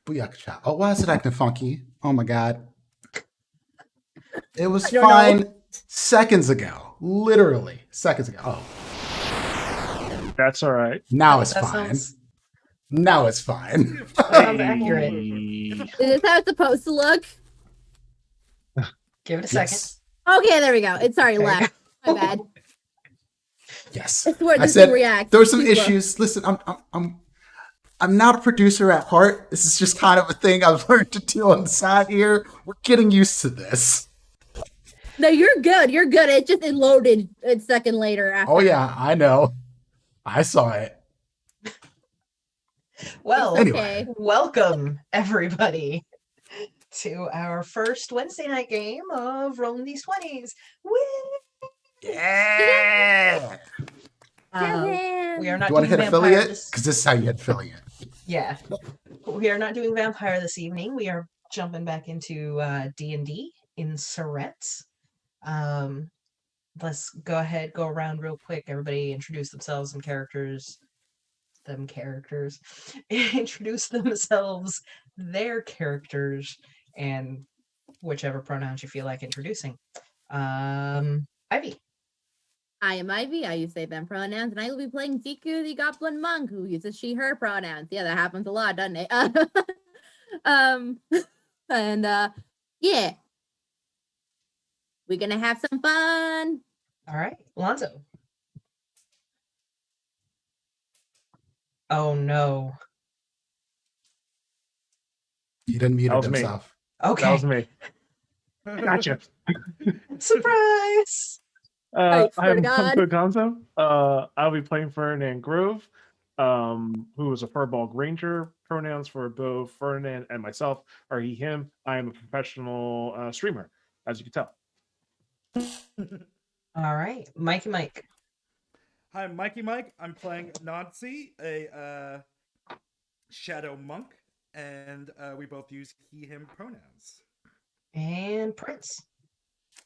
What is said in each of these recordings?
Booyakasha. Oh, why is it acting funky? Oh my god. It was I don't know. fine seconds ago. Literally seconds ago. Oh, That's all right. now it's That fine. sounds Now it's fine. sounds accurate. Hey. Is this how it's supposed to look? Give it a second. Yes. Okay, there we go. It's sorry, There you left. My bad. Yes. I swear I this said thing reacts. there were some Too slow. issues. Listen, I'm not a producer at heart. This is just kind of a thing I've learned to do on the side here. We're getting used to this. No, you're good. You're good. It loaded a second later after. Oh yeah, I know. I saw it. Well, Anyway. welcome everybody to our first Wednesday night game of Rolling These 20s. Woo! Yeah. We are Do not you want to doing hit vampire affiliate? this. Because this is how you hit affiliate. Yeah, we are not doing vampire this evening. We are jumping back into D&D in Surrett. Let's go ahead, go around real quick. Everybody introduce themselves and characters. Introduce themselves, their characters, and whichever pronouns you feel like introducing. Ivy. I am Ivy. I use they, them pronouns, and I will be playing Ziku, the goblin monk, who uses she, her pronouns. Yeah, that happens a lot, doesn't it? Yeah. We're gonna have some fun. All right, Lonzo. Oh no. He didn't mute That was me. himself. Okay. That was me. Gotcha. Surprise. I swear to I'm God. Gonzo. I'll be playing Ferdinand Grove, who is a Furbolg Ranger. Pronouns for both Ferdinand and myself are he, him. I am a professional streamer, as you can tell. All right, Mikey Mike. Hi, I'm Mikey Mike. I'm playing Nazi, a shadow monk, and we both use he, him pronouns. And Prince.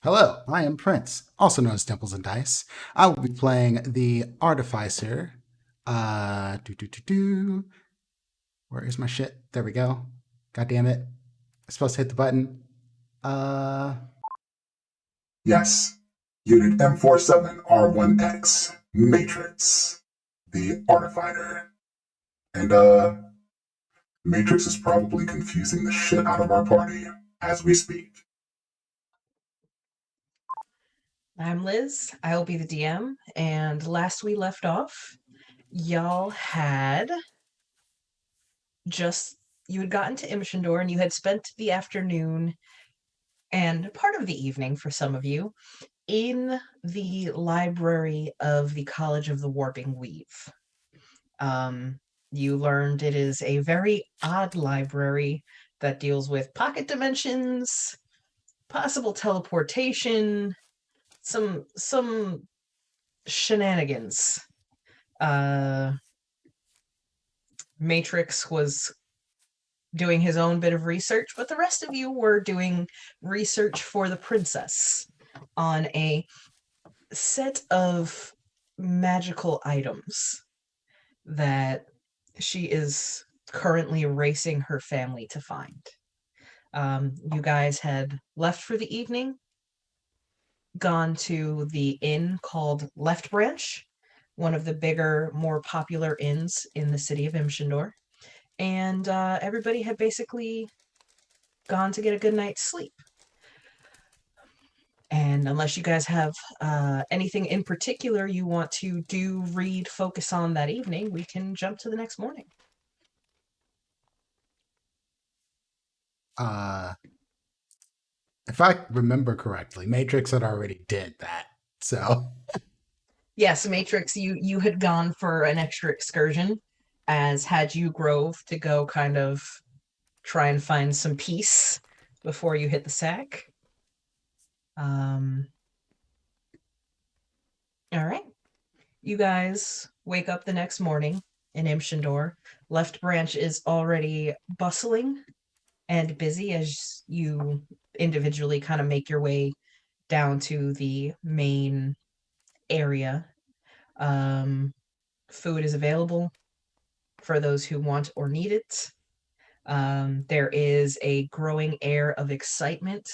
Hello, I am Prince, also known as Temples and Dice. I will be playing the Artificer. Where is my shit? There we go. God damn it. I'm supposed to hit the button. Yes. Unit M47R1X, Matrix, the Artificer. And, Matrix is probably confusing the shit out of our party as we speak. I'm Liz. I'll be the DM. And last we left off, y'all had you had gotten to Imshendor and you had spent the afternoon and part of the evening for some of you in the library of the College of the Warping Weave. You learned it is a very odd library that deals with pocket dimensions, possible teleportation, some shenanigans. Matrix was doing his own bit of research, but the rest of you were doing research for the princess on a set of magical items that she is currently racing her family to find. You guys had left for the evening, gone to the inn called Left Branch, one of the bigger, more popular inns in the city of Imshendor, and everybody had basically gone to get a good night's sleep. And unless you guys have anything in particular you want to do, read, focus on that evening, we can jump to the next morning. If I remember correctly, Matrix had already did that. So Yes, Matrix, you had gone for an extra excursion, as had you Grove to go kind of try and find some peace before you hit the sack. All right. You guys wake up the next morning in Imshendor. Left Branch is already bustling and busy as you individually kind of make your way down to the main area. Food is available for those who want or need it. There is a growing air of excitement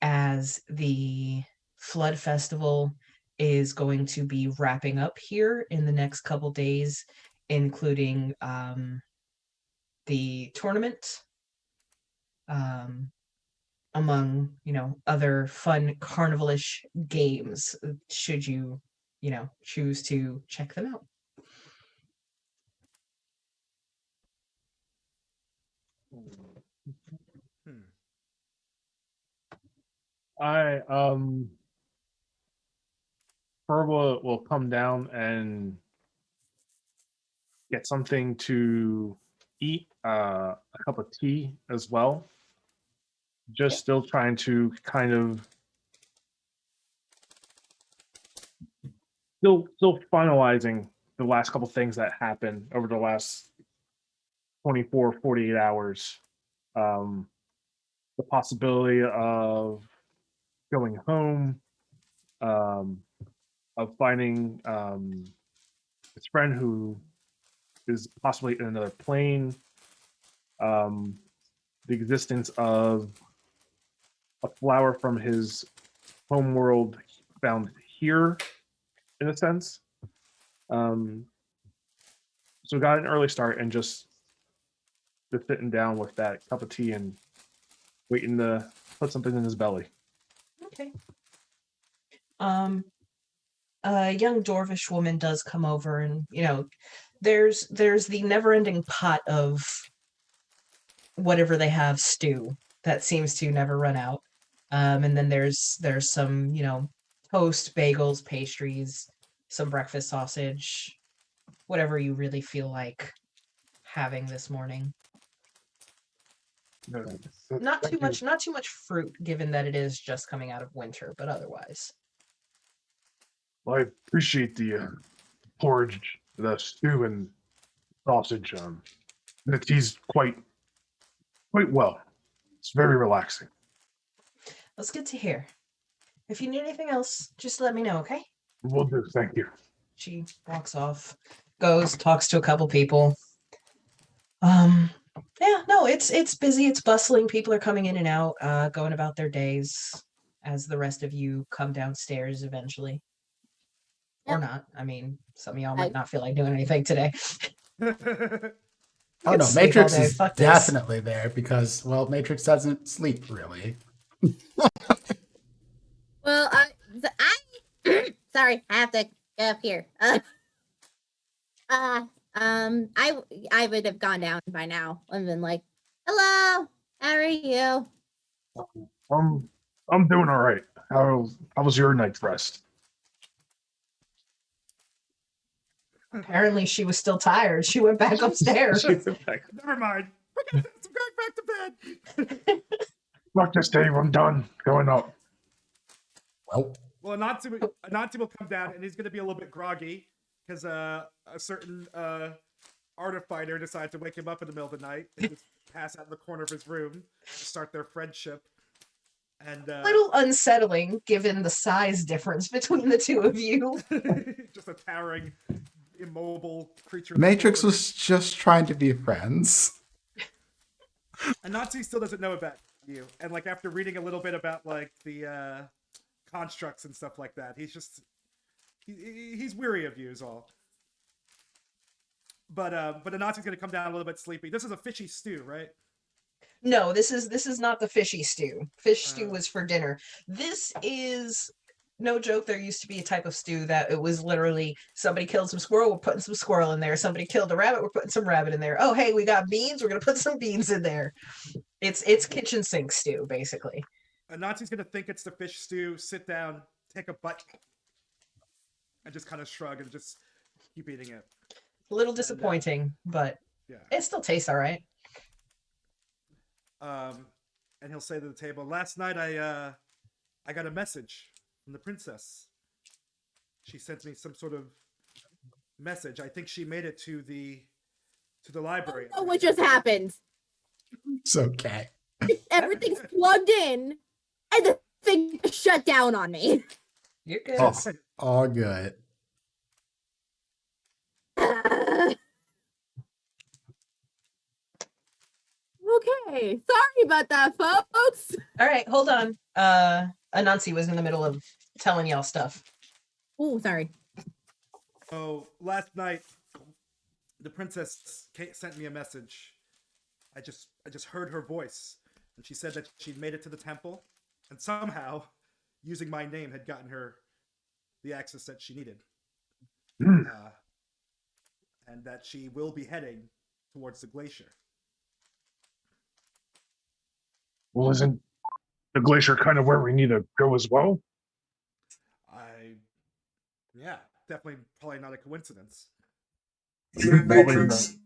as the Flood Festival is going to be wrapping up here in the next couple days, including the tournament, among other fun carnivalish games. Should you choose to check them out. Hmm. I Herb will come down and get something to eat, a cup of tea as well. Just still trying to kind of still finalizing the last couple things that happened over the last 24, 48 hours. The possibility of going home, of finding his friend who is possibly in another plane, the existence of a flower from his home world found here, in a sense. So got an early start and just sitting down with that cup of tea and waiting to put something in his belly. Okay. A young dwarvish woman does come over, and there's the never-ending pot of whatever they have stew that seems to never run out. And then there's some toast, bagels, pastries, some breakfast sausage, whatever you really feel like having this morning. Not too much fruit, given that it is just coming out of winter, but otherwise. Well, I appreciate the porridge, the stew, and sausage. The tea's quite well. It's very relaxing. That's good to hear. If you need anything else, just let me know, okay? Will do. Thank you. She walks off, goes, talks to a couple people. Yeah, no, it's busy, it's bustling. People are coming in and out, going about their days as the rest of you come downstairs eventually. Or Yep. not. I mean, some of y'all might not feel like doing anything today. Oh no, sleep Matrix all day, is fuck this. definitely there because, well, Matrix doesn't sleep really. Well, sorry, I have to get up here. I would have gone down by now and been like, "Hello, how are you?" I'm doing all right. How was your night's rest? Apparently she was still tired. She went back upstairs. Never mind. I'm going back to bed. Fuck this day. I'm done. Going up. Well, Well, Anansi will come down, and he's going to be a little bit groggy because a certain artificer decided to wake him up in the middle of the night and just pass out in the corner of his room to start their friendship. And A little unsettling given the size difference between the two of you. just a towering, immobile creature. Matrix was just trying to be friends. Anansi still doesn't know about you, and like after reading a little bit about like the constructs and stuff like that, he's weary of you is all. But Anansi's gonna come down a little bit sleepy. This is a fishy stew, right? No, this is not the fishy stew. Fish stew was for dinner. This is no joke. There used to be a type of stew that it was literally somebody killed some squirrel, we're putting some squirrel in there. Somebody killed a rabbit, we're putting some rabbit in there. Oh, hey, we got beans, we're gonna put some beans in there. It's kitchen sink stew, basically. Anansi's gonna think it's the fish stew, sit down, take a bite, and just kind of shrug and just keep eating it. A little disappointing, but Yeah. it still tastes all right. And he'll say to the table, "Last night I got a message from the princess. She sent me some sort of message. I think she made it to the library." Oh, what just happened? It's okay. Everything's plugged in, and the thing shut down on me. You're good. It's all good. Okay, sorry about that, folks. All right, hold on. Anansi was in the middle of telling y'all stuff. Oh, sorry. So last night, the princess sent me a message. I just heard her voice, and she said that she'd made it to the temple, and somehow, using my name, had gotten her the access that she needed, and that she will be heading towards the glacier. Well, isn't the glacier kind of where we need to go as well? Yeah, definitely, probably not a coincidence. Unit Probably Matrix.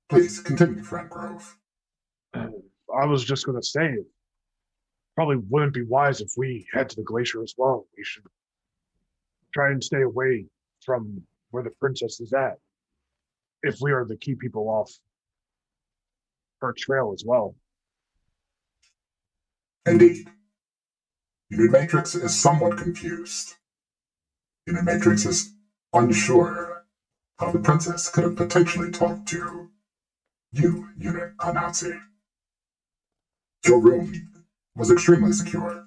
Please continue, Friend Grove. I was just going to say, it probably wouldn't be wise if we head to the glacier as well. We should try and stay away from where the princess is at, if we are to keep people off her trail as well. Indeed. Unit Matrix is somewhat confused. Unit Matrix is unsure how the princess could have potentially talked to you, Unit Anansi. Your room was extremely secure.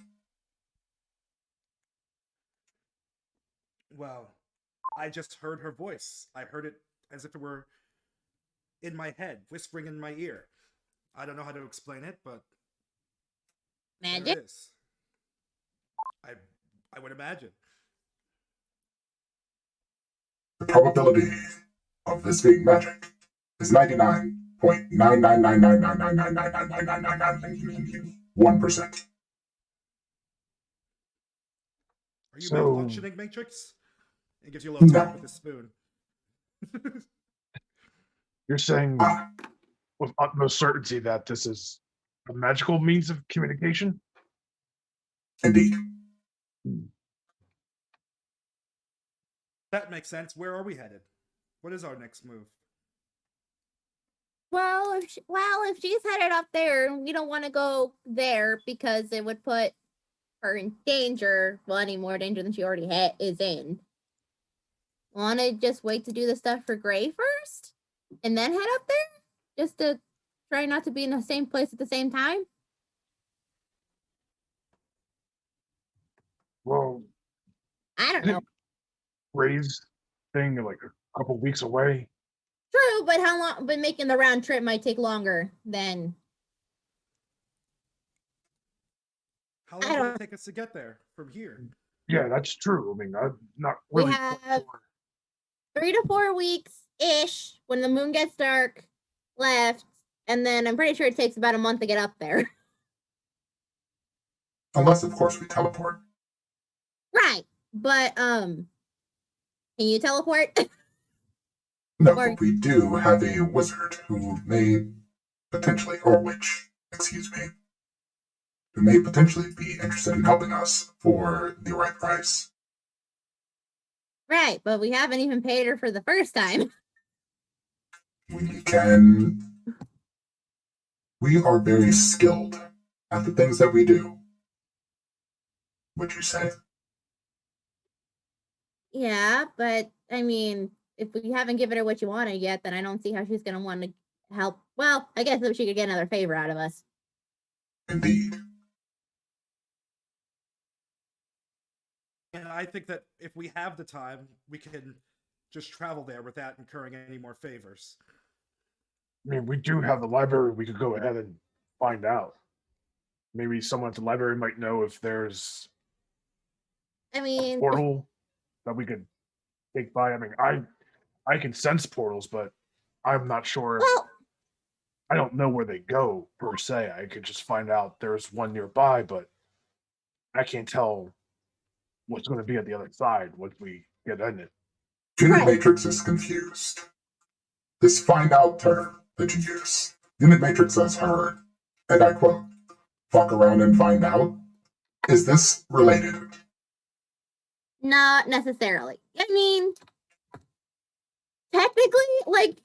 Well, I just heard her voice. I heard it as if it were in my head, whispering in my ear. I don't know how to explain it, but there Magic? it is. I would imagine. The probability of this being magic is 99.999999999999999999999%. Are you So- malfunctioning, Matrix? It gives you a little No. tap with a spoon. You're saying Ah, with utmost certainty that this is a magical means of communication? indeed. That makes sense. Where are we headed? What is our next move? Well, if she's headed up there, we don't want to go there because it would put her in danger. Well, any more danger than she already is in. Want to just wait to do the stuff for Gray first, and then head up there, just to try not to be in the same place at the same time. Well, I don't know. Ray's thing like a couple weeks away. True, but how long? But making the round trip might take longer than. How I long would don't- it take us to get there from here? Yeah, that's true. I mean, I'm not We really have- quite sure. 3 to 4 weeks ish when the moon gets dark left, and then I'm pretty sure it takes about a month to get up there. Unless, of course, we teleport. Right, but can you teleport? No, Or- but we do have a wizard who may potentially, or witch, excuse me, who may potentially be interested in helping us for the right price. Right, but we haven't even paid her for the first time. We are very skilled at the things that we do. Would you say? Yeah, but I mean, if we haven't given her what you wanted yet, then I don't see how she's gonna want to help. Well, I guess if she could get another favor out of us. Indeed. And I think that if we have the time, we can just travel there without incurring any more favors. I mean, we do have the library. We could go ahead and find out. Maybe someone at the library might know if there's I mean, portal that we could take by. I mean, I can sense portals, but I'm not sure. well, I don't know where they go per se. I could just find out there's one nearby, but I can't tell what's going to be at the other side once we get in it. Unit Right. Matrix is confused. This find out term that you use. Unit Matrix has heard, and I quote, fuck around and find out. Is this related? not necessarily. I mean, technically, like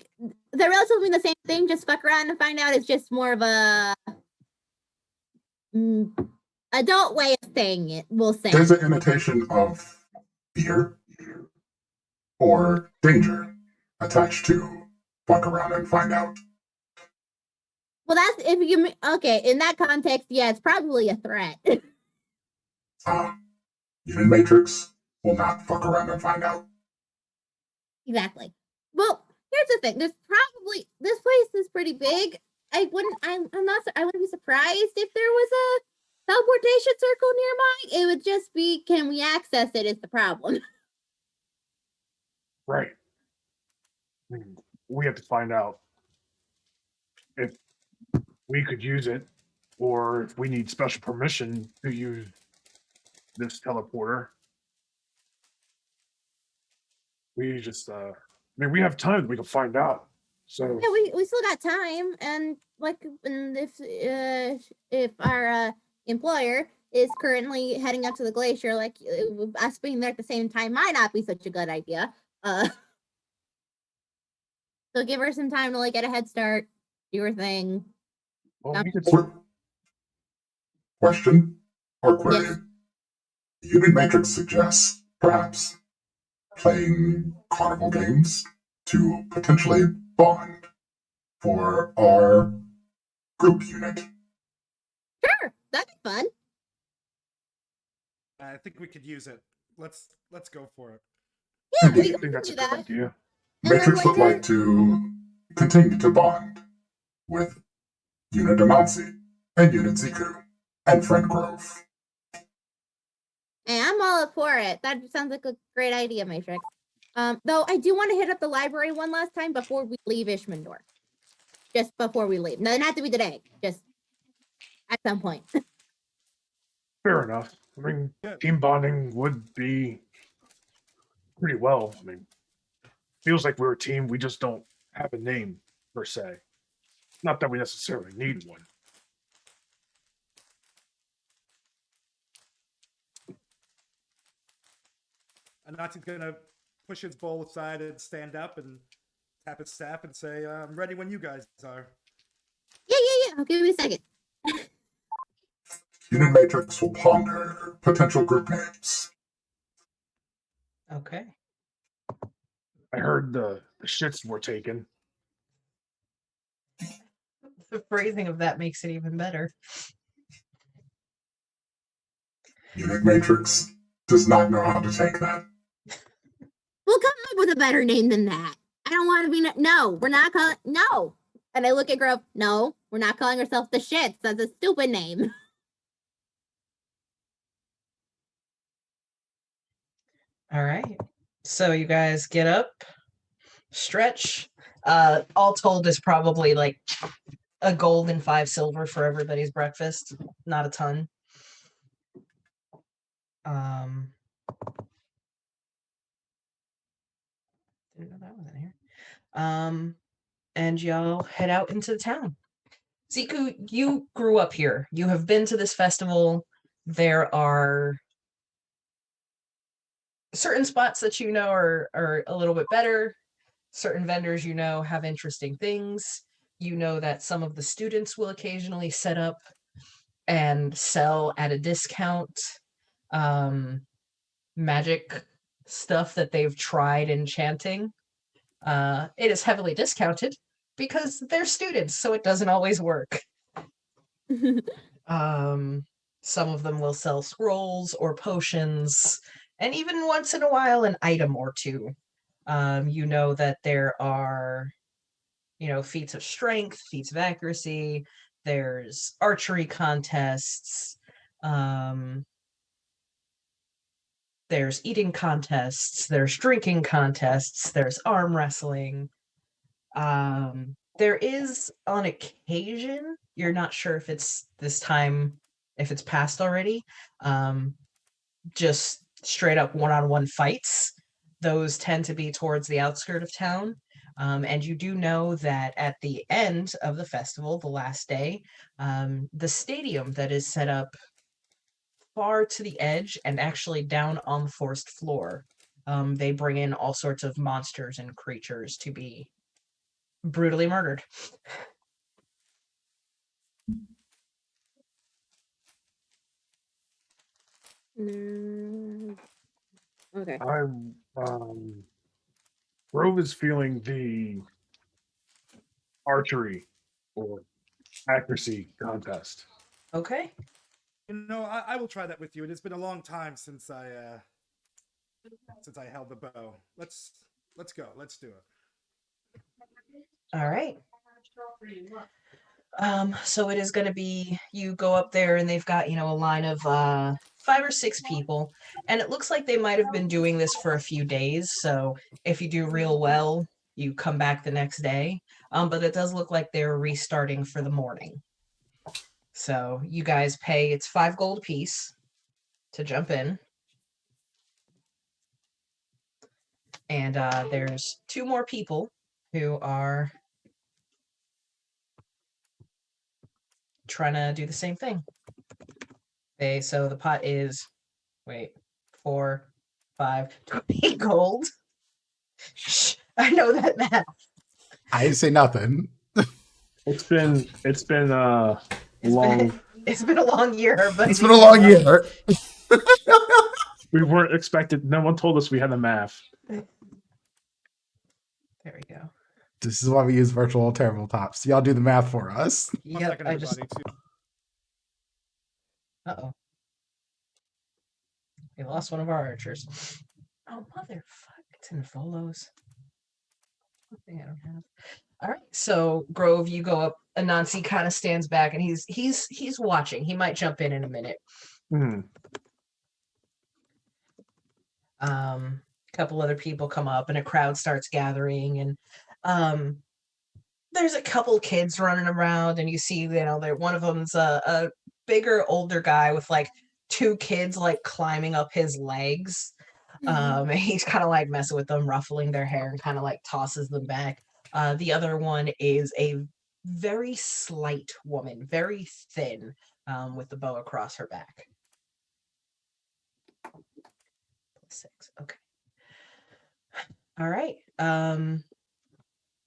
they're relatively the same thing. Just fuck around and find out. It's just more of a adult way of saying it. We'll say. There's an annotation of fear or danger attached to fuck around and find out. Well, that's if you okay. In that context, yeah, it's probably a threat. Unit Matrix will not fuck around and find out. Exactly. Well, here's the thing. There's probably this place is pretty big. I wouldn't. I'm not. I wouldn't be surprised if there was a teleportation circle nearby. It would just be, can we access it? Is the problem. Right. I mean, we have to find out if we could use it or if we need special permission to use this teleporter. We just, I mean, we have time. We can find out. So Yeah, we still got time, and like, and if our employer is currently heading up to the glacier, like us being there at the same time might not be such a good idea. So give her some time to like get a head start, do her thing. well, we could. Question or query? Yes. Unit Matrix suggests, perhaps, playing carnival games to potentially bond for our group unit. Sure, that'd be fun. I think we could use it. Let's go for it. Yeah, Indeed. we I think can that's do a good that. idea. And then Matrix would later- like to continue to bond with Unit Anansi and Unit Ziku and Friend Grove. Hey, I'm all up for it. That sounds like a great idea, Matrix. Though I do want to hit up the library one last time before we leave Ishmandor. Just before we leave. No, it doesn't have to be today. Just at some point. Fair enough. I mean, Yeah. team bonding would be pretty well. I mean, feels like we're a team. We just don't have a name per se. Not that we necessarily need one. Anati's gonna push his bowl aside and stand up and tap his staff and say, "I'm ready when you guys are." Yeah. I'll give you a second. Unit Matrix will ponder potential group names. Okay. I heard the shits were taken. The phrasing of that makes it even better. Unit Matrix does not know how to take that. We'll come up with a better name than that. I don't want to be. No, we're not calling. No. And I look at Grove. No, we're not calling ourselves the Shits. That's a stupid name. All right. So you guys get up, stretch. All told is probably like a gold and 5 silver for everybody's breakfast. Not a ton. Didn't know that was in here. And y'all head out into the town. Ziku, you grew up here. You have been to this festival. There are certain spots that you know are a little bit better. Certain vendors you know have interesting things. You know that some of the students will occasionally set up and sell at a discount magic stuff that they've tried enchanting. It is heavily discounted because they're students, so it doesn't always work. Some of them will sell scrolls or potions, and even once in a while an item or two. You know that there are, feats of strength, feats of accuracy. There's archery contests. There's eating contests. There's drinking contests. There's arm wrestling. There is on occasion, you're not sure if it's this time, if it's passed already, just straight up one-on-one fights. Those tend to be towards the outskirt of town. And you do know that at the end of the festival, the last day, the stadium that is set up far to the edge and actually down on the forest floor, they bring in all sorts of monsters and creatures to be brutally murdered. Okay. I'm Grove is feeling the archery or accuracy contest. Okay. I will try that with you. It has been a long time since I held the bow. Let's go. Let's do it. All right. So it is going to be, you go up there and they've got, a line of 5 or 6 people, and it looks like they might have been doing this for a few days. So if you do real well, you come back the next day. But it does look like they're restarting for the morning. So you guys pay, it's 5 gold apiece to jump in. And there's 2 more people who are trying to do the same thing. So the pot is 4, 5, 20 gold. Shh, I know that math. I didn't say nothing. It's been long. It's been a long year, but It's been a long year. We weren't expected. No one told us we had the math. There we go. This is why we use virtual tabletops. Y'all do the math for us. One Yep, second, I just. everybody. Uh-oh. We lost one of our archers. Oh, motherfuck. It's in follows. One thing I don't have. All right, so Grove, you go up. Anansi kind of stands back, and he's watching. He might jump in a minute. A couple other people come up, and a crowd starts gathering, and there's a couple kids running around, and you see, one of them's a bigger, older guy with like 2 kids like climbing up his legs. And he's kind of like messing with them, ruffling their hair, and kind of like tosses them back. The other one is a very slight woman, very thin, with the bow across her back. 6. Okay. All right.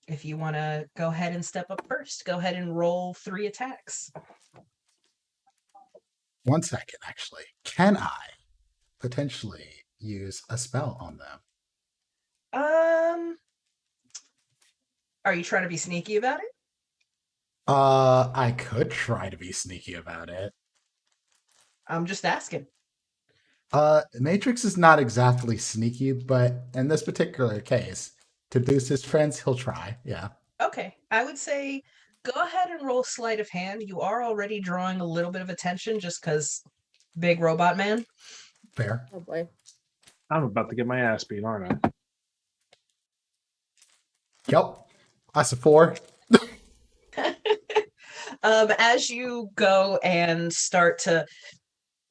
If you want to go ahead and step up first, go ahead and roll 3 attacks. 1 second, actually. Can I potentially use a spell on them? Are you trying to be sneaky about it? I could try to be sneaky about it. I'm just asking. Matrix is not exactly sneaky, but in this particular case, to boost his friends, he'll try. Yeah. Okay, I would say go ahead and roll sleight of hand. You are already drawing a little bit of attention just because big robot man. Fair. Oh boy. I'm about to get my ass beat, aren't I? Yep. That's a 4. As you go and start to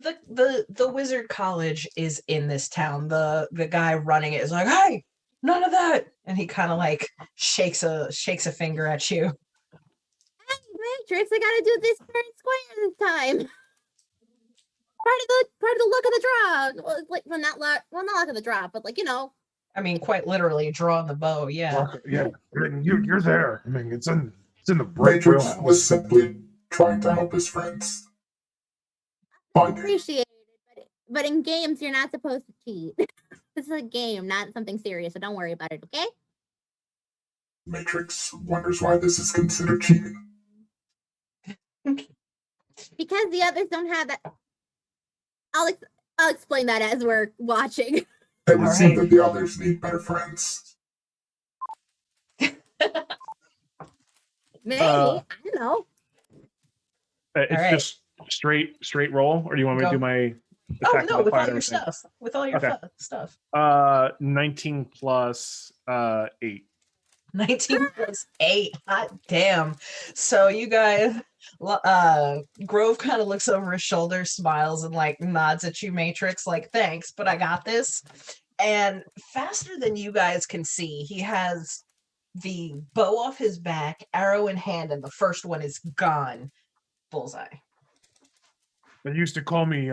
the wizard college is in this town. The guy running it is like, hey, none of that, and he kind of like shakes a finger at you. Hey, Matrix, I gotta do this fair and square this time. Part of the luck of the draw. Well, it's like, not luck of the draw, but I mean, quite literally drawing the bow. Yeah. Yeah. I mean, you're there. I mean, it's in the bright Matrix wheelhouse. was simply trying to help his friends. Fine. appreciate it. But in games, you're not supposed to cheat. This is a game, not something serious, so don't worry about it, okay? Matrix wonders why this is considered cheating. Because the others don't have that. I'll explain that as we're watching. It would All seem right. that the others need better friends. Maybe. I don't know. It's All right. just straight roll, or do you want me to Go. do my Oh attack no, with all modifier your and everything? stuff. With all your Okay. stuff. 19 plus 8. 19 plus 8. Hot damn. So you guys, Grove kind of looks over his shoulder, smiles, and like nods at you, Matrix, like, thanks, but I got this. And faster than you guys can see, he has the bow off his back, arrow in hand, and the first one is gone. Bullseye. They used to call me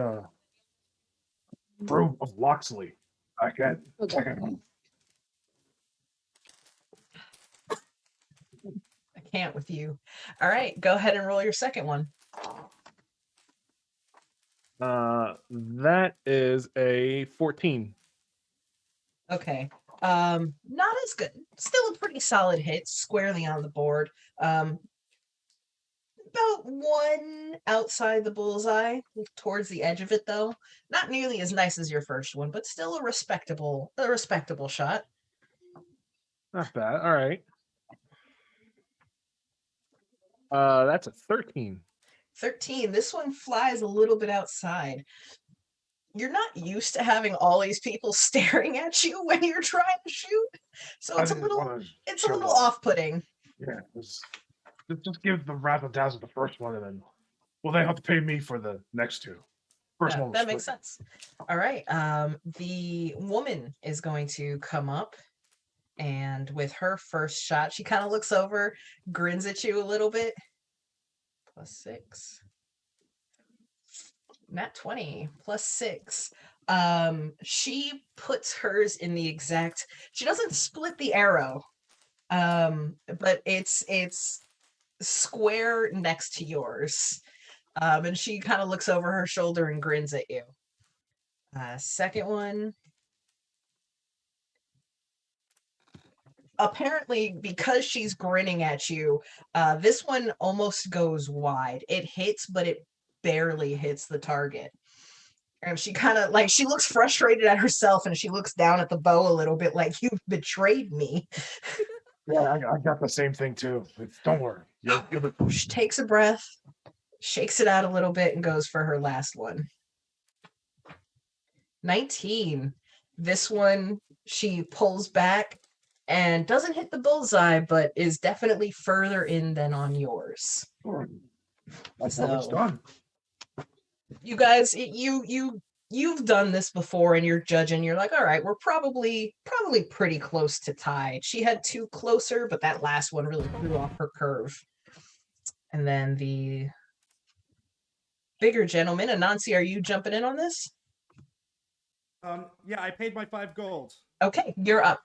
Grove of Loxley. I can't. Okay. I can't with you. All right, go ahead and roll your second one. That is a 14. Okay. Not as good. Still a pretty solid hit, squarely on the board. about one outside the bullseye, towards the edge of it, though. Not nearly as nice as your first one, but still a respectable shot. Not bad. All right. That's a 13. 13. This one flies a little bit outside. You're not used to having all these people staring at you when you're trying to shoot, so it's a little off-putting. Yeah, just give the razzle dazzle the first one, and then they have to pay me for the next two. First one was That makes free. sense. All right. The woman is going to come up, and with her first shot, she kind of looks over, grins at you a little bit. +6. Nat 20 +6. She puts hers in the exact. She doesn't split the arrow, but it's square next to yours. And she kind of looks over her shoulder and grins at you. Second one. Apparently, because she's grinning at you, this one almost goes wide. It hits, but it barely hits the target. And she kind of she looks frustrated at herself, and she looks down at the bow a little bit like, you've betrayed me. Yeah, I got the same thing too. Don't worry. She takes a breath, shakes it out a little bit, and goes for her last one. 19. This one, she pulls back and doesn't hit the bullseye, but is definitely further in than on yours. That's how it's done. You guys, you've done this before, and you're judging. You're like, all right, we're probably pretty close to tied. She had 2 closer, but that last one really threw off her curve. And then the bigger gentleman, Anansi, are you jumping in on this? Yeah, I paid my 5 gold. Okay, you're up.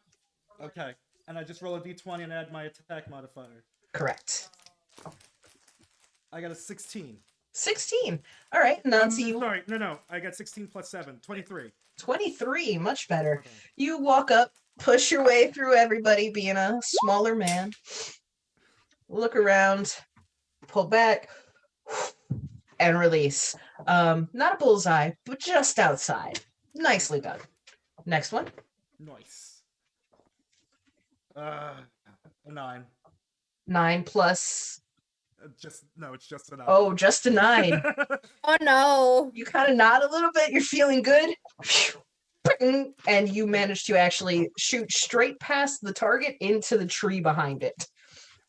Okay, and I just roll a d20 and add my attack modifier. Correct. I got a 16. 16. All right, Nancy. Sorry, no. I got 16 plus 7. 23. 23, much better. You walk up, push your way through everybody, being a smaller man. Look around, pull back, and release. Not a bullseye, but just outside. Nicely done. Next one. Nice. A 9. 9 plus. It's just a 9. Oh, just a 9. Oh no. You kind of nod a little bit. You're feeling good. And you manage to actually shoot straight past the target into the tree behind it.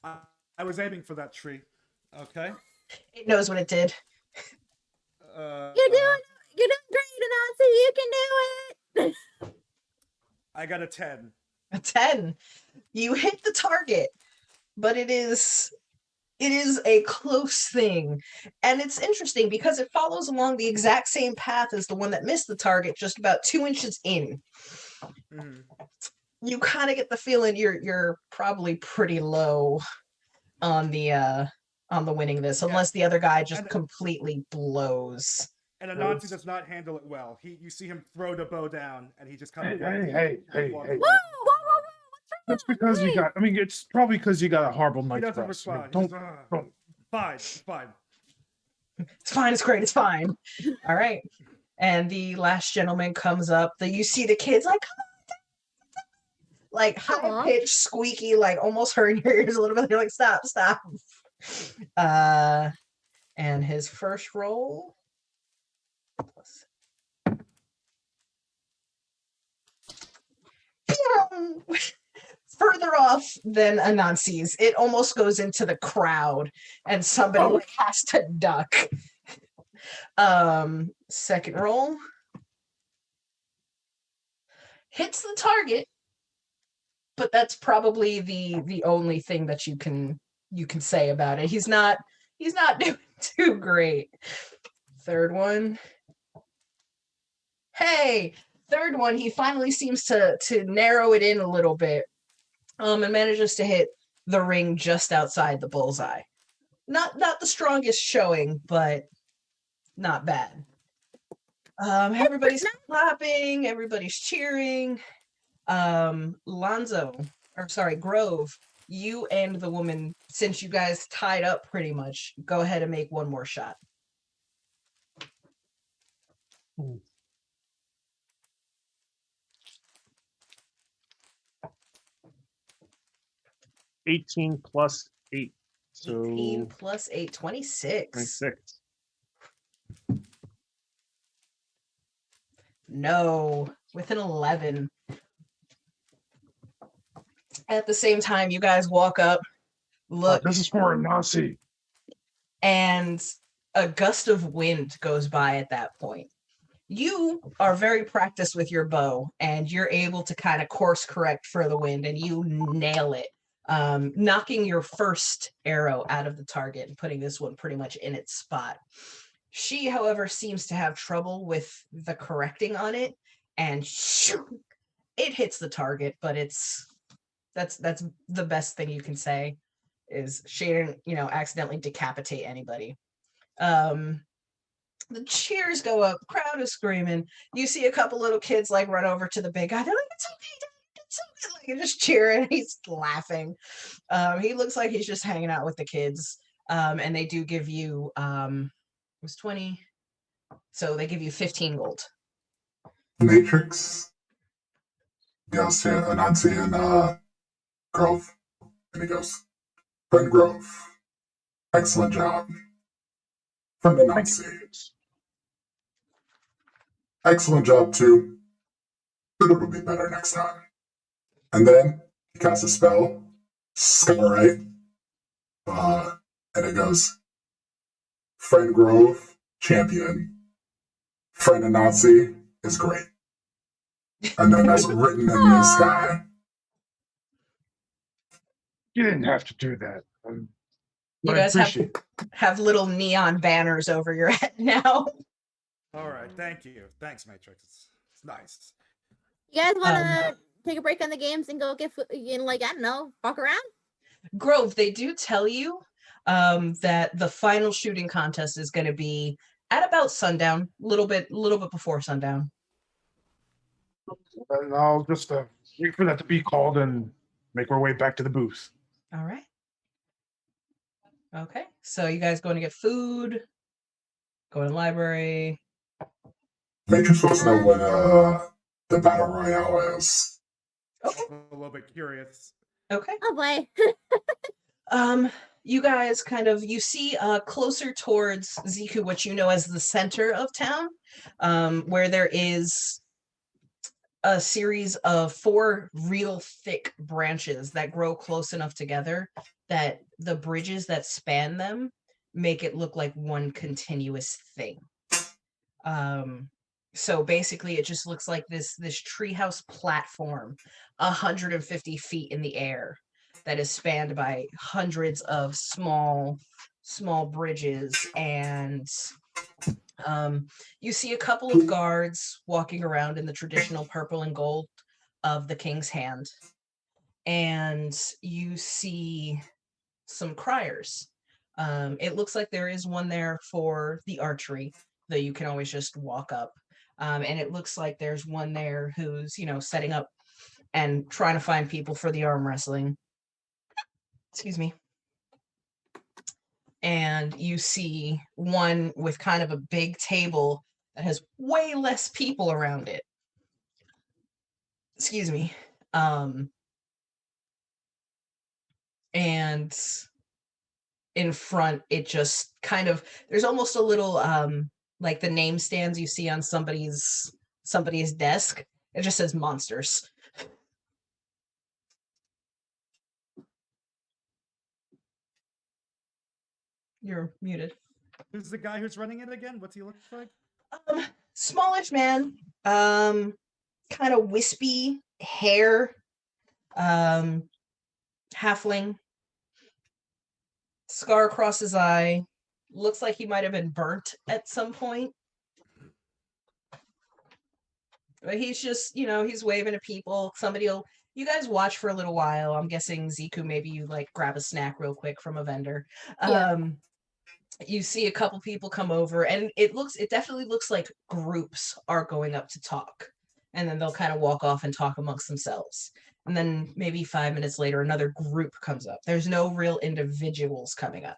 I was aiming for that tree. Okay. It knows what it did. You're doing great, Anansi. You can do it. I got a 10. A 10. You hit the target, but it is a close thing. And it's interesting because it follows along the exact same path as the one that missed the target, just about 2 inches in. Mm-hmm. You kind of get the feeling you're probably pretty low on the winning this, unless the other guy just completely blows. And Anansi does not handle it well. You see him throw the bow down, and he just kind of Hey. Whoa. That's because you got. I mean, it's probably because you got a horrible He night's doesn't rest. I mean, respond. don't. Fine. It's fine. It's fine. It's great. It's fine. All right. And the last gentleman comes up. You see the kids like, come on, like high pitched, squeaky, like almost hurting your ears a little bit. They're like, stop. And his first roll. Further off than Anansi's. It almost goes into the crowd, and somebody has to duck. Second roll. Hits the target, but that's probably the only thing that you can say about it. He's not doing too great. Third one. Hey, third one, he finally seems to narrow it in a little bit. And manages to hit the ring just outside the bullseye. Not the strongest showing, but not bad. Everybody's clapping, everybody's cheering. Grove, you and the woman, since you guys tied up pretty much, go ahead and make one more shot. Ooh. +18 +8. So 18 plus 8, 26. 26. No, with an 11. At the same time, you guys walk up, look, This is for a Nazi. and a gust of wind goes by at that point. You are very practiced with your bow, and you're able to kind of course correct for the wind, and you nail it, knocking your first arrow out of the target and putting this one pretty much in its spot. She, however, seems to have trouble with the correcting on it, and it hits the target, but that's the best thing you can say is she didn't, accidentally decapitate anybody. The cheers go up, crowd is screaming. You see a couple little kids like run over to the big guy. They're like, "It's okay, Dad, it's okay." Like, and just cheering. He's laughing. He looks like he's just hanging out with the kids. And they do give you it was 20. So they give you 15 gold. Matrix goes to Anansi and Grove, and he goes, "Friend Grove, excellent job. Friend Anansi, excellent job too, but it'll be better next time." And then he casts a spell, Skyrite, and it goes, "Friend Grove, champion. Friend Anansi is great." And then that's written in the sky. You didn't have to do that. You But I guys appreciate it. have little neon banners over your head now. All right, thank you. Thanks, Matrix. It's nice. You guys want to take a break on the games and go get food, I don't know, walk around? Grove, they do tell you that the final shooting contest is going to be at about sundown, little bit before sundown. And I'll just wait for that to be called and make our way back to the booth. All right. Okay. So you guys going to get food? Going to the library? Matrix wants to know what the Battle Royale is. Okay. I'm a little bit curious. Okay. Oh boy. You guys you see closer towards Ziku, what you know as the center of town, where there is a series of 4 real thick branches that grow close enough together that the bridges that span them make it look like one continuous thing. So basically it just looks like this treehouse platform 150 feet in the air that is spanned by hundreds of small bridges, and you see a couple of guards walking around in the traditional purple and gold of the king's hand, and you see some criers. It looks like there is one there for the archery, though you can always just walk up. And it looks like there's one there who's, setting up and trying to find people for the arm wrestling. Excuse me. And you see one with kind of a big table that has way less people around it. Excuse me. And in front, it just kind of, there's almost a little like the name stands you see on somebody's desk. It just says monsters. You're muted. Who's the guy who's running it again? What's he look like? Smallish man, kind of wispy hair, halfling, scar across his eye. Looks like he might have been burnt at some point. But he's just, he's waving at people. You guys watch for a little while. I'm guessing Ziku, maybe you grab a snack real quick from a vendor. Yeah. You see a couple people come over, and it definitely looks like groups are going up to talk, and then they'll kind of walk off and talk amongst themselves. And then maybe 5 minutes later, another group comes up. There's no real individuals coming up.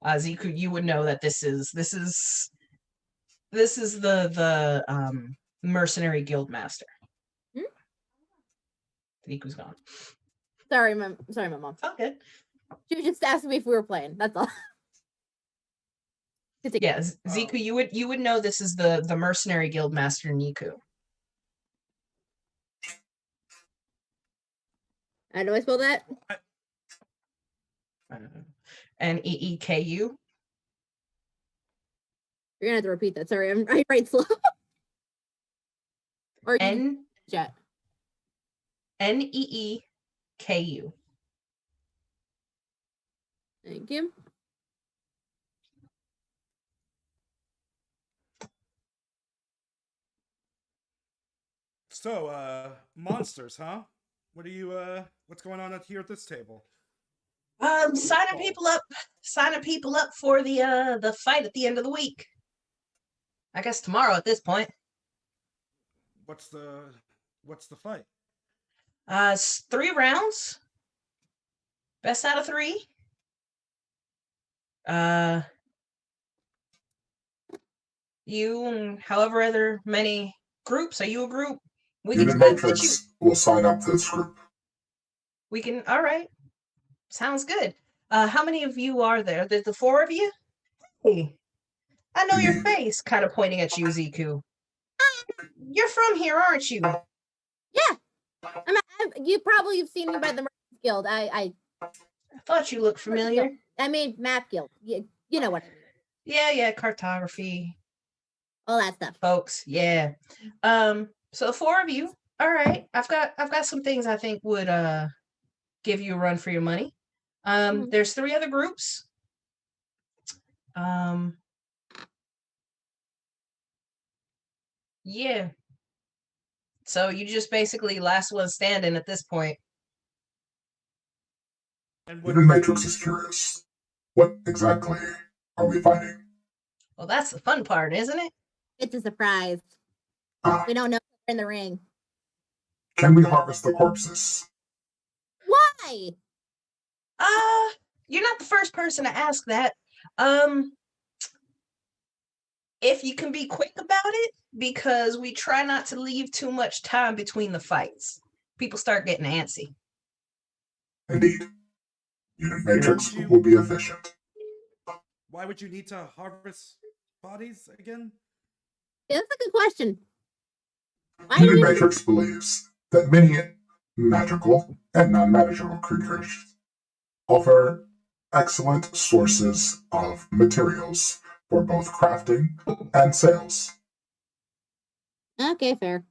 Ziku, you would know that this is the mercenary guild master. Hmm? Ziku's gone. Sorry, my mom. Oh, good. She was just asking me if we were playing. That's all. Continue. Yeah, Ziku, you would know this is the mercenary guild master Niku. How do I spell that? And EEKU. You're gonna have to repeat that. Sorry, I write slow. Or chat. NEEKU. Thank you. So, monsters, huh? What are you? What's going on here at this table? Signing people up for the fight at the end of the week. I guess tomorrow at this point. What's the fight? It's 3 rounds. Best out of 3. You and however other many groups. Are you a group? We can Unit try to Matrix will sign up to this group. We can. All right. Sounds good. How many of you are there? There's the 4 of you? Hey, I know your Indeed. face, kind of pointing at you, Ziku. You're from here, aren't you? Yeah. You probably have seen me by the Merchants Guild. I thought you looked familiar. I mean, Map Guild. You know what I mean. Yeah, cartography. All that stuff. Folks, yeah. So the 4 of you. All right. I've got some things I think would give you a run for your money. There's 3 other groups. Yeah. So you just basically last one standing at this point. And Unit Matrix is curious. What exactly are we fighting? Well, that's the fun part, isn't it? It's a surprise. Ah, We don't know if we're in the ring. can we harvest the corpses? Why? You're not the first person to ask that. If you can be quick about it, because we try not to leave too much time between the fights. People start getting antsy. Indeed. Unit Matrix will be efficient. Why would you need to harvest bodies again? Yeah, that's a good question. Why Unit do we Matrix believes that many magical and non-magical creatures offer excellent sources of materials for both crafting and sales. Okay, fair.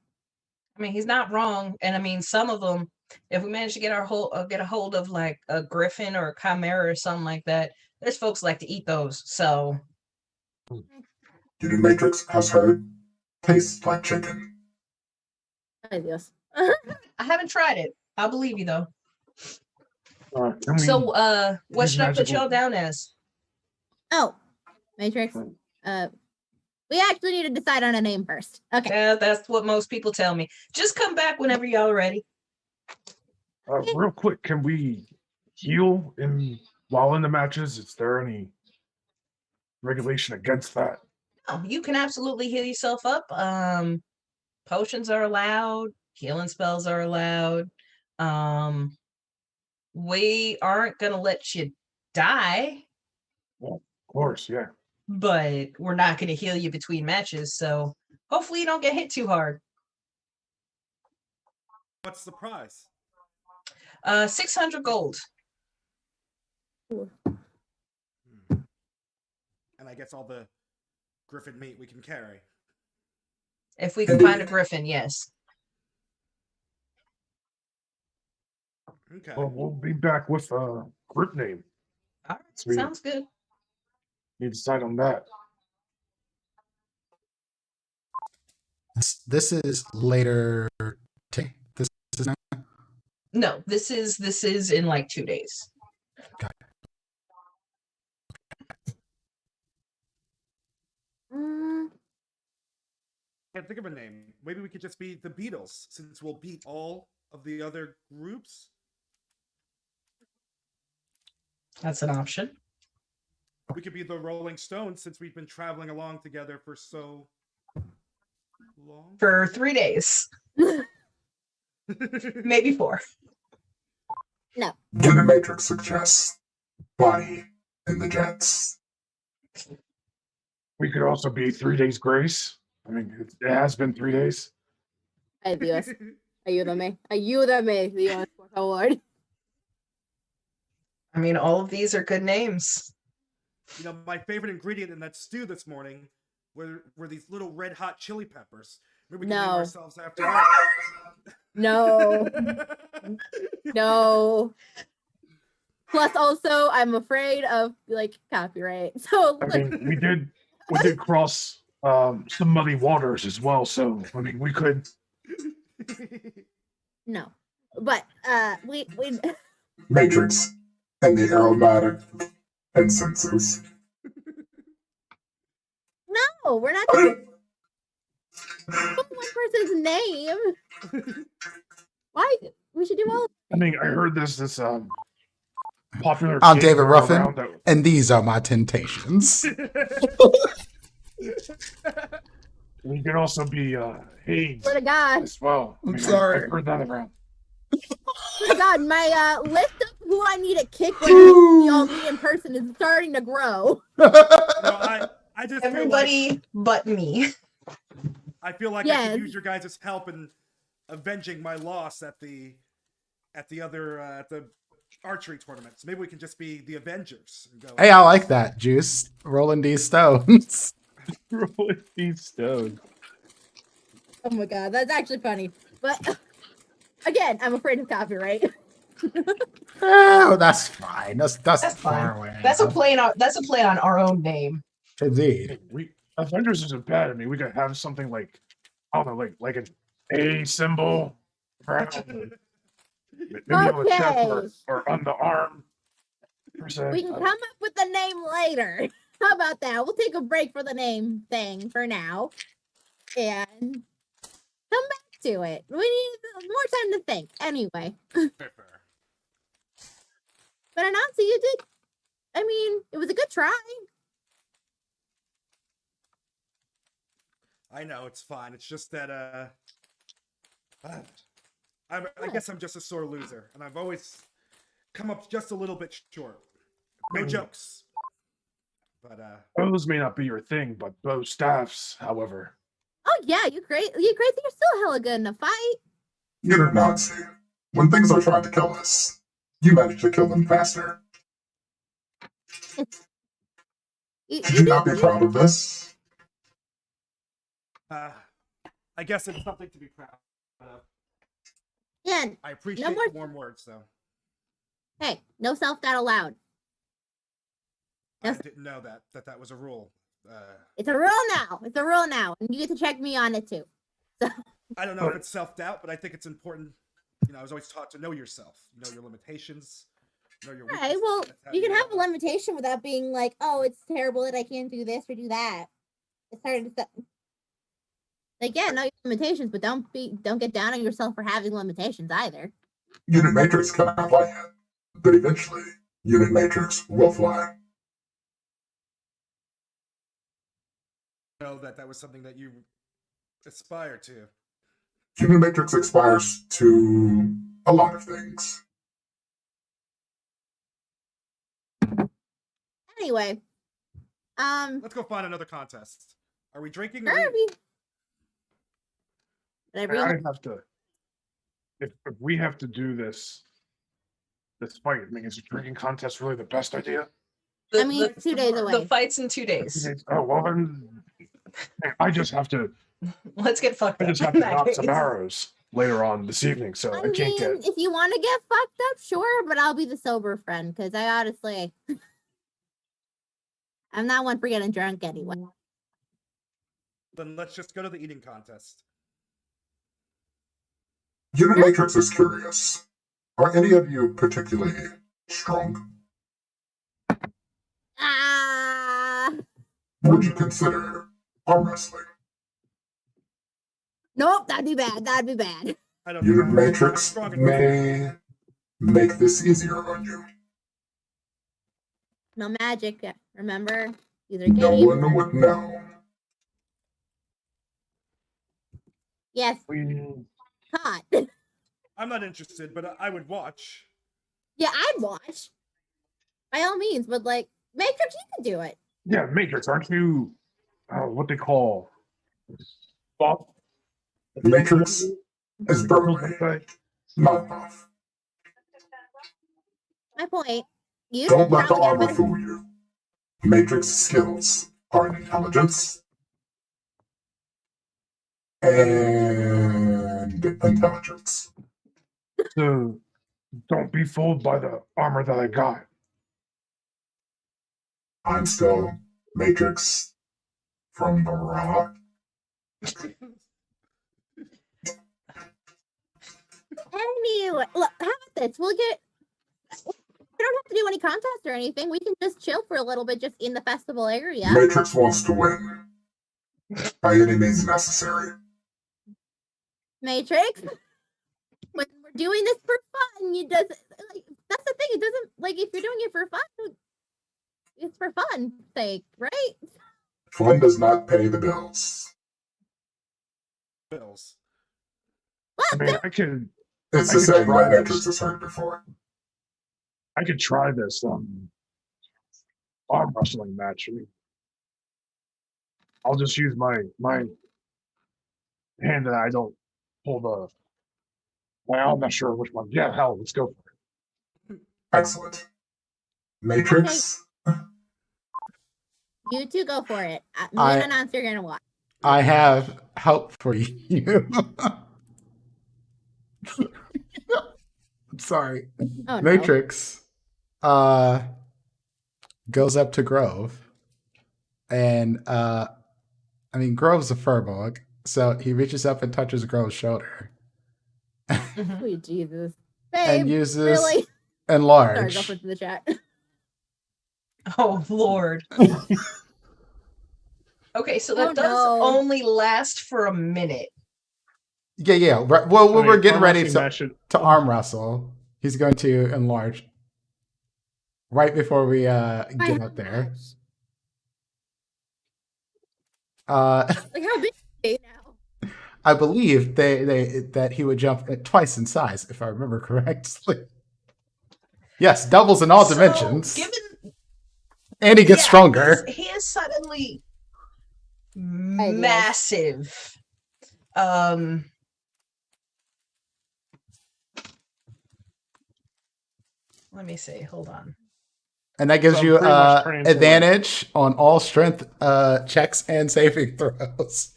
I mean, he's not wrong, and I mean, some of them, if we manage to get a hold of like a griffin or a chimera or something like that, there's folks like to eat those. So, Unit Matrix has heard tastes like chicken. Yes. I haven't tried it. I'll believe you though. Can we So, what use should I put magical- y'all down as? Oh, Matrix. We actually need to decide on a name first. Okay. Yeah, that's what most people tell me. Just come back whenever y'all are ready. Real quick, can we heal while in the matches? Is there any regulation against that? Oh, you can absolutely heal yourself up. Potions are allowed. Healing spells are allowed. We aren't gonna let you die, Well, of course, yeah. but we're not gonna heal you between matches. So hopefully you don't get hit too hard. What's the prize? 600 gold. And I guess all the griffin meat we can carry. If we can find a griffin, yes. Okay. Well, we'll be back with a group name. All right, Sweet. sounds good. Need to decide on that. This is later. This is not. No, this is in like 2 days. Got Mm, can't think of a name. Maybe we could just be the Beatles, since we'll beat all of the other groups. That's an option. We could be the Rolling Stones, since we've been traveling along together for so long. For 3 days, maybe 4. No. Unit Matrix suggests Bonnie and the Jets. We could also be 3 days grace. I mean, it has been 3 days. Ay, Dios. Ayúdame. Ayúdame, Dios, por favor. I mean, all of these are good names. You know, my favorite ingredient in that stew this morning were these little red hot chili peppers. Maybe we can name No. ourselves after that. No. No. Plus, also, I'm afraid of like copyright. So, I mean, we did cross some muddy waters as well. So I mean, we could. no. But we Matrix and the aromatic incenses. no, we're not doing one person's name. Why? We should do all. I mean, I heard this popular. I'm kid David going Ruffin, around that- and these are my temptations. We could also be Hayes Swear to God. as well. I I'm mean, sorry. I heard that around. Swear to God, my list of who I need to kick when we all meet in person is starting to grow. No, I just Everybody but me. I feel like I Yes. could use your guys' help in avenging my loss at the archery tournaments. Maybe we can just be the Avengers. And go, Hey, I like that, Juice. Rolling these stones. Rolling these stones. Oh my God, that's actually funny. But again, I'm afraid of copyright. Oh, that's fine. That's That's far fine. away. That's a play on our own name. Indeed. We Avengers isn't bad. I mean, we could have something like I don't know, like an A symbol around, maybe on the chest Okay. or on the arm. Per se. We can come up with the name later. How about that? We'll take a break for the name thing for now. And come back to it. We need more time to think. Anyway. fair. But Anansi, you did. I mean, it was a good try. I know it's fine. It's just that I guess I'm just a sore loser, and I've always come up just a little bit short. No jokes. But Bows may not be your thing, but bow staffs, however. Oh yeah, you crazy. You're still hella good in a fight. Unit Nazi. When things are trying to kill us, you manage to kill them faster. Should you not be proud of this? I guess it's something to be proud of. Yeah. I appreciate more- the warm words, though. Hey, no self-doubt allowed. I Yes. didn't know that was a rule. It's a rule now. It's a rule now, and you get to check me on it too. I don't know if it's self-doubt, but I think it's important. You know, I was always taught to know yourself, know your limitations, know your Okay, weaknesses. well, That's how you can have a limitation without being like, oh, it's terrible that I can't do this or do that. It's hard to like, yeah, know your limitations, but don't get down on yourself for having limitations either. Unit Matrix cannot fly yet, but eventually, Unit Matrix will fly. know that was something that you aspire to. Unit Matrix aspires to a lot of things. Anyway, Let's go find another contest. Are we drinking? or Kirby. I have to. If we have to do this fight, I mean, is a drinking contest really the best idea? I mean, 2 days The away. fight's in 2 days. Oh well, then I just have to. Let's get fucked I up. just have in to that knock case. some arrows later on this evening, so I I can't mean, get. if you want to get fucked up, sure, but I'll be the sober friend because I honestly, I'm not one for getting drunk anyway. Then let's just go to the eating contest. Unit Matrix is curious. Are any of you particularly strong? Ah, Would you consider arm wrestling? Nope, that'd be bad. That'd be bad. I don't Unit think I'm Matrix strong enough. may make this easier on you. No magic. Remember, these are No games. one would know. Yes, We hot. I'm not interested, but I would watch. Yeah, I'd watch. By all means, but like Matrix, you can do it. yeah, Matrix, aren't you what they call buff? Matrix is Broadway, not buff. My point. You Don't let the probably got a armor better. fool you. Matrix skills are in intelligence and intelligence. So don't be fooled by the armor that I got. I'm still Matrix from the Rock. Anyway, look, how about this? We don't have to do any contest or anything. We can just chill for a little bit just in the festival area. Matrix wants to win by any means necessary. Matrix. When we're doing this for fun, you does like that's the thing. It doesn't like if you're doing it for fun, it's for fun sake, right? Fun does not pay the bills. Bills. I mean, I could It's I the could saying try that this. Matrix has heard before. I could try this arm wrestling match. I mean, I'll just use my hand that I don't pull the. Well, I'm not sure which one. Yeah, hell, let's go for it. Excellent. Matrix, You two go for it. Me I- and Anansi are gonna watch. I have help for you. I'm sorry. Oh, no. Matrix goes up to Grove. And I mean Grove's a furball, so he reaches up and touches Grove's shoulder. Sweet Jesus. And Babe, uses really? Sorry, enlarge. go for the chat. Oh Lord. Okay, so that Oh, does no. only last for a minute. Yeah. Right. Well, when I we're mean, getting arm ready wrestling match should- to arm wrestle, he's going to enlarge right before we get up there. Like how big are they now? I believe that he would jump twice in size, if I remember correctly. Yes, doubles in all So, dimensions, given and he gets stronger. he is suddenly massive. Let me see. Hold on. And that gives So you pretty much turning into, advantage on all strength checks and saving throws.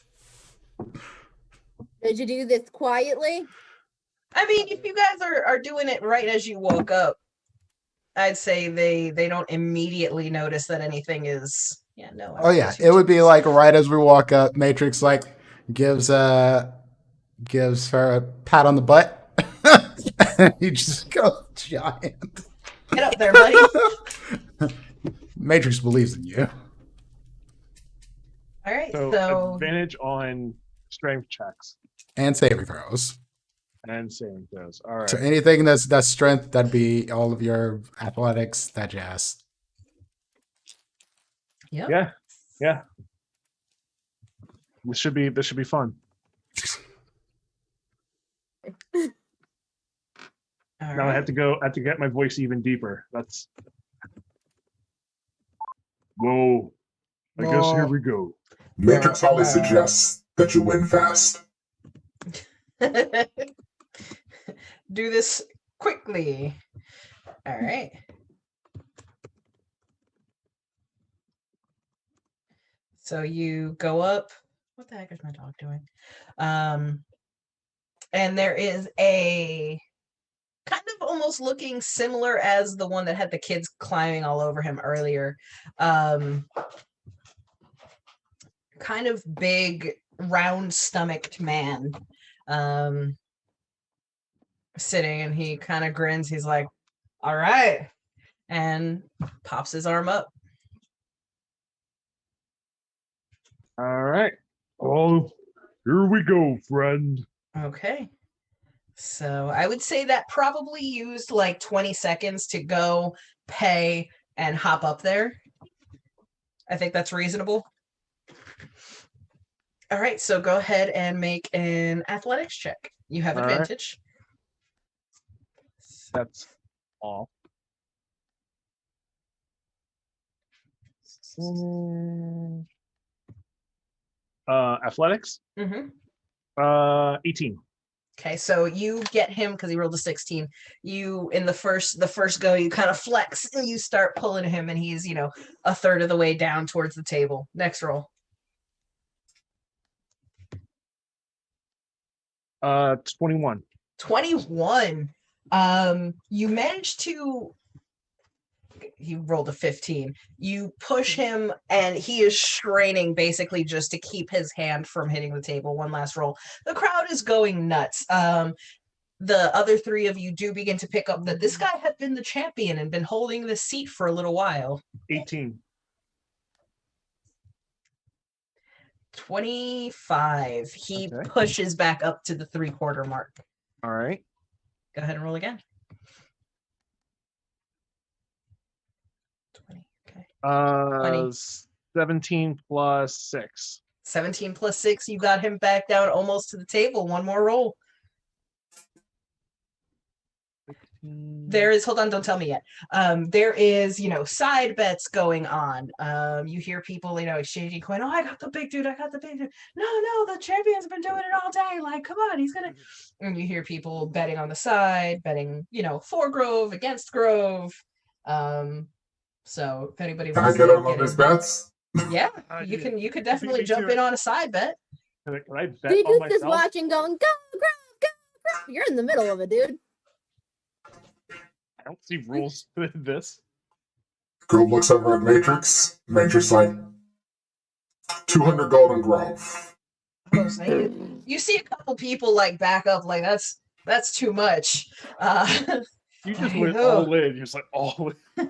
Did you do this quietly? I mean, if you guys are doing it right as you walk up, I'd say they don't immediately notice that anything is. Yeah, no. Oh yeah, it would be like right as we walk up, Matrix like gives her a pat on the butt. And he just goes giant. Get up there, buddy. Matrix believes in you. All right, So, so advantage on strength checks And saving throws. and saving throws. All right. So anything that's strength, that'd be all of your athletics, that jazz. yep. Yeah. This should be fun. All Now I right. have to get my voice even deeper. That's whoa. I guess here we go. Matrix highly suggests that you win fast. Do this quickly. All right. So you go up. What the heck is my dog doing? And there is a kind of almost looking similar as the one that had the kids climbing all over him earlier. Kind of big, round-stomached man. Sitting, and he kind of grins. He's like, all right, and pops his arm up. All right. All Here we go, friend. Okay. So I would say that probably used like 20 seconds to go, pay, and hop up there. I think that's reasonable. All right, so go ahead and make an athletics check. You have All right. advantage. That's all. Athletics. Mm-hmm. 18. Okay, so you get him because he rolled a 16. You in the first go, you kind of flex and you start pulling him, and he's a third of the way down towards the table. Next roll. 21. 21. You managed to. He rolled a 15. You push him, and he is straining basically just to keep his hand from hitting the table. One last roll. The crowd is going nuts. The other three of you do begin to pick up that this guy had been the champion and been holding the seat for a little while. 18. 25. He Okay. pushes back up to the 3/4 mark. All right. Go ahead and roll again. 20. Okay. 20. 17 plus 6. 17 plus 6. You got him back down almost to the table. One more roll. There is, hold on, don't tell me yet. There is, side bets going on. You hear people, exchanging coin. Oh, I got the big dude. I got the big dude. No, the champion's been doing it all day. Like, come on, he's gonna. And you hear people betting on the side, betting, for Grove, against Grove. So if anybody Can I wants get to on get those in, bets? yeah, you Yeah. can definitely Me jump too. in on a side bet. Can I bet Dude, on you just myself? watching, going, go, Grove, go, Grove. You're in the middle of it, dude. I don't see rules to this. Grove looks over at Matrix. Matrix like 200 gold on Grove. Oh, so you see a couple people like back up, like that's too much. You just I went know. all in. You're just like all in.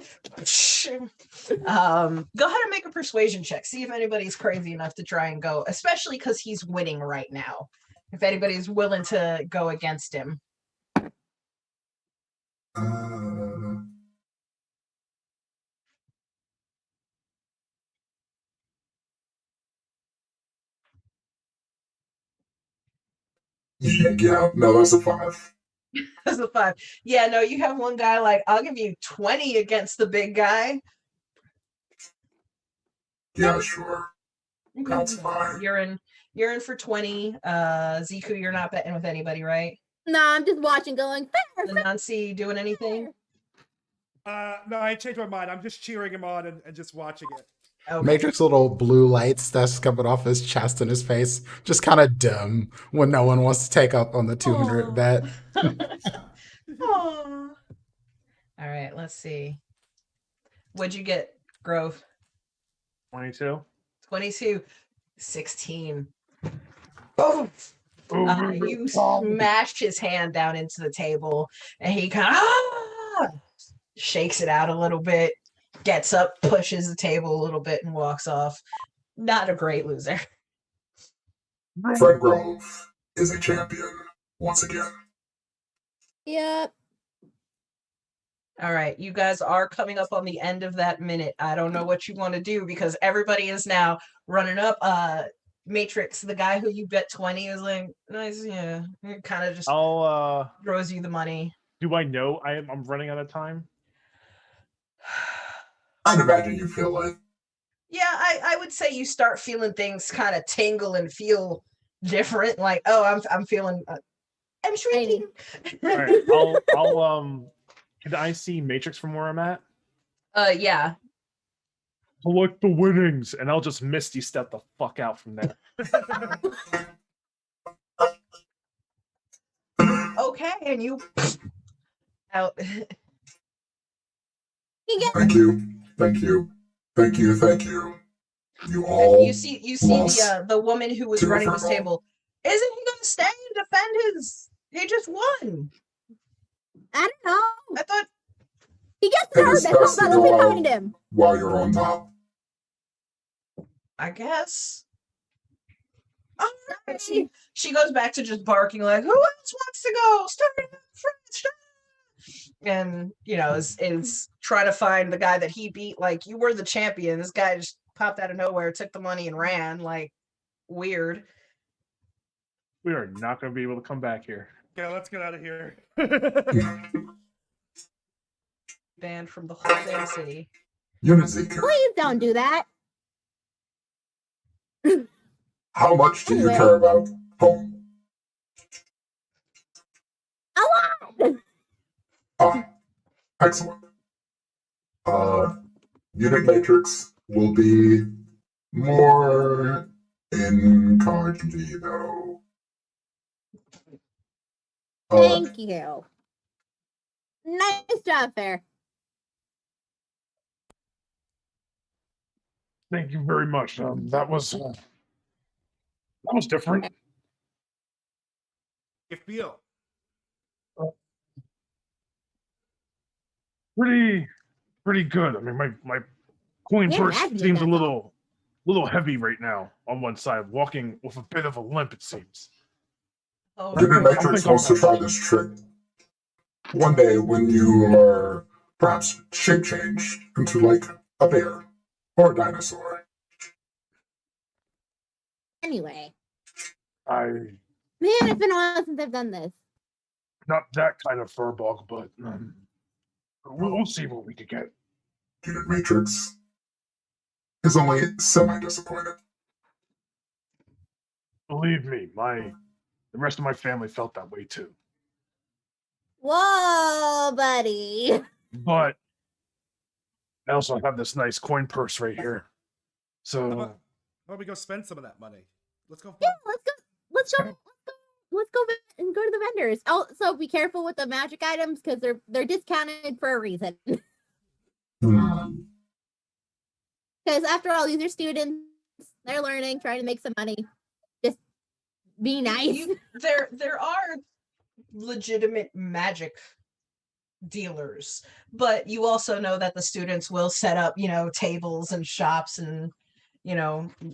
Go ahead and make a persuasion check. See if anybody's crazy enough to try and go, especially because he's winning right now. If anybody's willing to go against him. Yeah, no, that's a 5. That's a 5. Yeah, no, you have one guy like, I'll give you 20 against the big guy. Yeah, sure. That's fine. You're in for 20. Ziku, you're not betting with anybody, right? No, I'm just watching, going, fair, The Nancy doing anything? No, I changed my mind. I'm just cheering him on and just watching it. Okay. Matrix little blue lights that's coming off his chest and his face just kind of dim when no one wants to take up on the 200 Aw. bet. Aw. All right, let's see. What'd you get, Grove? 22. 22. 16. Oh! Oh, You smash his hand down into the table, and he kind of shakes it out a little bit, gets up, pushes the table a little bit, and walks off. Not a great loser. Fred Grove is a champion once again. Yep. All right, you guys are coming up on the end of that minute. I don't know what you want to do because everybody is now running up. Matrix, the guy who you bet 20 is like, nice, yeah. Kind of just I'll throws you the money. do I know I'm running out of time? I'd imagine you feel like. Yeah, I would say you start feeling things kind of tingle and feel different. Like, oh, I'm feeling, I'm shrinking. All right, I'll can I see Matrix from where I'm at? Yeah. Collect the winnings, and I'll just Misty step the fuck out from there. Okay, and you out. Thank you. You all. You see lost the woman who was to running this Virgo. table. Isn't he gonna stay and defend his? He just won. I don't know. I thought. He gets It hurt. is That's all best to that go was out behind him. while you're on top. I guess. All right. She goes back to just barking like, who else wants to go? Start up first. And, is trying to find the guy that he beat. Like, you were the champion. This guy just popped out of nowhere, took the money and ran. Like, weird. We are not going to be able to come back here. Yeah, let's get out of here. Banned from the whole damn city. Unit Seeker, Please don't do that. how much do you Anyway. care about home? A lot. Ah, excellent. Unit Matrix will be more incognito. Thank you. Nice job, Fair. Thank you very much. That was different. You feel? Pretty good. I mean, my coin Yeah, purse imagine seems a that's little heavy right now on one side, walking with a bit of a limp, it seems. Oh, Unit I Matrix think wants to try this trick. One day when you are perhaps shape changed into like a bear or a dinosaur. Anyway, I it's been a while since I've done this. not that kind of furball, but we'll see what we can get. Unit Matrix is only semi-disappointed. Believe me, the rest of my family felt that way too. Whoa, buddy. But I also have this nice coin purse right here. How So about, how about we go spend some of that money? Let's go. Yeah, let's go and go to the vendors. Also, be careful with the magic items because they're discounted for a reason. Hmm. Because after all, these are students. They're learning, trying to make some money. Just be nice. There are legitimate magic dealers, but you also know that the students will set up, tables and shops and,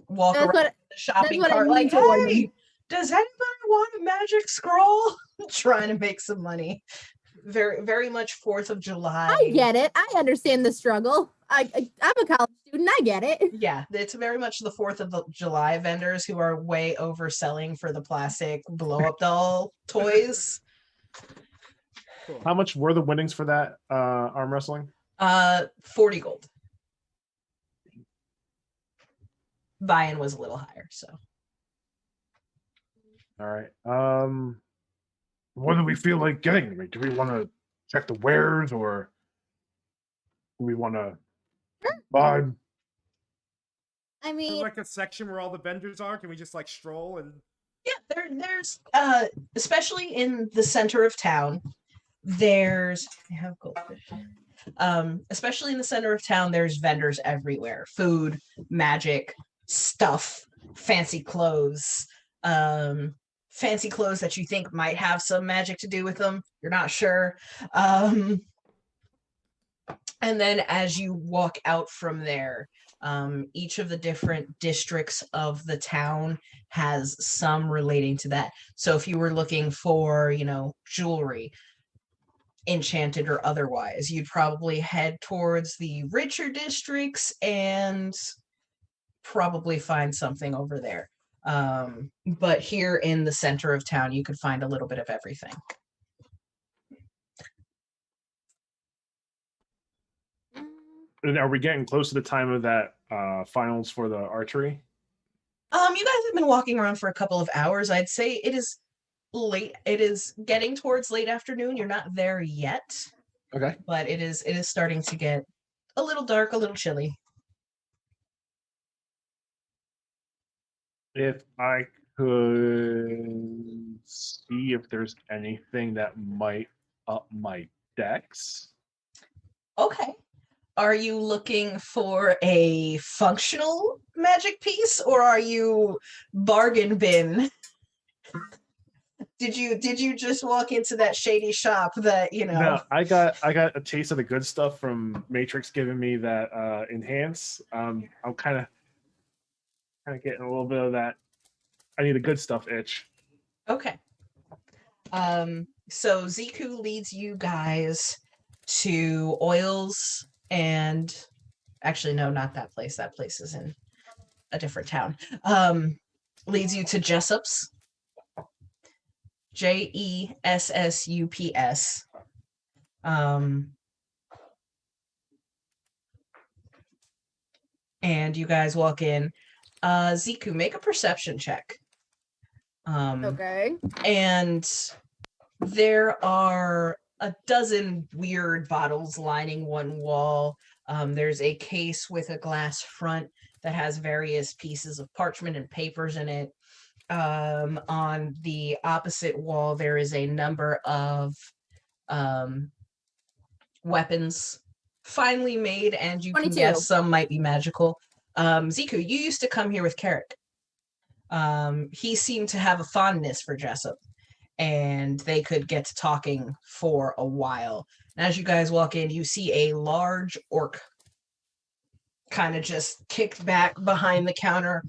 walk That's around what- the shopping that's what I cart mean like, to warn them. hey, does anybody want a magic scroll? Trying to make some money. Very, very much 4th of July. I get it. I understand the struggle. I'm a college student. I get it. Yeah, it's very much the 4th of July vendors who are way overselling for the plastic blow-up doll toys. Cool. how much were the winnings for that arm wrestling? 40 gold. Buy-in was a little higher, so. All right. What do we feel like getting? I mean, do we want to check the wares or do we want to buy? I Is mean, there like a section where all the vendors are? Can we just like stroll and? Yeah, there's especially in the center of town, I have goldfish. Especially in the center of town, there's vendors everywhere. Food, magic, stuff, fancy clothes. Fancy clothes that you think might have some magic to do with them. You're not sure. And then as you walk out from there, each of the different districts of the town has some relating to that. So if you were looking for, jewelry, enchanted or otherwise, you'd probably head towards the richer districts and probably find something over there. But here in the center of town, you could find a little bit of everything. And are we getting close to the time of that finals for the archery? You guys have been walking around for a couple of hours. I'd say it is late. It is getting towards late afternoon. You're not there yet, Okay. but it is starting to get a little dark, a little chilly. If I could see if there's anything that might up my decks. Okay. Are you looking for a functional magic piece or are you bargain bin? Did you just walk into that shady shop that, No, I got a taste of the good stuff from Matrix giving me that enhance. I'm kind of getting a little bit of that I need a good stuff itch. Okay. So Ziku leads you guys to Oils and actually no, not that place. That place is in a different town. Leads you to Jessup's. Jessups. And you guys walk in. Ziku, make a perception check. Okay. And there are a dozen weird bottles lining one wall. There's a case with a glass front that has various pieces of parchment and papers in it. On the opposite wall, there is a number of weapons, finely made, and you can 22. guess some might be magical. Ziku, you used to come here with Carrick. He seemed to have a fondness for Jessup, and they could get to talking for a while. And as you guys walk in, you see a large orc kind of just kicked back behind the counter,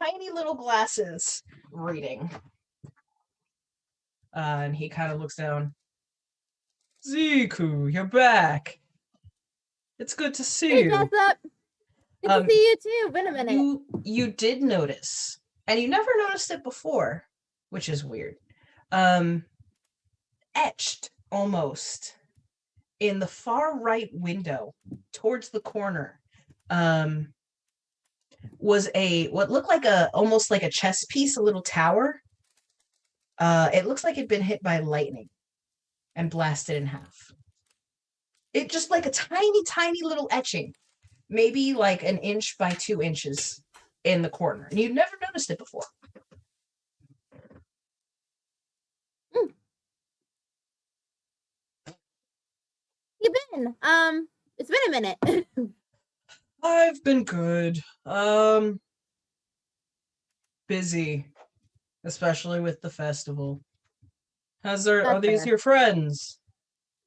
tiny little glasses, reading. And he kind of looks down. Ziku, you're back. It's good to see Hey, you. Jessup. Good to see you too. Been a minute. You did notice, and you never noticed it before, which is weird. Etched almost in the far right window towards the corner was what looked like almost like a chess piece, a little tower. It looks like it'd been hit by lightning and blasted in half. It just like a tiny little etching, maybe like an inch by 2 inches in the corner, and you'd never noticed it before. You been? It's been a minute. I've been good. Busy, especially with the festival. Are these fair. your friends?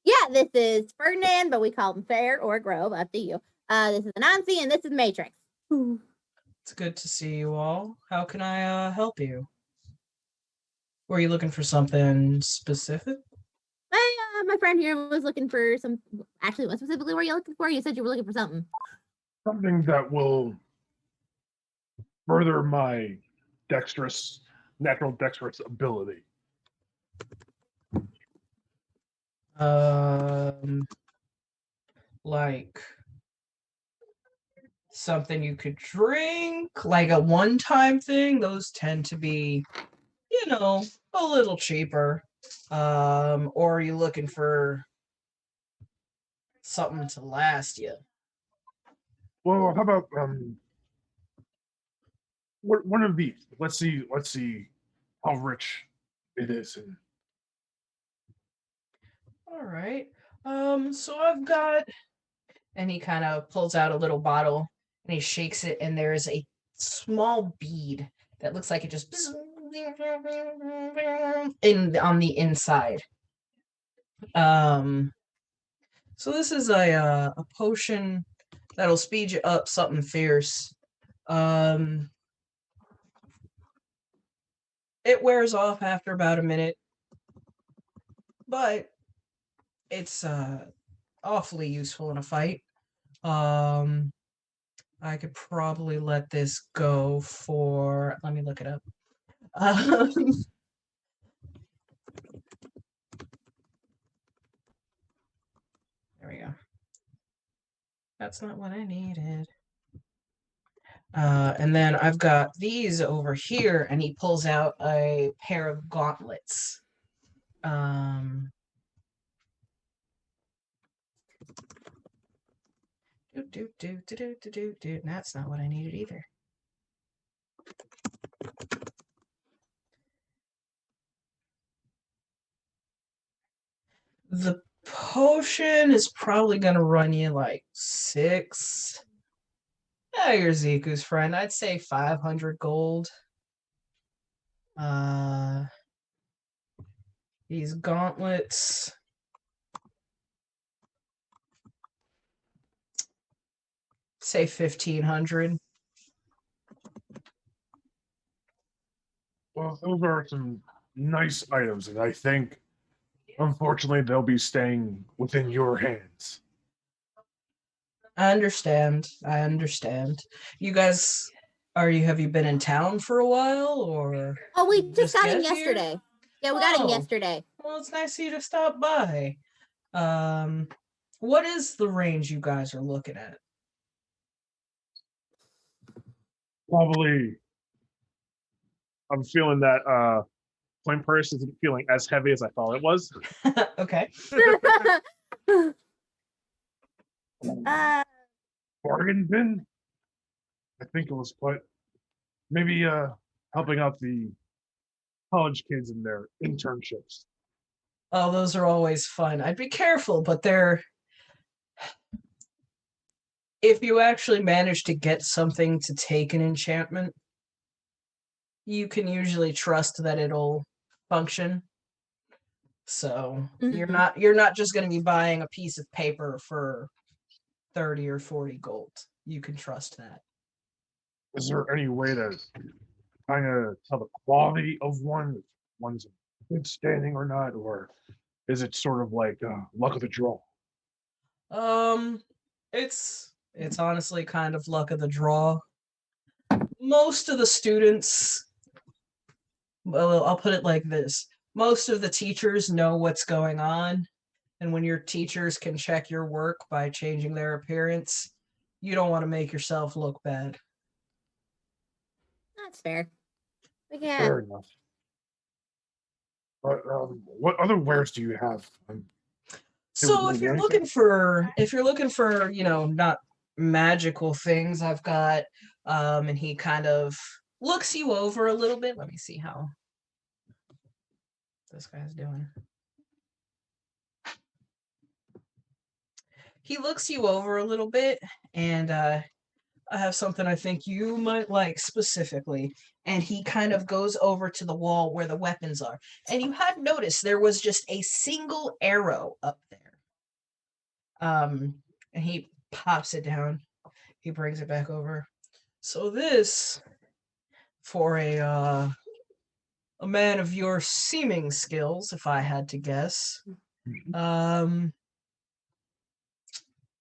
Yeah, this is Ferdinand, but we call him Fair or Grove, up to you. This is Anansi, and this is Matrix. It's good to see you all. How can I help you? Were you looking for something specific? My friend here was looking for some. Actually, what specifically were you looking for? You said you were looking for something. Something that will further my natural dexterous ability. Like something you could drink, like a one-time thing. Those tend to be, a little cheaper. Or are you looking for something to last you? Well, how about one of these? Let's see how rich it is. All right. So I've got, and he kind of pulls out a little bottle and he shakes it, and there is a small bead that looks like it just on the inside. So this is a potion that'll speed you up something fierce. It wears off after about a minute, but it's awfully useful in a fight. I could probably let this go for. Let me look it up. There we go. That's not what I needed. And then I've got these over here, and he pulls out a pair of gauntlets. That's not what I needed either. The potion is probably gonna run you like 6. Yeah, you're Ziku's friend. I'd say 500 gold. These gauntlets. Say 1,500. Well, those are some nice items, and I think, unfortunately, they'll be staying within your hands. I understand. I understand. You guys, have you been in town for a while, or? Oh, we just got in get here? yesterday. Yeah, we got in Oh. yesterday. Well, it's nice of you to stop by. What is the range you guys are looking at? Probably, I'm feeling that coin purse isn't feeling as heavy as I thought it was. Okay. uh, Bargain bin? I think it was put. Maybe helping out the college kids in their internships. Oh, those are always fun. I'd be careful, but if you actually manage to get something to take an enchantment, you can usually trust that it'll function. So you're not just going to be buying a piece of paper for 30 or 40 gold. You can trust that. Is there any way to kind of tell the quality of one, if one's in good standing or not, or is it sort of like luck of the draw? It's honestly kind of luck of the draw. Most of the students, well, I'll put it like this. Most of the teachers know what's going on, and when your teachers can check your work by changing their appearance, you don't want to make yourself look bad. that's fair. But yeah. Fair enough. But what other wares do you have? So if you're looking for not magical things, I've got and he kind of looks you over a little bit. Let me see how this guy's doing. He looks you over a little bit, and I have something I think you might like specifically. And he kind of goes over to the wall where the weapons are. And you had noticed there was just a single arrow up there. And he pops it down. He brings it back over. So this, for a man of your seeming skills, if I had to guess,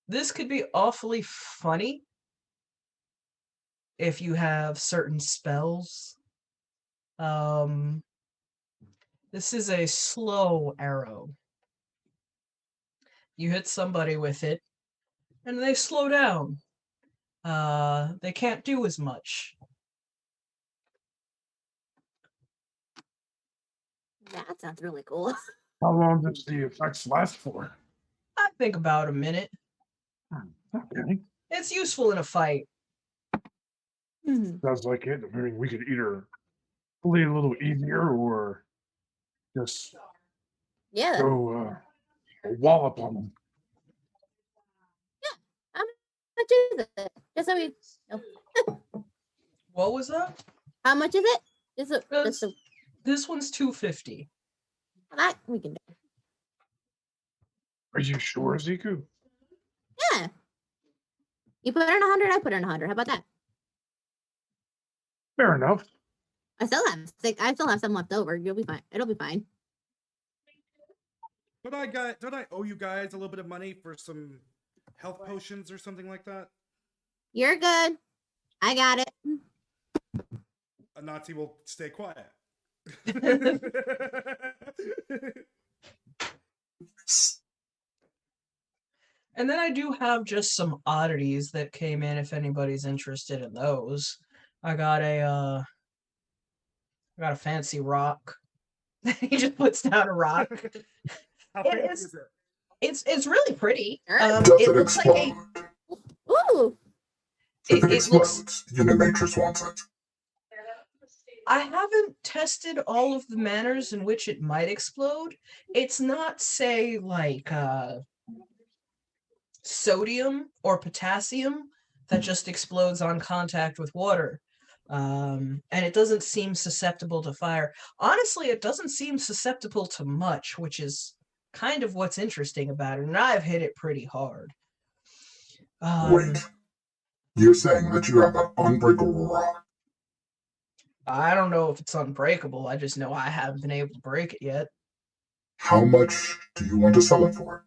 this could be awfully funny if you have certain spells. This is a slow arrow. You hit somebody with it, and they slow down. They can't do as much. That sounds really cool. How long does the effects last for? I think about a minute. Okay. It's useful in a fight. Sounds like it. I mean, we could either play a little easier or just Yeah. go wallop on them. How much is it? Just so we. Oh. What was that? How much is it? This one's $250. That we can do. Are you sure, Ziku? Yeah. You put in 100, I put in 100. How about that? Fair enough. I still have some left over. You'll be fine. It'll be fine. Don't I owe you guys a little bit of money for some health potions or something like that? You're good. I got it. A Nazi will stay quiet. And then I do have just some oddities that came in if anybody's interested in those. I got a fancy rock. He just puts down a rock. How fancy is it? It's really pretty. Does It it looks like explode? Ooh. If it it looks. explodes, Unimatrix wants it. I haven't tested all of the manners in which it might explode. It's not, say, like sodium or potassium that just explodes on contact with water. And it doesn't seem susceptible to fire. Honestly, it doesn't seem susceptible to much, which is kind of what's interesting about it. And I've hit it pretty hard. Wait. You're saying that you have an unbreakable rock? I don't know if it's unbreakable. I just know I haven't been able to break it yet. How much do you want to sell it for?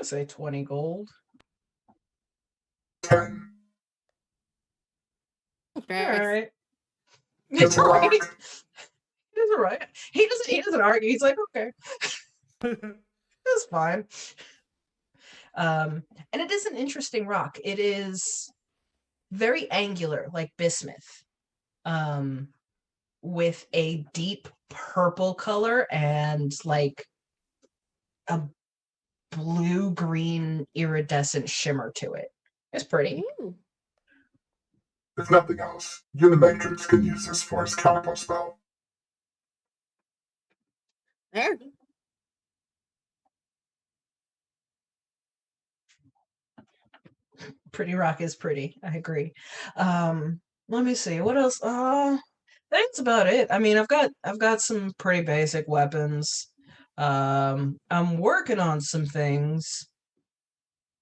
I say 20 gold. 10. All Drax. right. It's a rock. It's all right. He doesn't argue. He's like, okay, that's fine. And it is an interesting rock. It is very angular, like bismuth, with a deep purple color and like a blue-green iridescent shimmer to it. It's pretty. Ooh. If nothing else, Unimatrix can use this for his counterspell. There. Pretty rock is pretty. I agree. Let me see. What else? I think that's about it. I mean, I've got some pretty basic weapons. I'm working on some things,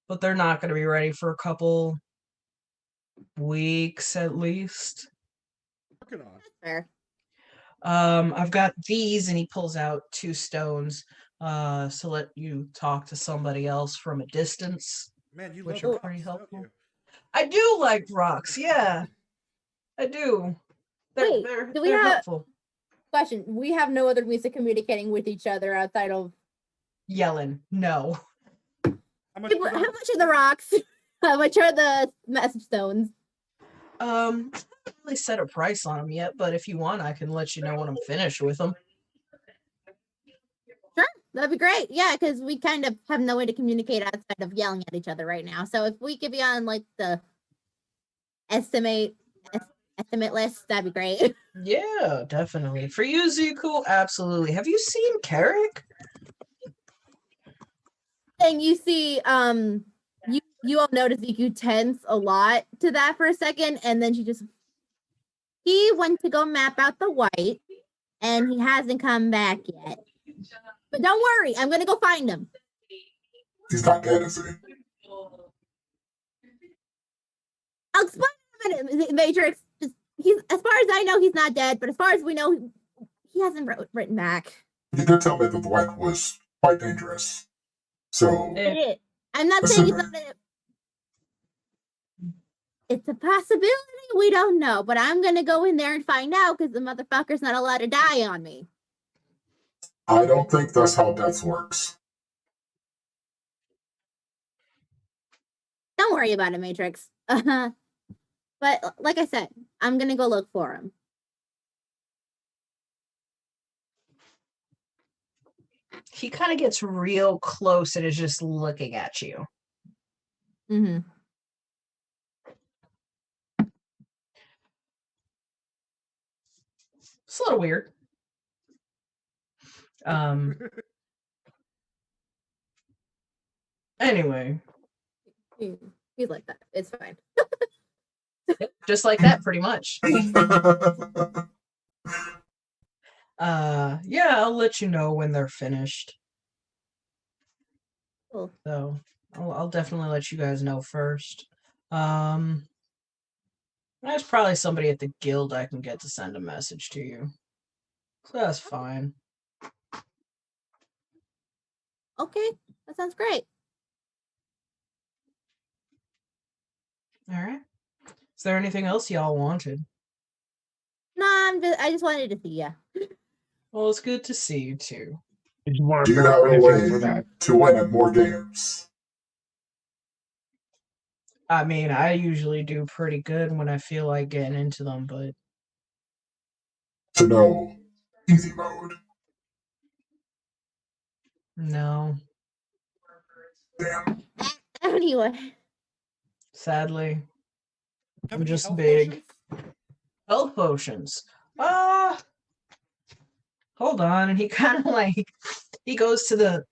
but they're not going to be ready for a couple weeks at least. Working on. Fair. I've got these, and he pulls out 2 stones. So let you talk to somebody else from a distance. Man, you Which love are rocks, pretty don't helpful. you? I do like rocks. Yeah, I do. Wait, do we they're have- helpful. Question: we have no other means of communicating with each other outside of Yelling, no. How much? how much are the rocks? How much are the message stones? I haven't really set a price on them yet, but if you want, I can let you know when I'm finished with them. That'd be great. Yeah, because we kind of have no way to communicate outside of yelling at each other right now. So if we could be on like the estimate list, that'd be great. Yeah, definitely. For you, Zuko, absolutely. Have you seen Carrick? And you see, you all notice Ziku tense a lot to that for a second, and then he went to go map out the white, and he hasn't come back yet. But don't worry, I'm gonna go find him. He's not dead, is he? I'll explain in a minute, Matrix. He's, as far as I know, he's not dead, but as far as we know, he hasn't written back. You did tell me that the white was quite dangerous. So, Eh, It is. I'm not saying it's not it's a possibility. We don't know, but I'm gonna go in there and find out because the motherfucker's not allowed to die on me. I don't think that's how death works. Don't worry about it, Matrix. But like I said, I'm gonna go look for him. he kind of gets real close and is just looking at you. Mm-hmm. It's a little weird. Anyway, He's like that. It's fine. just like that, pretty much. Yeah, I'll let you know when they're finished. Cool. So I'll definitely let you guys know first. There's probably somebody at the guild I can get to send a message to you. So that's fine. Okay, that sounds great. All right. Is there anything else y'all wanted? No, I just wanted to see you. Well, it's good to see you too. Did you want Do to you pick have up a anything for way that? to win at more games? I mean, I usually do pretty good when I feel like getting into them, but To know easy mode. no, Damn. Anyway, sadly, Have I'm any just health big. potions? Health potions. Hold on. And he kind of like, he goes to the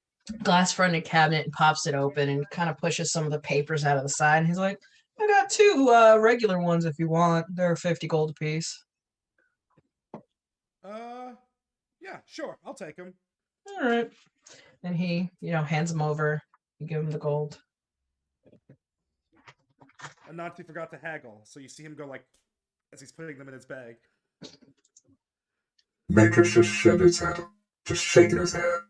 glass fronted cabinet and pops it open and kind of pushes some of the papers out of the side. And he's like, I got 2 regular ones if you want. They're 50 gold apiece. Yeah, sure, I'll take them. All right. And he, hands them over. You give him the gold. Anansi forgot to haggle, so you see him go like as he's putting them in his bag. Matrix just shed his head, just shaking his head.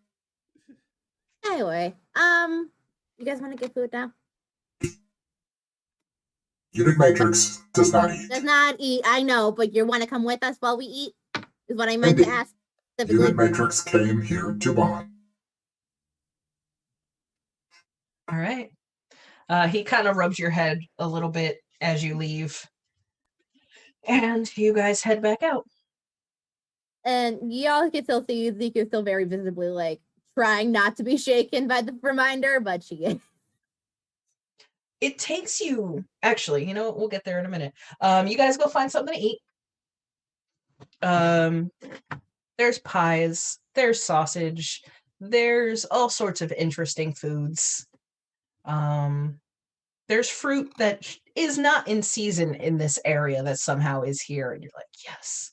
Anyway, you guys want to get food now? Unit Matrix does not eat. Does not eat. I know, but you want to come with us while we eat? Is what I meant to Indeed. ask specifically. Unit Matrix came here to bond. All right. He kind of rubs your head a little bit as you leave. And you guys head back out. And y'all can still see Zeke still very visibly like trying not to be shaken by the reminder, but she is. It takes you, actually, you know what? We'll get there in a minute. You guys go find something to eat. There's pies, there's sausage, there's all sorts of interesting foods. There's fruit that is not in season in this area that somehow is here, and you're like, yes.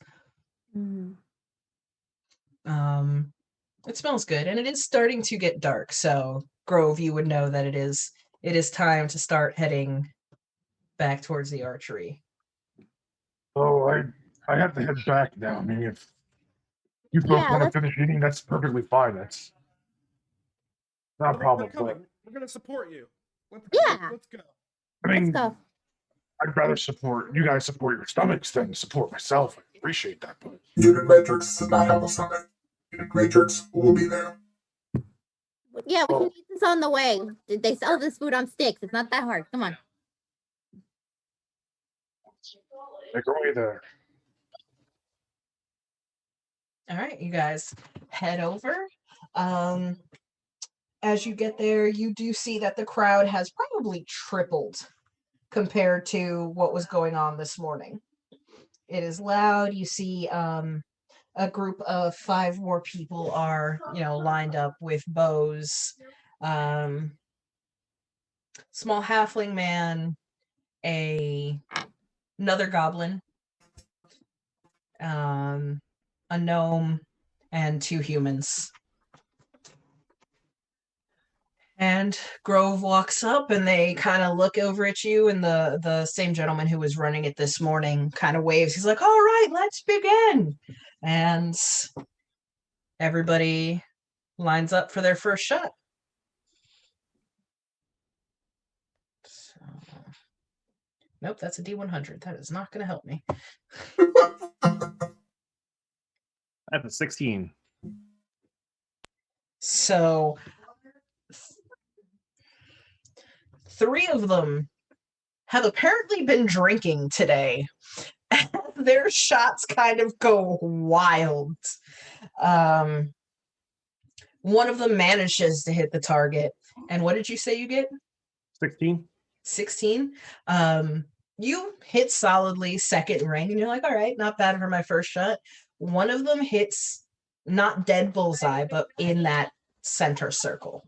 It smells good, and it is starting to get dark. So, Grove, you would know that it is time to start heading back towards the archery. Oh, I have to head back now. I mean, if you both Yeah, want to let's- finish eating, that's perfectly fine. That's not a We're problem. coming. But, We're gonna support you. Yeah. Let's go. I Let's mean, go. I'd rather support you guys support your stomachs than support myself. I appreciate that, but Unit Matrix does not have a stomach. Unit Matrix will be there. Yeah, we Oh. can eat this on the way. They sell this food on sticks. It's not that hard. Come on. make our way there. All right, you guys head over. As you get there, you do see that the crowd has probably tripled compared to what was going on this morning. It is loud. You see a group of 5 more people are, lined up with bows. Small halfling man, another goblin, a gnome, and 2 humans. And Grove walks up and they kind of look over at you, and the same gentleman who was running it this morning kind of waves. He's like, all right, let's begin. And everybody lines up for their first shot. So, nope, that's a D100. That is not going to help me. That's a 16. So 3 of them have apparently been drinking today. Their shots kind of go wild. One of them manages to hit the target. And what did you say you get? 16. 16. You hit solidly second rank, and you're like, all right, not bad for my first shot. One of them hits not dead bullseye, but in that center circle.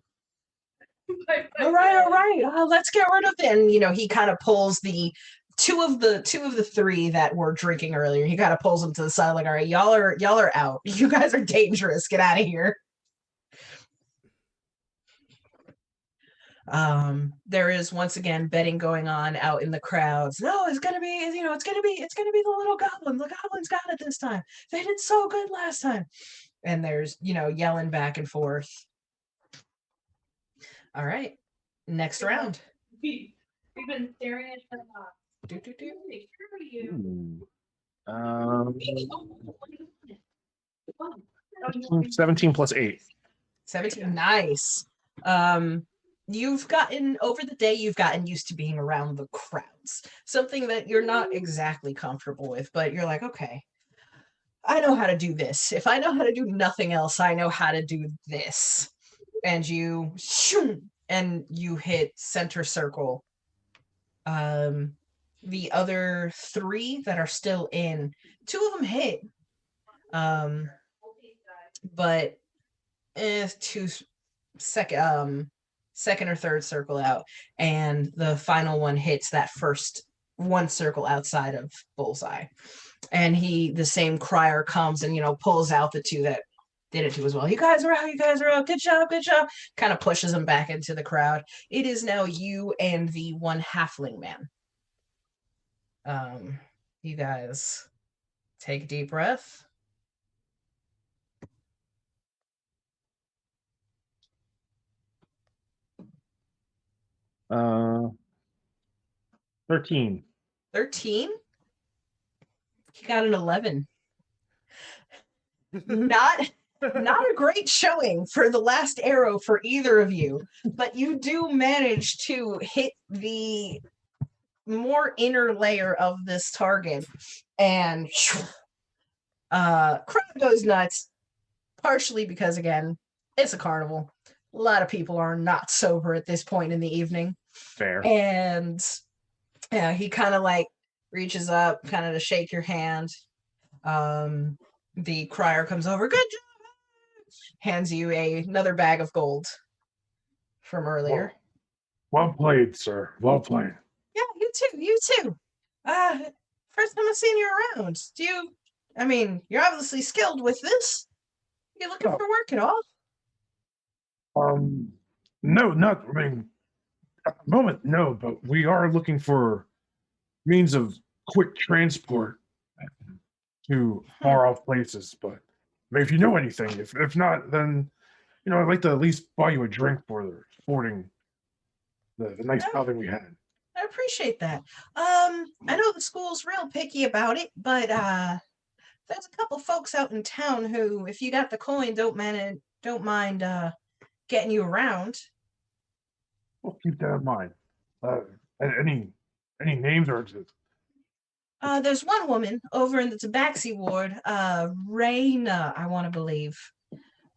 All right. Let's get rid of it. And he kind of pulls the two of the 3 that were drinking earlier. He kind of pulls them to the side, like, all right, y'all are out. You guys are dangerous. Get out of here. There is once again betting going on out in the crowds. No, it's gonna be the little goblin. The goblin's got it this time. They did so good last time. And there's yelling back and forth. All right, next round. We've been staring at the Ooh. 17 plus 8. 17, nice. You've gotten used to being around the crowds, something that you're not exactly comfortable with, but you're like, okay, I know how to do this. If I know how to do nothing else, I know how to do this. And you hit center circle. The other 3 that are still in, 2 of them hit. But 2 second or third circle out, and the final one hits that first one circle outside of bullseye. And the same crier comes and pulls out the 2 that did it too as well. You guys are out. Good job. Kind of pushes them back into the crowd. It is now you and the 1 halfling man. You guys take a deep breath. Uh, 13. 13? You got an 11. Not a great showing for the last arrow for either of you, but you do manage to hit the more inner layer of this target, and crowd goes nuts, partially because, again, it's a carnival. A lot of people are not sober at this point in the evening. Fair. And he kind of like reaches up, kind of to shake your hand. The crier comes over. Good job! Hands you another bag of gold from earlier. Well played, sir. Well played. Yeah, you too. You too. First time I've seen you around. You're obviously skilled with this. You looking for work at all? No, not. I mean, at the moment, no. But we are looking for means of quick transport to far off places. But I mean, if you know anything, if not, then I'd like to at least buy you a drink for supporting the nice outing we had. I appreciate that. I know the school's real picky about it, but there's a couple folks out in town who, if you got the coin, don't mind getting you around. We'll keep that in mind. Any names or just There's one woman over in the Tabaxi ward, Raina, I want to believe.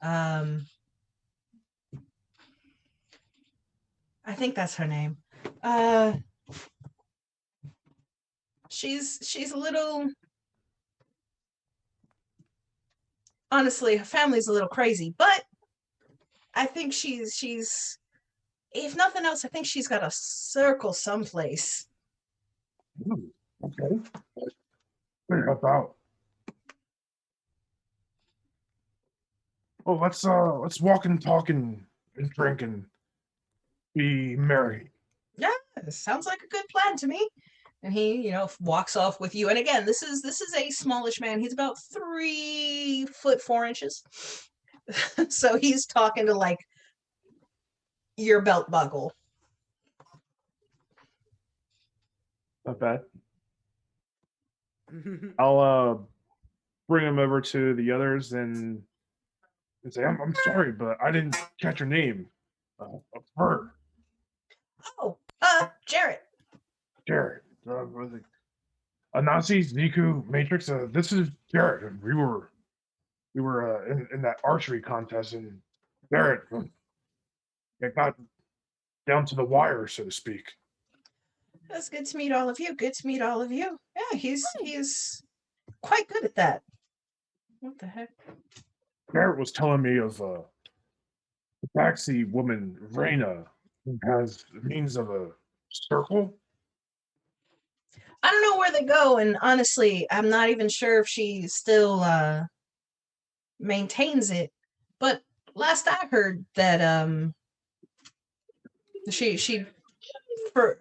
I think that's her name. She's a little. Honestly, her family's a little crazy, but I think she's. If nothing else, I think she's got a circle someplace. okay. Better help out. Well, let's walk and talk and drink and be merry. Yeah, sounds like a good plan to me. And he, walks off with you. And again, this is a smallish man. He's about 3 foot 4 inches. So he's talking to like your belt buckle. Not bad. I'll bring him over to the others and say, I'm sorry, but I didn't catch your name. Of her. Oh, Jarrett. Jared. Anansi, Ziku, Matrix. This is Jared. We were in that archery contest, and Jared it got down to the wire, so to speak. That's good to meet all of you. Good to meet all of you. Yeah, he's quite good at that. What the heck? Jared was telling me of the taxi woman, Raina, who has the means of a circle. I don't know where they go, and honestly, I'm not even sure if she still maintains it. But last I heard that she for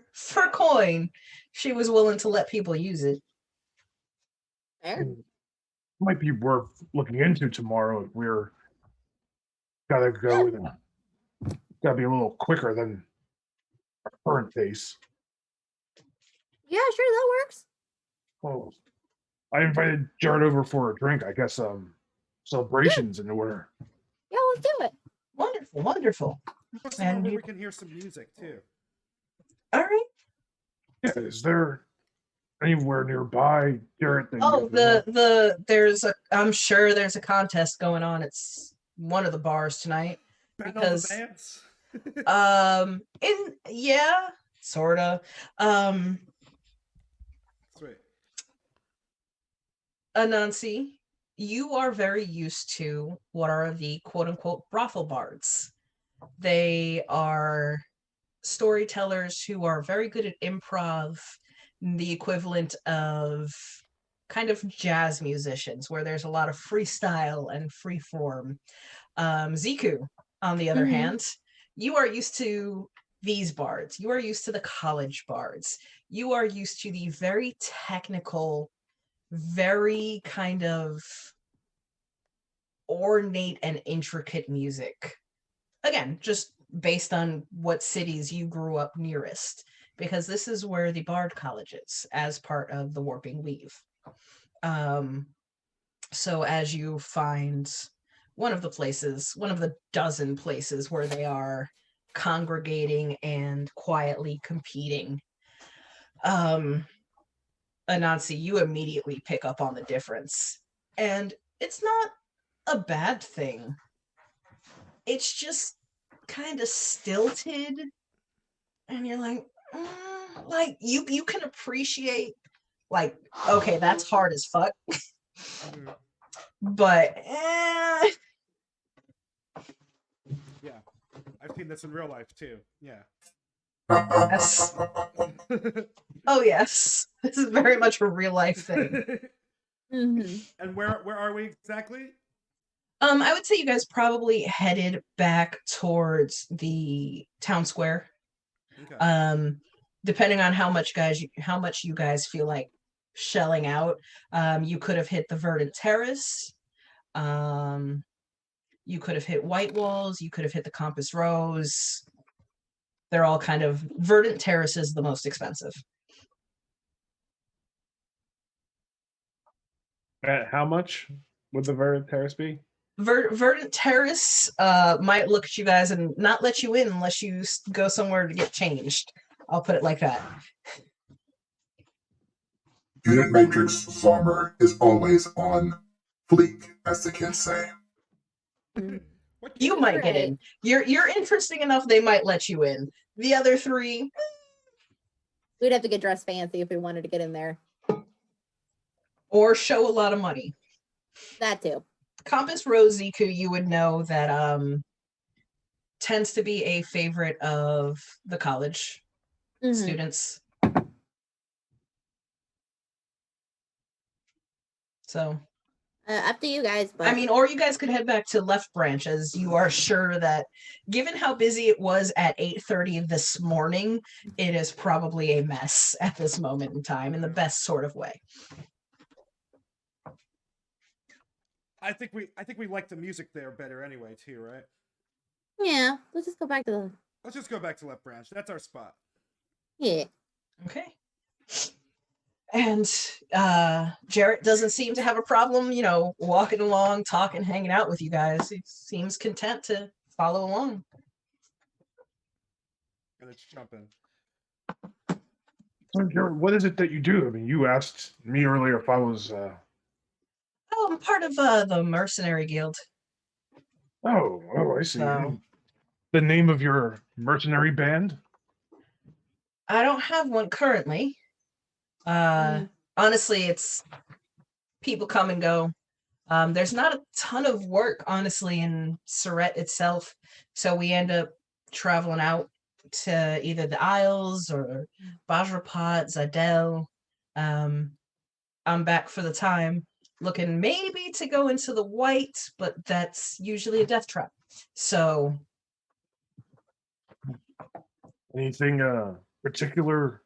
coin, she was willing to let people use it. Fair. Might be worth looking into tomorrow. If we're gotta go with gotta be a little quicker than our current pace. Yeah, sure, that works. Well, I invited Jared over for a drink. I guess celebrations in order. Yeah, let's do it. Wonderful, wonderful. And we can hear some music too. All right. Yeah, is there anywhere nearby, Jared? I'm sure there's a contest going on. It's one of the bars tonight. Because sorta. Sweet. Anansi, you are very used to what are the quote-unquote brothel bards. They are storytellers who are very good at improv, the equivalent of kind of jazz musicians, where there's a lot of freestyle and freeform. Ziku, on the other hand, you are used to these bards. You are used to the college bards. you are used to the very technical, very kind of ornate and intricate music. Again, just based on what cities you grew up nearest, because this is where the Bard College is as part of the Warping Weave. So as you find one of the dozen places where they are congregating and quietly competing, Anansi, you immediately pick up on the difference. And it's not a bad thing. It's just kind of stilted. And you're like you can appreciate, like, okay, that's hard as fuck. But Yeah, I've seen this in real life too. Yeah. yes. Oh yes, this is very much a real life thing. Mm-hmm. And where are we exactly? I would say you guys probably headed back towards the town square. Okay. Depending on how much you guys feel like shelling out, you could have hit the Verdant Terrace. You could have hit White Walls. You could have hit the Compass Rose. They're all kind of Verdant Terrace is the most expensive. How much would the Verdant Terrace be? Verdant Terrace might look at you guys and not let you in unless you go somewhere to get changed. I'll put it like that. Unit Matrix Zarmer is always on fleek, as the kids say. What You can- might get in. You're interesting enough. They might let you in. The other three, We'd have to get dressed fancy if we wanted to get in there. or show a lot of money. That too. Compass Rose Ziku, you would know that tends to be a favorite of the college Mhm. students. So, Up to you guys, but I mean, or you guys could head back to Left Branch, as you are sure that, given how busy it was at 8:30 this morning, it is probably a mess at this moment in time, in the best sort of way. I think we like the music there better anyway too, right? yeah, let's just go back to the Let's just go back to Left Branch. That's our spot. yeah. Okay. And Jarrett doesn't seem to have a problem, walking along, talking, hanging out with you guys. He seems content to follow along. And let's jump in. So, Jared, what is it that you do? I mean, you asked me earlier if I was. Oh, I'm part of the Mercenary Guild. Oh, I see. So The name of your mercenary band? I don't have one currently. Honestly, it's people come and go. There's not a ton of work, honestly, in Surrett itself. So we end up traveling out to either the Isles or Bajrapat, Zadel. I'm back for the time, looking maybe to go into the White, but that's usually a death trap. So Anything particular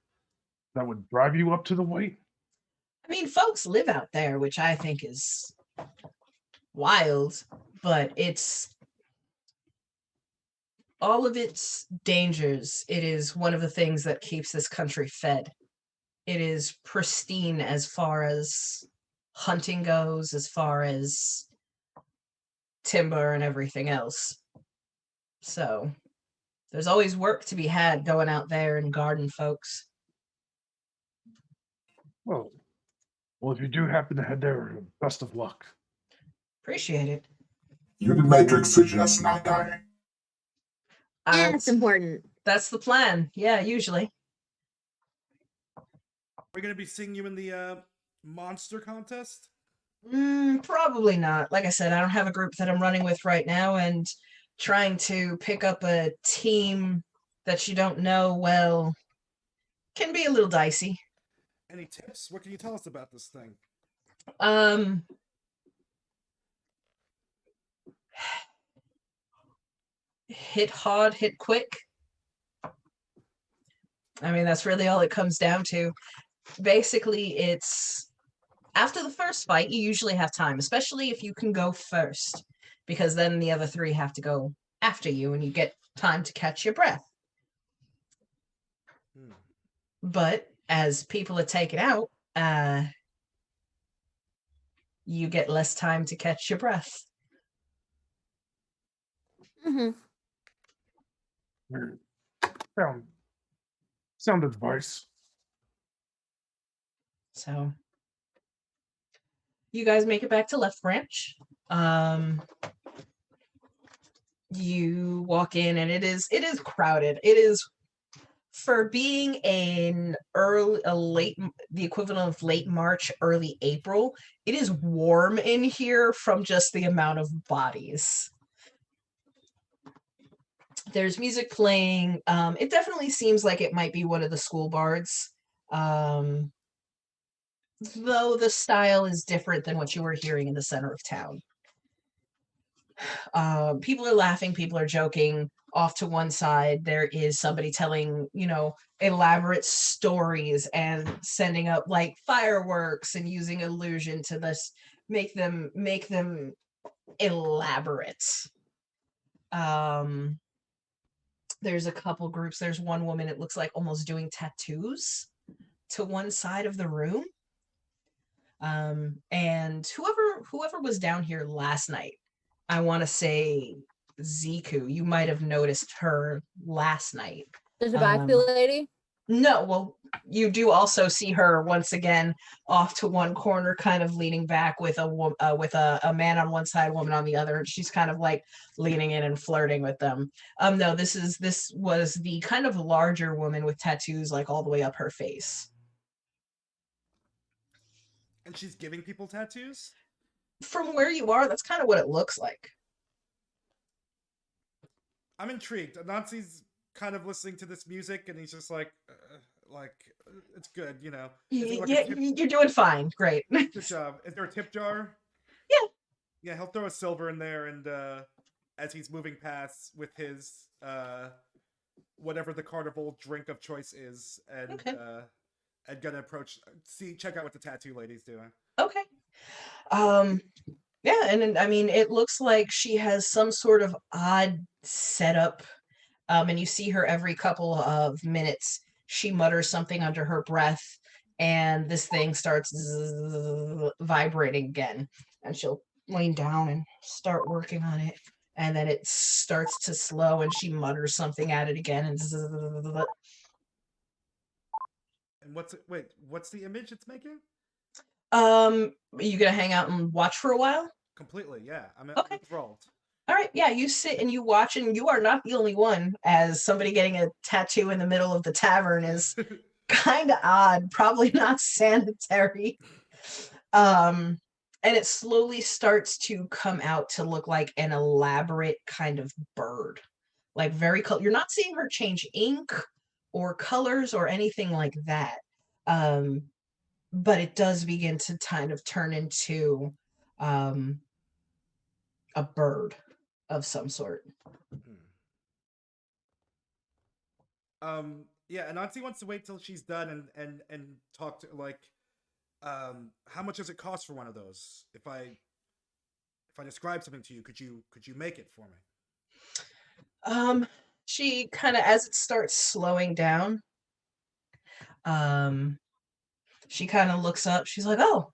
that would drive you up to the white? I mean, folks live out there, which I think is wild, but it's all of its dangers. It is one of the things that keeps this country fed. It is pristine as far as hunting goes, as far as timber and everything else. So there's always work to be had going out there and guarding folks. Well, if you do happen to head there, best of luck. Appreciate it. Unit Matrix suggests not dying. Yeah, it's important. That's the plan. Yeah, usually. We're gonna be seeing you in the monster contest. Probably not. Like I said, I don't have a group that I'm running with right now, and trying to pick up a team that you don't know well can be a little dicey. Any tips? What can you tell us about this thing? Hit hard, hit quick. I mean, that's really all it comes down to. Basically, it's after the first fight, you usually have time, especially if you can go first, because then the other three have to go after you and you get time to catch your breath. Hmm. But as people are taken out, you get less time to catch your breath. Mm-hmm. Sound advice. So you guys make it back to Left Branch. You walk in and it is crowded. It is, for being the equivalent of late March, early April, it is warm in here from just the amount of bodies. There's music playing. It definitely seems like it might be one of the school bards. Though the style is different than what you were hearing in the center of town. People are laughing, people are joking. Off to one side, there is somebody telling, elaborate stories and sending up like fireworks and using illusion to this make them elaborate. There's a couple groups. There's one woman, it looks like almost doing tattoos to one side of the room. And whoever was down here last night, I want to say Ziku, you might have noticed her last night. There's a bicycle lady? No, well, you do also see her once again off to one corner, kind of leaning back with a man on one side, woman on the other, and she's kind of like leaning in and flirting with them. No, this was the kind of larger woman with tattoos like all the way up her face. And she's giving people tattoos? From where you are, that's kind of what it looks like. I'm intrigued. Anansi's kind of listening to this music, and he's just like it's good, Is there Yeah, you're doing fine. Great. Good job. Is there a tip jar? Yeah. Yeah, he'll throw a silver in there, and as he's moving past with his whatever the carnival drink of choice is, and Okay. and gonna check out what the tattoo lady's doing. Okay. Yeah, and I mean, it looks like she has some sort of odd setup. And you see her every couple of minutes. She mutters something under her breath, and this thing starts vibrating again. And she'll lean down and start working on it. And then it starts to slow, and she mutters something at it again. And what's the image it's making? Are you gonna hang out and watch for a while? Completely, yeah. I'm Okay. enthralled. All right, yeah, you sit and you watch, and you are not the only one, as somebody getting a tattoo in the middle of the tavern is kind of odd, probably not sanitary. And it slowly starts to come out to look like an elaborate kind of bird, like very color. You're not seeing her change ink or colors or anything like that. But it does begin to kind of turn into a bird of some sort. Yeah, Anansi wants to wait till she's done and talk to how much does it cost for one of those? If I describe something to you, could you make it for me? She kind of, as it starts slowing down, she kind of looks up. She's like, "Oh,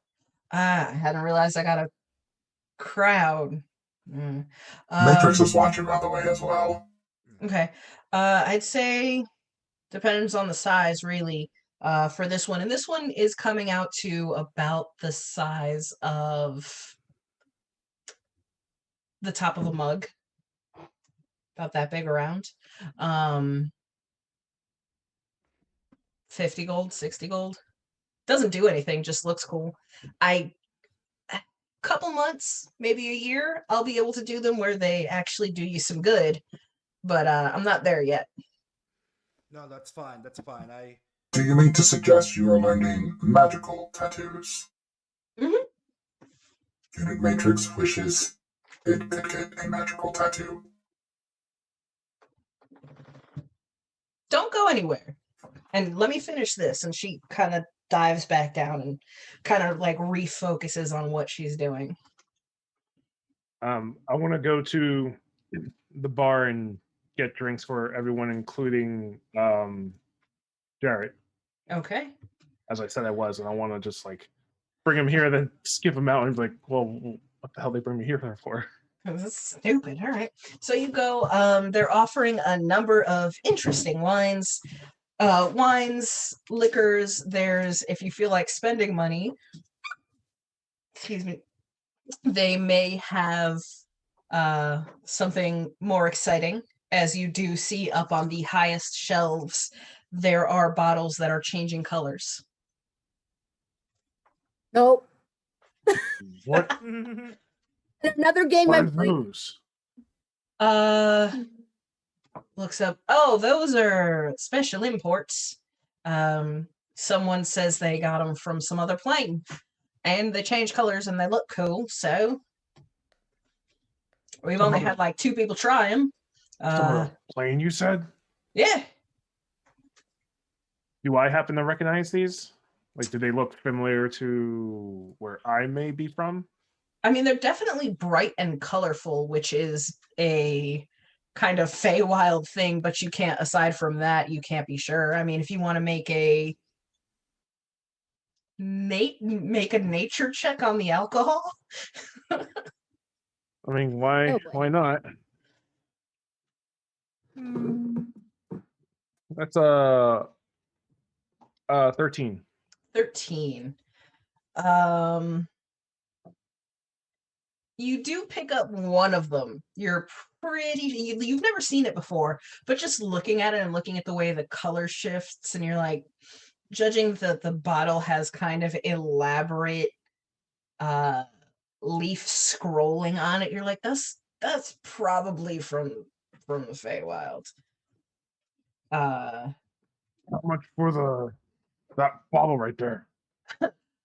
I hadn't realized I got a crowd." Matrix is watching, by the way, as well. Okay. I'd say depends on the size, really, for this one. And this one is coming out to about the size of the top of a mug. About that big around. 50 gold, 60 gold. Doesn't do anything, just looks cool. A couple months, maybe a year, I'll be able to do them where they actually do you some good. But I'm not there yet. No, that's fine. That's fine. Do you mean to suggest you are learning magical tattoos? Mm-hmm. Unit Matrix wishes it could get a magical tattoo. Don't go anywhere. And let me finish this. And she kind of dives back down and kind of like refocuses on what she's doing. I want to go to the bar and get drinks for everyone, including Jarrett, Okay. as I said I was, and I want to just like bring him here, then skip him out, and be like, well, what the hell they bring me here for? That's stupid. All right. So you go, they're offering a number of interesting wines. Wines, liquors, there's if you feel like spending money, excuse me, they may have something more exciting. As you do see up on the highest shelves, there are bottles that are changing colors. Nope. What Another game are I'm playing. those? Looks up. Oh, those are special imports. Someone says they got them from some other plane, and they change colors and they look cool. So we've only had like 2 people try them. Some other plane, you said? Yeah. Do I happen to recognize these? Like, do they look familiar to where I may be from? I mean, they're definitely bright and colorful, which is a kind of Feywild thing, but you can't, aside from that, you can't be sure. I mean, if you want to make a nature check on the alcohol. I mean, why? Oh, boy. Why not? That's 13. 13. You do pick up one of them. You're you've never seen it before, but just looking at it and looking at the way the color shifts, and you're like, judging that the bottle has kind of elaborate leaf scrolling on it, you're like, that's probably from the Feywild. How much for that bottle right there?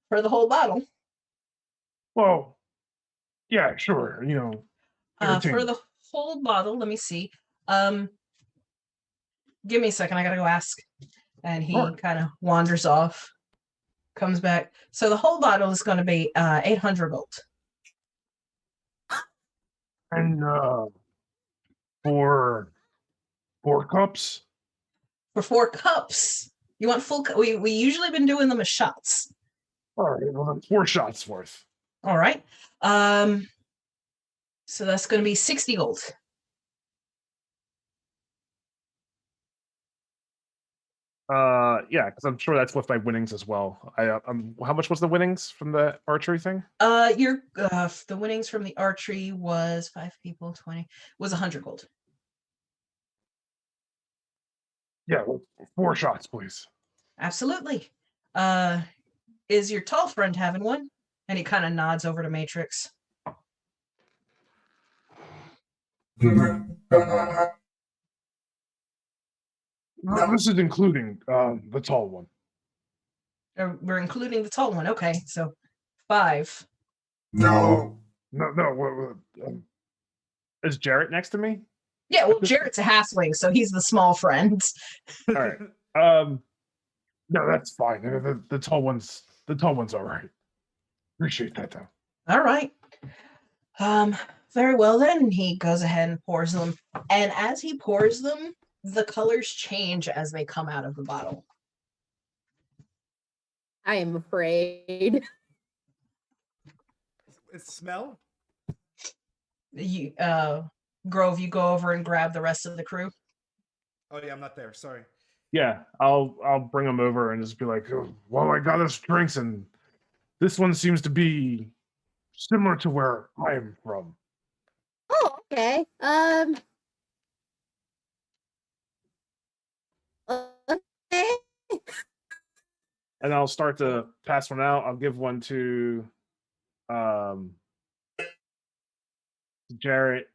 For the whole bottle. Well, yeah, sure. For entertain. the whole bottle, let me see. Give me a second, I gotta go ask. And he Sure. kind of wanders off, comes back. So the whole bottle is going to be 800 gold. And for 4 cups? For 4 cups. You want full cup? We usually been doing them as shots. All right, well then 4 shots worth. All right. So that's going to be 60 gold. Yeah, because I'm sure that's with my winnings as well. How much was the winnings from the archery thing? The winnings from the archery was 5 people, 20 was 100 gold. Yeah, well, 4 shots, please. Absolutely. Is your tall friend having one? And he kind of nods over to Matrix. This is including the tall one. We're including the tall one. Okay, so 5. No. No. Is Jarrett next to me? Yeah, well, Jarrett's a halfling, so he's the small friend. All right. No, that's fine. The tall one's all right. Appreciate that though. All right. Very well then. He goes ahead and pours them. And as he pours them, the colors change as they come out of the bottle. I am afraid. It smell? You Grove, you go over and grab the rest of the crew. Oh yeah, I'm not there. Sorry. Yeah, I'll bring them over and just be like, Oh, well, I got us drinks, and this one seems to be similar to where I'm from. Oh, okay. Okay. and I'll start to pass one out. I'll give one to Jarrett.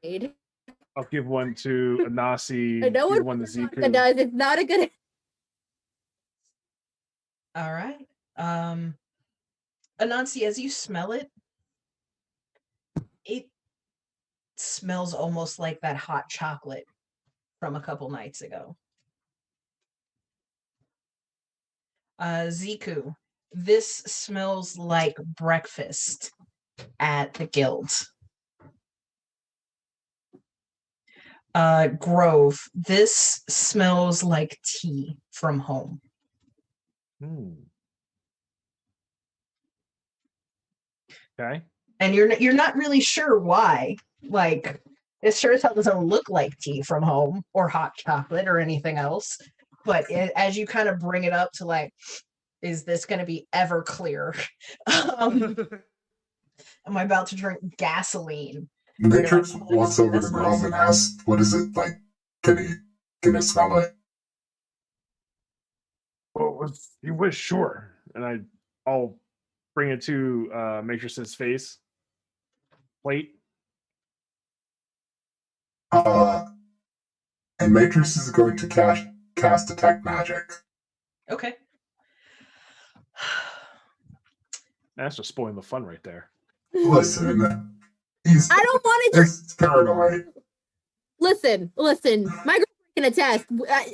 I'll give one to Anasi. I know give what one to Vodka Ziku. does. It's not a good. All right. Anansi, as you smell it, it smells almost like that hot chocolate from a couple nights ago. Ziku, this smells like breakfast at the guild. Grove, this smells like tea from home. Okay. And you're not really sure why. Like, it sure as hell doesn't look like tea from home or hot chocolate or anything else. But as you kind of bring it up to like, is this going to be ever clear? Am I about to drink gasoline? Matrix Like, walks over to that's Grove nice. and asks, "What is it like? Can he smell it?" Well, if you wish, sure. And I'll bring it to Matrix's face. Plate. And Matrix is going to cast Detect Magic. Okay. That's just spoiling the fun right there. Listen, he's I don't want to drink. it's paranoid. Listen. My girlfriend can attest.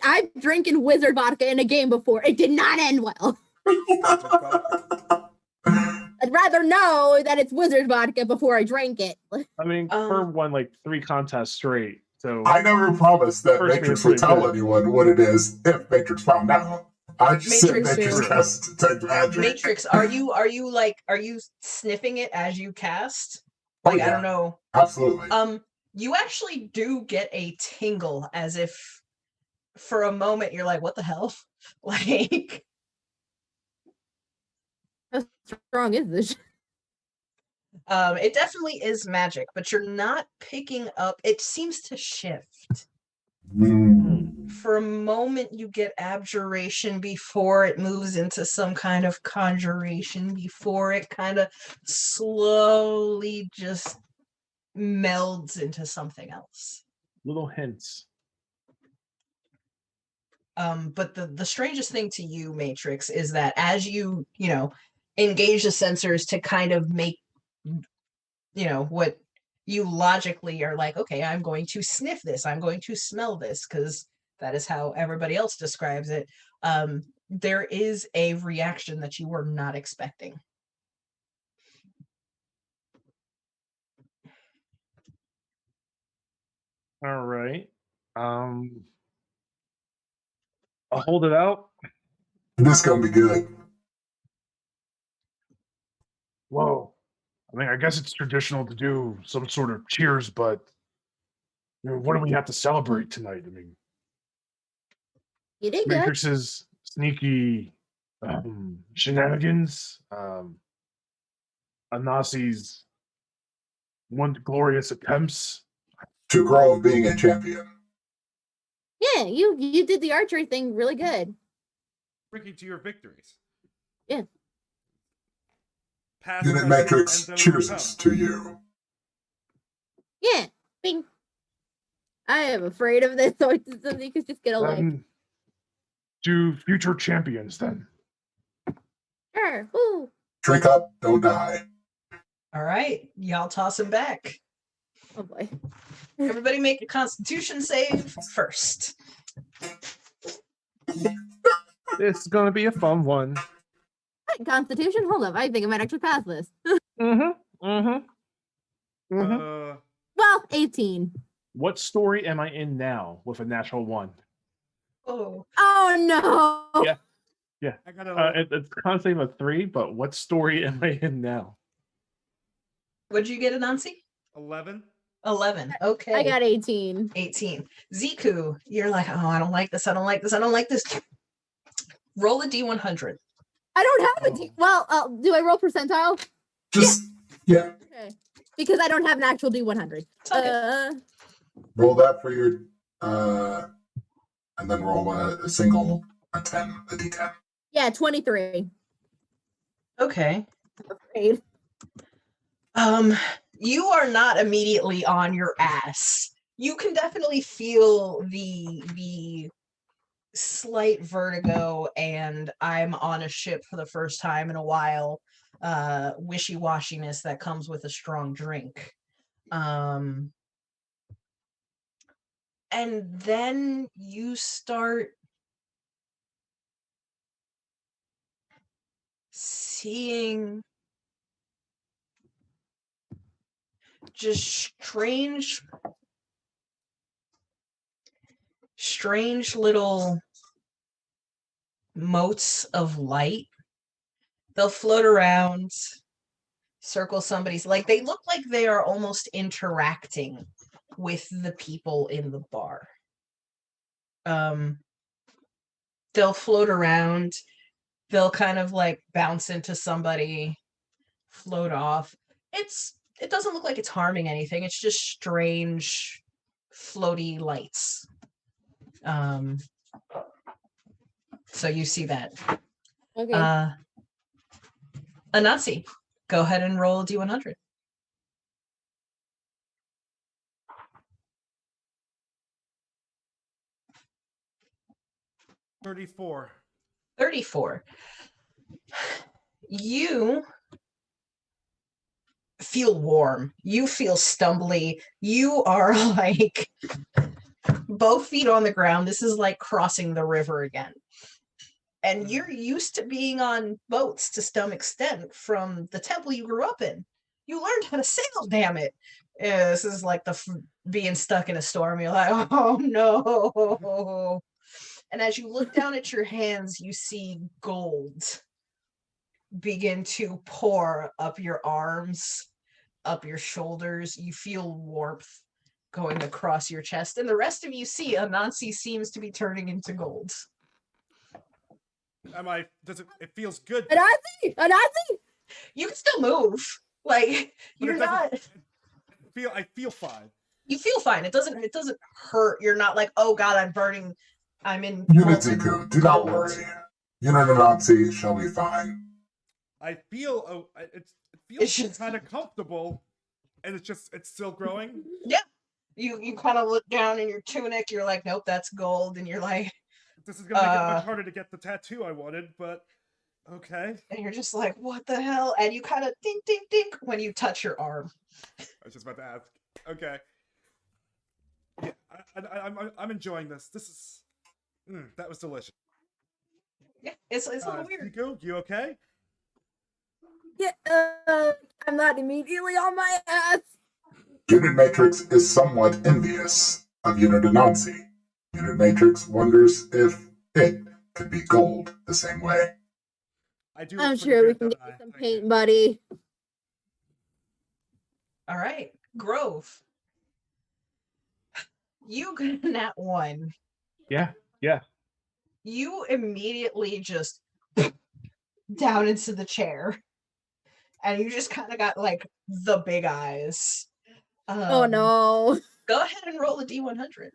I've drinking wizard vodka in a game before. It did not end well. I'd rather know that it's wizard vodka before I drink it. I mean, Fur won like 3 contests straight. So I never promised that First Matrix man would tell good. anyone what it is if Matrix found out. I just said Matrix Matrix is- cast Detect Magic. Matrix, are you sniffing it as you cast? Oh, Like, yeah. I don't know. Absolutely. You actually do get a tingle as if for a moment you're like, what the hell? Like, How strong is this? it definitely is magic, but you're not picking up. It seems to shift. For a moment, you get abjuration before it moves into some kind of conjuration, before it kind of slowly just melds into something else. little hints. But the strangest thing to you, Matrix, is that as you engage the sensors to kind of make what you logically are like, okay, I'm going to sniff this, I'm going to smell this, because that is how everybody else describes it. There is a reaction that you were not expecting. All right. I'll hold it out. This gonna be good. Whoa. I mean, I guess it's traditional to do some sort of cheers, but what do we have to celebrate tonight? I mean, You did good. Matrix's sneaky shenanigans, Anasi's one glorious attempts. To Grove being a champion. Yeah, you did the archery thing really good. Drinking to your victories. Yeah. Past, Unit present, Matrix and those to cheers come. to you. Yeah. Bing. I am afraid of this, so you could just get a lick. To future champions, then. Sure. Woo. Drink up, don't die. All right, y'all toss him back. Oh boy. Everybody make a Constitution save first. This is gonna be a fun one. Constitution? Hold up. I think I might actually pass this. Well, 18. What story am I in now with a natural 1? Oh, Oh no. Yeah. I gotta. It's constantly a 3, but what story am I in now? what'd you get, Anansi? 11. 11. Okay. I got 18. 18. Ziku, you're like, oh, I don't like this. I don't like this. I don't like this. Roll a D100. I don't have a D. Well, do I roll percentile? Just, yeah. Okay. Because I don't have an actual D100. Okay. Roll that for your, and then roll a single, a D10. Yeah, 23. Okay. I'm afraid. You are not immediately on your ass. You can definitely feel the slight vertigo and I'm on a ship for the first time in a while wishy-washiness that comes with a strong drink. And then you start seeing just strange little motes of light. They'll float around, circle somebody's, like they look like they are almost interacting with the people in the bar. They'll float around, they'll kind of like bounce into somebody, float off. It doesn't look like it's harming anything. It's just strange floaty lights. So you see that. Okay. Anansi, go ahead and roll a D100. 34. 34. You feel warm. You feel stumbly. You are like both feet on the ground. This is like crossing the river again. And you're used to being on boats to some extent from the temple you grew up in. You learned how to sail, damn it. Yeah, this is like being stuck in a storm. You're like, oh no. And as you look down at your hands, you see gold begin to pour up your arms, up your shoulders. You feel warmth going across your chest. And the rest of you see Anansi seems to be turning into gold. It feels good. Anansi! You can still move. Like, But you're it not... I feel fine. You feel fine. It doesn't hurt. You're not like, oh god, I'm burning. I'm in... Unitiku, do not worry. Unit Nazi shall be fine. I feel it It's feels just- kind of comfortable, and it's still growing. Yeah. You kind of look down in your tunic. You're like, nope, that's gold. And you're like... This is gonna make it much harder to get the tattoo I wanted, but okay. And you're just like, what the hell? And you kind of dink, dink, dink when you touch your arm. I was just about to ask. Okay. Yeah, I'm enjoying this. This is that was delicious. Yeah, it's a little weird. Nico, you okay? Yeah, I'm not immediately on my ass. Unit Matrix is somewhat envious of Unit Nazi. Unit Matrix wonders if it could be gold the same way. I do. I'm look pretty sure we good, can don't get you I? some Thank paint, you. buddy. All right, Grove. You got that one. Yeah. You immediately just down into the chair. And you just kind of got like the big eyes. Oh no. Go ahead and roll a D100.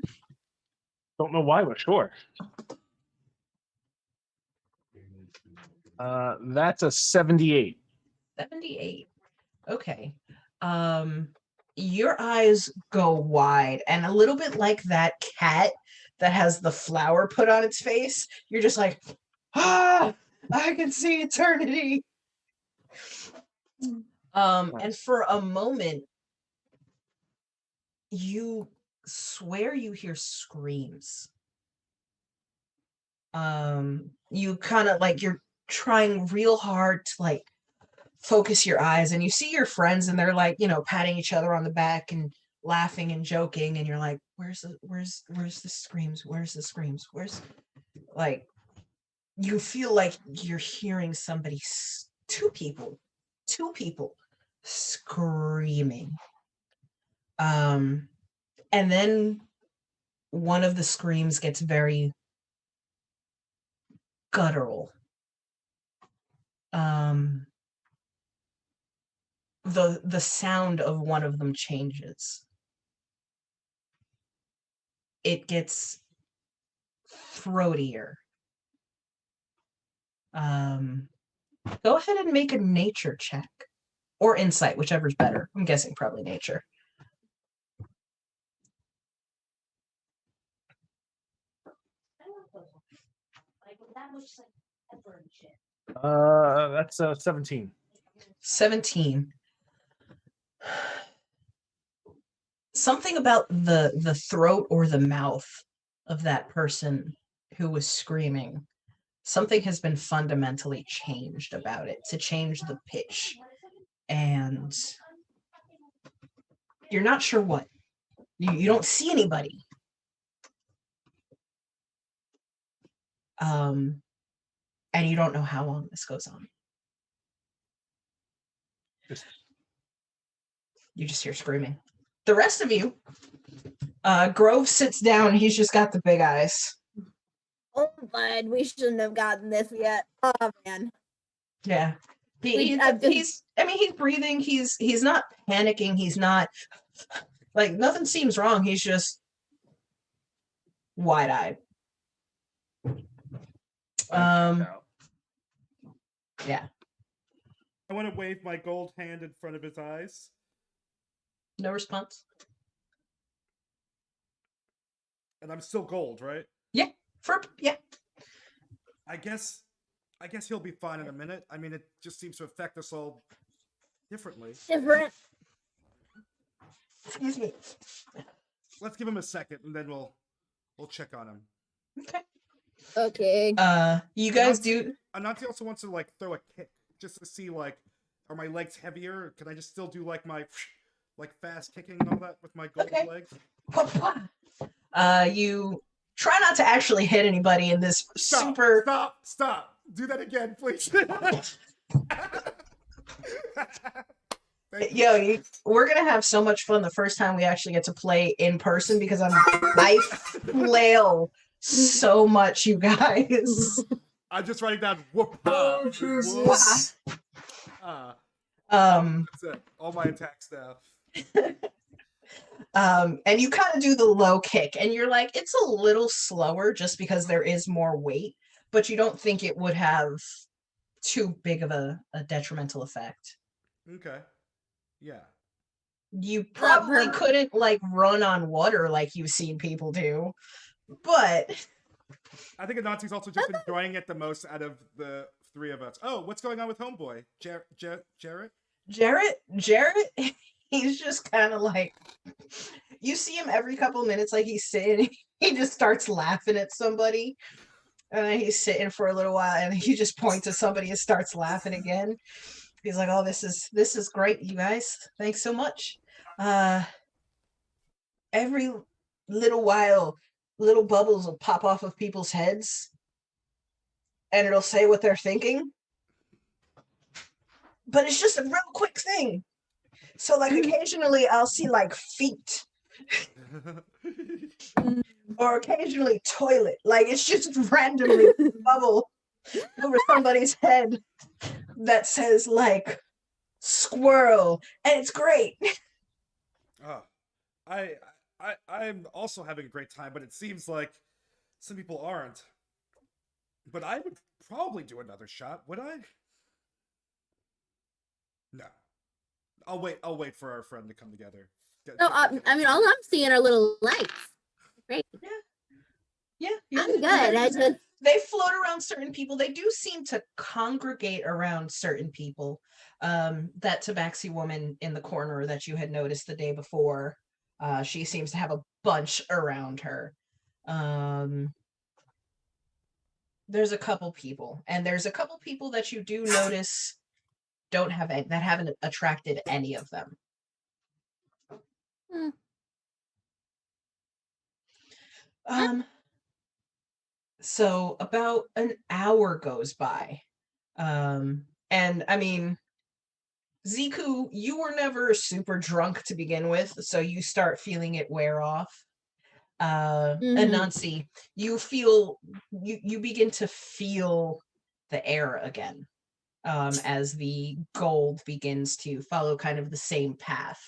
Don't know why, but sure. That's a 78. 78. Okay. Your eyes go wide, and a little bit like that cat that has the flower put on its face, you're just like, I can see eternity. And for a moment, you swear you hear screams. You kind of like, you're trying real hard to like focus your eyes, and you see your friends, and they're like, patting each other on the back and laughing and joking, and you're like, where's the screams? Where's the screams? Where's, like, you feel like you're hearing somebody, two people screaming. And then one of the screams gets very guttural. The sound of one of them changes. It gets throatier. Go ahead and make a nature check. Or insight, whichever's better. I'm guessing probably nature. That's a 17. 17. Something about the throat or the mouth of that person who was screaming something has been fundamentally changed about it to change the pitch. And you're not sure what. You don't see anybody. And you don't know how long this goes on. You just hear screaming. The rest of you, Grove sits down. He's just got the big eyes. Oh, bud, we shouldn't have gotten this yet. Oh man. Yeah. He's Breathing. He's not panicking. He's not like nothing seems wrong. He's just wide-eyed. Yeah. I want to wave my gold hand in front of his eyes. No response. And I'm still gold, right? Yeah. Yeah. I guess he'll be fine in a minute. I mean, it just seems to affect us all differently. Different. Excuse me. Let's give him a second, and then we'll check on him. Okay. You guys do. Anansi also wants to like throw a kick just to see like, are my legs heavier? Can I just still do like my like fast kicking and all that with my gold legs? You try not to actually hit anybody in this super. Stop! Do that again, please. Yo, we're gonna have so much fun the first time we actually get to play in person because I flail so much, you guys. I'm just writing down whoop. Oh, Jesus. That's it. All my attacks now. And you kind of do the low kick, and you're like, it's a little slower just because there is more weight, but you don't think it would have too big of a detrimental effect. Okay. Yeah. You probably couldn't like run on water like you've seen people do, but I think Anansi's also just enjoying it the most out of the three of us. Oh, what's going on with Homeboy? Jarrett? Jarrett, he's just kind of like, you see him every couple minutes, like he's sitting, he just starts laughing at somebody, and then he's sitting for a little while, and he just points at somebody and starts laughing again. He's like, "Oh, this is great, you guys. Thanks so much." Every little while, little bubbles will pop off of people's heads, and it'll say what they're thinking. But it's just a real quick thing. So, like, occasionally I'll see, like, feet. Or occasionally toilet. Like, it's just randomly bubble over somebody's head that says, like, squirrel. And it's great. Oh, I'm also having a great time, but it seems like some people aren't. But I would probably do another shot, would I? No. I'll wait for our friend to come together. No, I mean, all I'm seeing are little lights. Great. Yeah. I'm good. They float around certain people. They do seem to congregate around certain people. That Tabaxi woman in the corner that you had noticed the day before, she seems to have a bunch around her. There's a couple people, and there's a couple people that you do notice that haven't attracted any of them. So about an hour goes by. And I mean, Ziku, you were never super drunk to begin with, so you start feeling it wear off. Anansi, you begin to feel the air again, as the gold begins to follow kind of the same path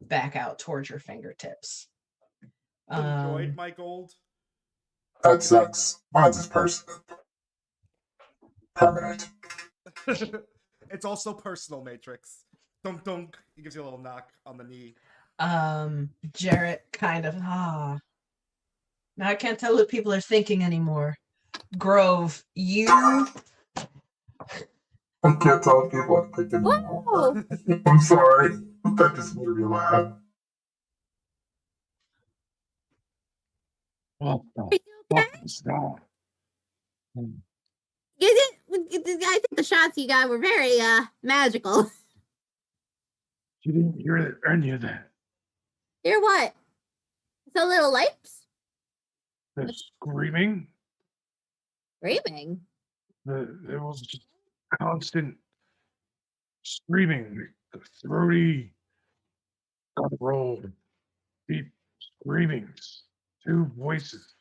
back out towards your fingertips. Enjoyed my gold? Ep.6. Mine's is permanent. It's also personal, Matrix. Dunk dunk. He gives you a little knock on the knee. Jarrett kind of, now I can't tell what people are thinking anymore. Grove, you... I can't tell people what I'm thinking anymore. I'm sorry. That just made me laugh. What the fuck is that? I think the shots you got were very magical. You didn't hear any of that. Hear what? So little lights? The screaming. Screaming. There was just constant screaming, throaty, guttural, deep screamings, two voices.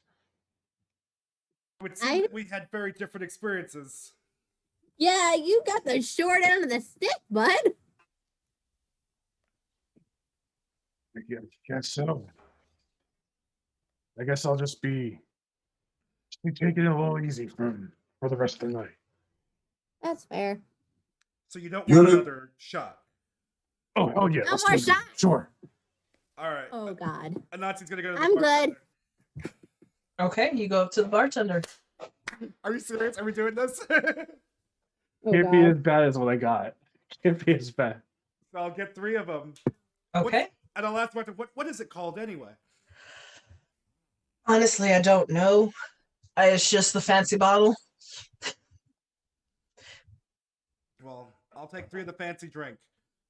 It would seem that we had very different experiences. Yeah, you got the short end of the stick, bud. I guess so. I guess I'll just be taking it a little easy for the rest of the night. That's fair. So you don't want another shot? Oh, hell yeah. No let's more do it. shots? Sure. All right. Oh, God. Anansi's gonna go to the I'm bartender. good. Okay, you go up to the bartender. Are you serious? Are we doing this? Oh, Can't be God. as bad as what I got. Can't be as bad. So I'll get 3 of them. Okay. And I'll ask Martha, what is it called anyway? Honestly, I don't know. It's just the fancy bottle. Well, I'll take 3 of the fancy drink.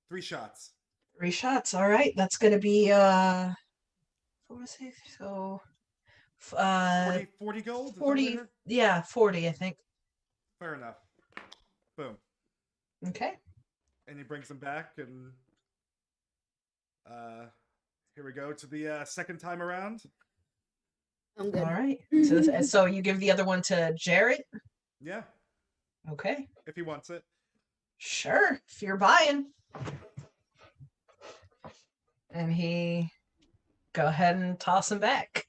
3 shots. 3 shots. All right. That's going to be, what was it? So, 40 gold? Is that 40, what I heard? yeah, 40, I think. Fair enough. Boom. Okay. And he brings them back, and here we go to the second time around. I'm good. All right. So you give the other one to Jarrett? Yeah, Okay. if he wants it. Sure. If you're buying. And he go ahead and toss him back.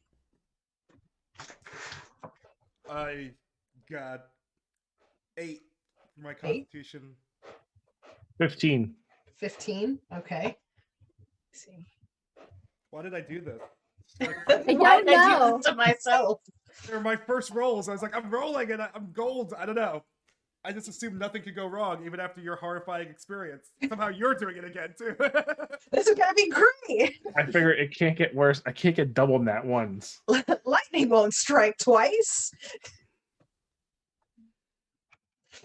I got 8 for my 8? constitution. 15. 15. Okay. Let's see. Why did I do this? I Why don't did I do know. this to myself? They were my first rolls. I was like, I'm rolling and I'm gold. I don't know. I just assumed nothing could go wrong, even after your horrifying experience. Somehow you're doing it again, too. This is gonna be great. I figure it can't get worse. I can't get double nat ones. Lightning won't strike twice.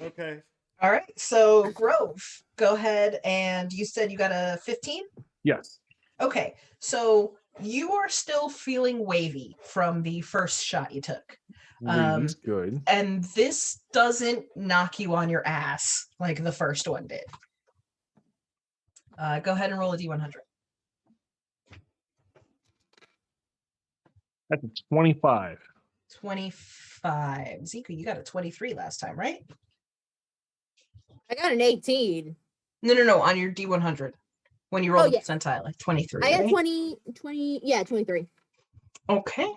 Okay. All right. So Grove, go ahead, and you said you got a 15? Yes. Okay. So you are still feeling wavy from the first shot you took. Wavy's good. And this doesn't knock you on your ass like the first one did. Go ahead and roll a d100. That's a 25. 25. Zika, you got a 23 last time, right? I got an 18. No. On your d100. When you roll yeah. the percentile, like 23. I got right? 20, yeah, 23. Okay.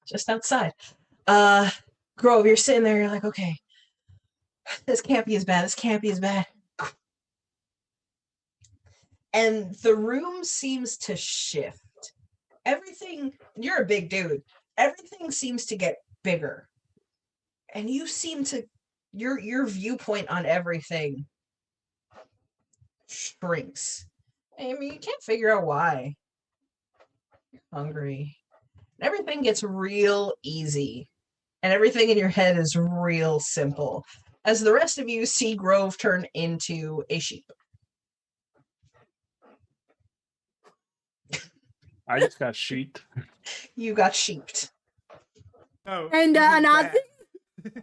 Just outside. Grove, you're sitting there, you're like, okay, this can't be as bad. This can't be as bad. And the room seems to shift. Everything, you're a big dude. Everything seems to get bigger. And you seem to, your viewpoint on everything shrinks. I mean, you can't figure out why. You're hungry. Everything gets real easy. And everything in your head is real simple. As the rest of you see Grove turn into a sheep. I just got sheet. You got sheeped. Oh, And you did Nazi? that.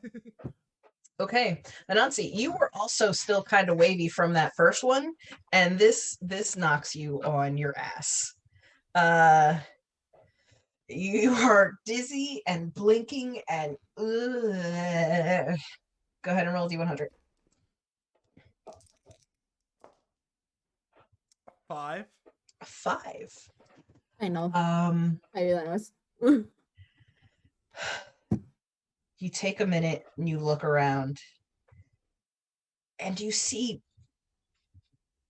Okay, Anansi, you were also still kind of wavy from that first one, and this knocks you on your ass. You are dizzy and blinking and go ahead and roll d100. 5. 5. I know. Um, I knew that was. you take a minute and you look around and you see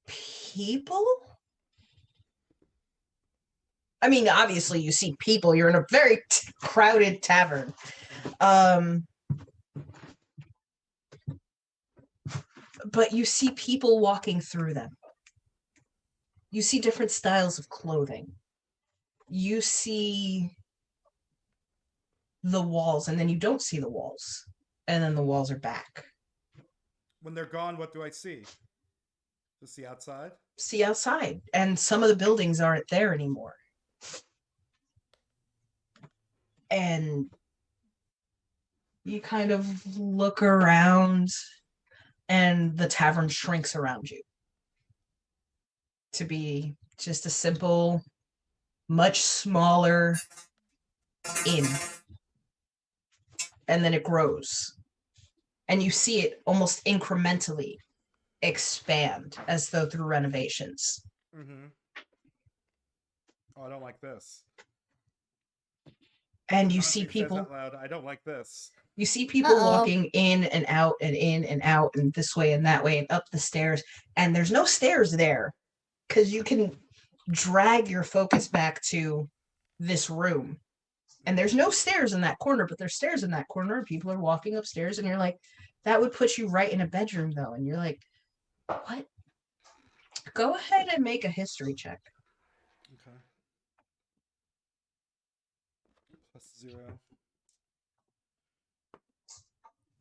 people. I mean, obviously you see people. You're in a very crowded tavern. But you see people walking through them. You see different styles of clothing. You see the walls, and then you don't see the walls, and then the walls are back. When they're gone, what do I see? Just the outside? See outside, and some of the buildings aren't there anymore. And you kind of look around, and the tavern shrinks around you to be just a simple, much smaller inn. And then it grows. And you see it almost incrementally expand as though through renovations. Mm-hmm. Oh, I don't like this. And you Nancy see says people out loud, I don't like this. You see people Uh-oh. walking in and out and in and out and this way and that way and up the stairs. And there's no stairs there because you can drag your focus back to this room. And there's no stairs in that corner, but there's stairs in that corner. And people are walking upstairs, and you're like, that would put you right in a bedroom, though. And you're like, what? Go ahead and make a history check. Okay. +0.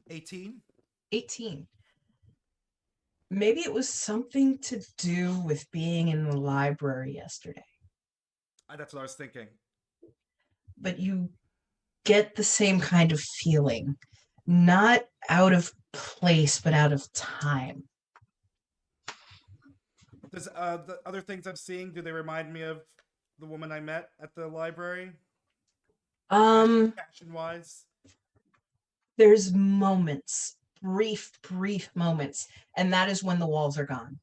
18? 18. Maybe it was something to do with being in the library yesterday. That's what I was thinking. But you get the same kind of feeling, not out of place, but out of time. Does the other things I'm seeing, do they remind me of the woman I met at the library? Fashion-wise? There's moments, brief moments, and that is when the walls are gone.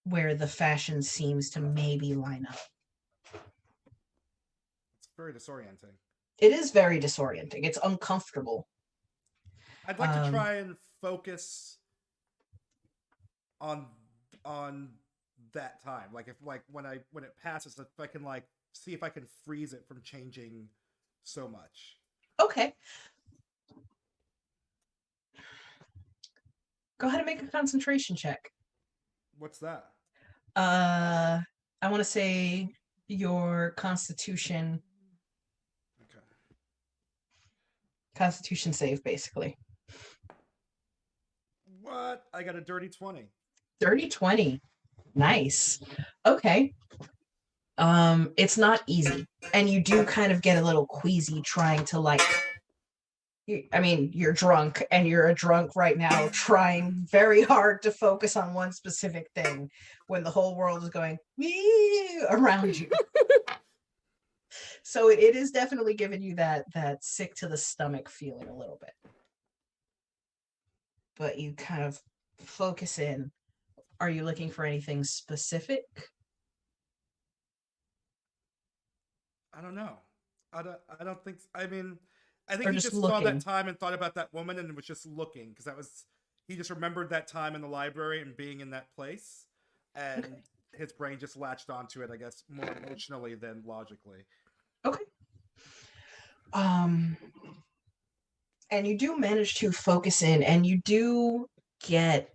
Where the fashion seems to maybe line up. It's very disorienting. It is very disorienting. It's uncomfortable. I'd like to try and focus on that time. Like if when it passes, if I can see if I can freeze it from changing so much. Okay. Go ahead and make a concentration check. What's that? I want to say your Constitution. Okay. Constitution save, basically. What? I got a dirty 20. Dirty 20. Nice. Okay. It's not easy. And you do kind of get a little queasy trying to you're drunk, and you're a drunk right now trying very hard to focus on one specific thing when the whole world is going around you. So it is definitely giving you that sick to the stomach feeling a little bit. But you kind of focus in. Are you looking for anything specific? I don't know. I don't think. I mean, I think Or he just just saw that looking. time and thought about that woman and was just looking because he just remembered that time in the library and being in that place, and his brain just latched onto it. I guess more emotionally than logically. Okay. And you do manage to focus in, and you do get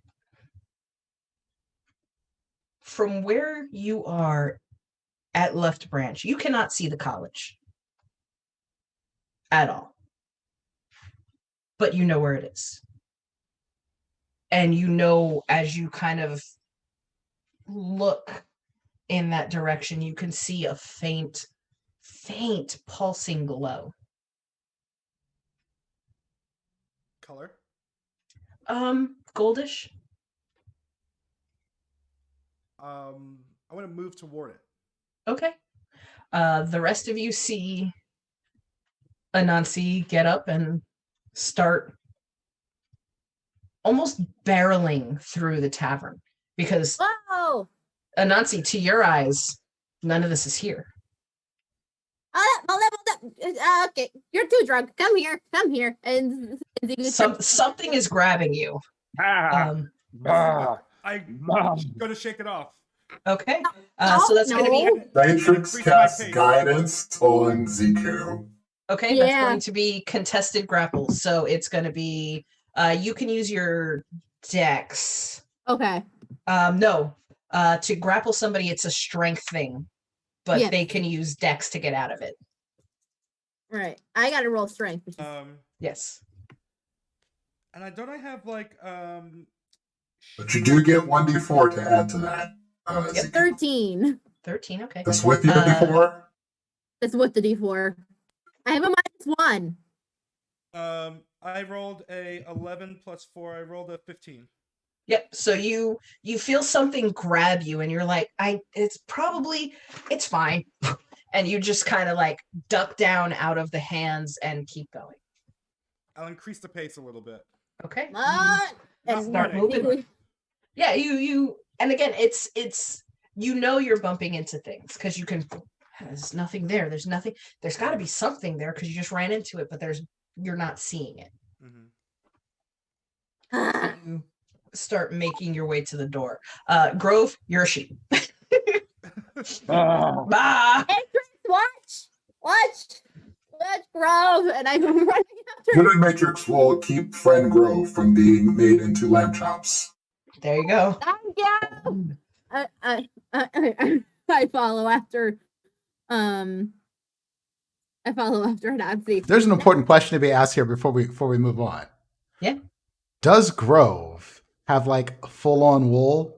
from where you are at Left Branch, you cannot see the college at all. But you know where it is. And you know, as you kind of look in that direction, you can see a faint pulsing glow. Color? Goldish. I want to move toward it. Okay. The rest of you see Anansi get up and start almost barreling through the tavern because Whoa! Anansi, to your eyes, none of this is here. Okay, you're too drunk. Come here. And Something is grabbing you. I'm I'm gonna shake it off. Okay. So that's going to be Matrix Increase my casts pace. guidance on Ziku. okay. That's Yeah. going to be contested grapple. So it's going to be you can use your dex. Okay. No. To grapple somebody, it's a strength thing. but Yes. they can use Dex to get out of it. Right. I got to roll strength. Which is, Yes. And I have like But you do get 1d4 to add to that. Yep. Ezekiel. 13. 13, okay. That's with your d4? That's with the D4. I have a -1. I rolled a 11 plus 4. I rolled a 15. Yep. So you feel something grab you and you're like, it's fine. And you just kind of like duck down out of the hands and keep going. I'll increase the pace a little bit. Okay. Come on. Not And start running. moving. Yeah, you and again it's you're bumping into things because you can there's nothing there. There's gotta be something there because you just ran into it, but you're not seeing it. Mm-hmm. You start making your way to the door. Grove, you're a sheep. Ah, Bah! Watch, Grove, and I'm running after. Unit Matrix will keep Friend Grove from being made into lamb chops. There you go. Thank you. I follow after. I follow after Nazi. There's an important question to be asked here before we move on. Yeah. Does Grove have like full-on wool?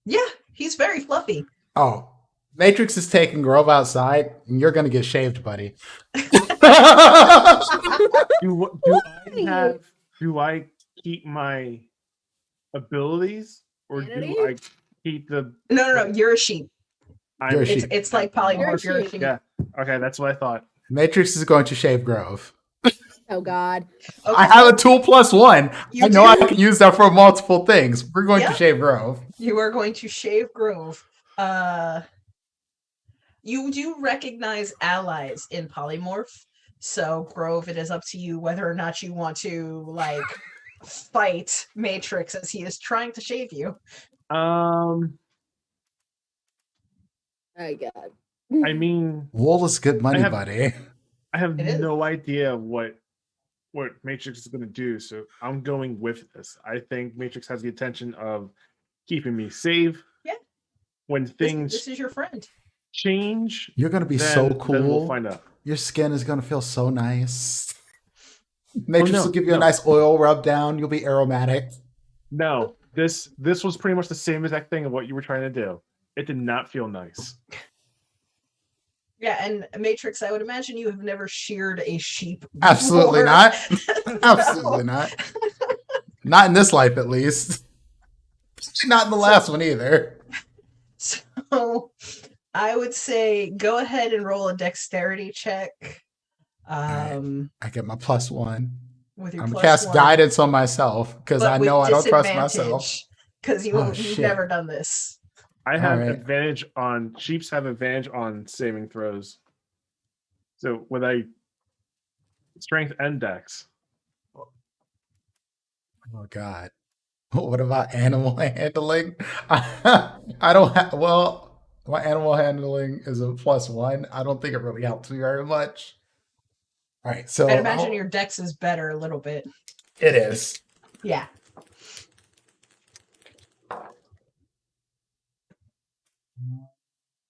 Yeah, he's very fluffy. Oh, Matrix is taking Grove outside, and you're gonna get shaved, buddy. Do I keep my abilities or Sanity? do I keep the? No, you're a sheep. You're a I'm- sheep. It's like polymorph. You're a sheep. sheep. Yeah. Okay, that's what I thought. Matrix is going to shave Grove. Oh God. Okay. I have a tool +1. You I know I do. can use that for multiple things. We're going Yeah. to shave Grove. You are going to shave Grove. You do recognize allies in polymorph. So Grove, it is up to you whether or not you want to like fight Matrix as he is trying to shave you. Oh God. I mean, Wool is good money, I have- buddy. I have It is. no idea what Matrix is going to do, so I'm going with this. I think Matrix has the intention of keeping me safe. Yeah. When things This is your friend. change, You're gonna be then, so Then cool. we'll find out. Your skin is gonna feel so nice. Matrix will give you a no. nice oil rub down. You'll be aromatic. No, this was pretty much the same exact thing of what you were trying to do. It did not feel nice. Yeah, and Matrix, I would imagine you have never sheared a sheep. Absolutely before. not. No. Absolutely not. Not in this life, at least. Not in the last one either. So I would say go ahead and roll a dexterity check. I get my +1. With your I'm gonna plus cast one, guidance on myself because but I with know I don't trust myself. disadvantage, because Oh, you've shit. never done this. I have Alright. advantage on sheeps have advantage on saving throws. So with a strength and dex. Oh God. What about animal handling? I don't have. Well, my animal handling is a +1. I don't think it really helps me very much. All right, so I'd imagine your dex is better a little bit. it is. Yeah.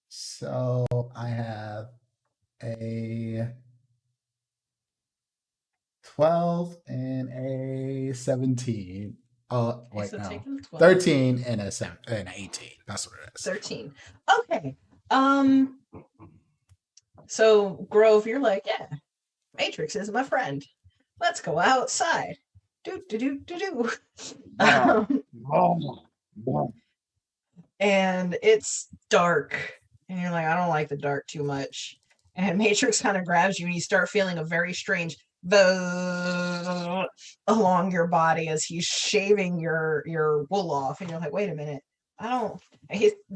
So I have a 12 and a 17. Wait, So no. taking the 12. 13 and an 18. That's what it is. 13. Okay. So Grove, you're like, yeah, Matrix is my friend. Let's go outside. Do. Wow. And it's dark. And you're like, I don't like the dark too much. And Matrix kind of grabs you and you start feeling a very strange buzz along your body as he's shaving your wool off. And you're like, wait a minute.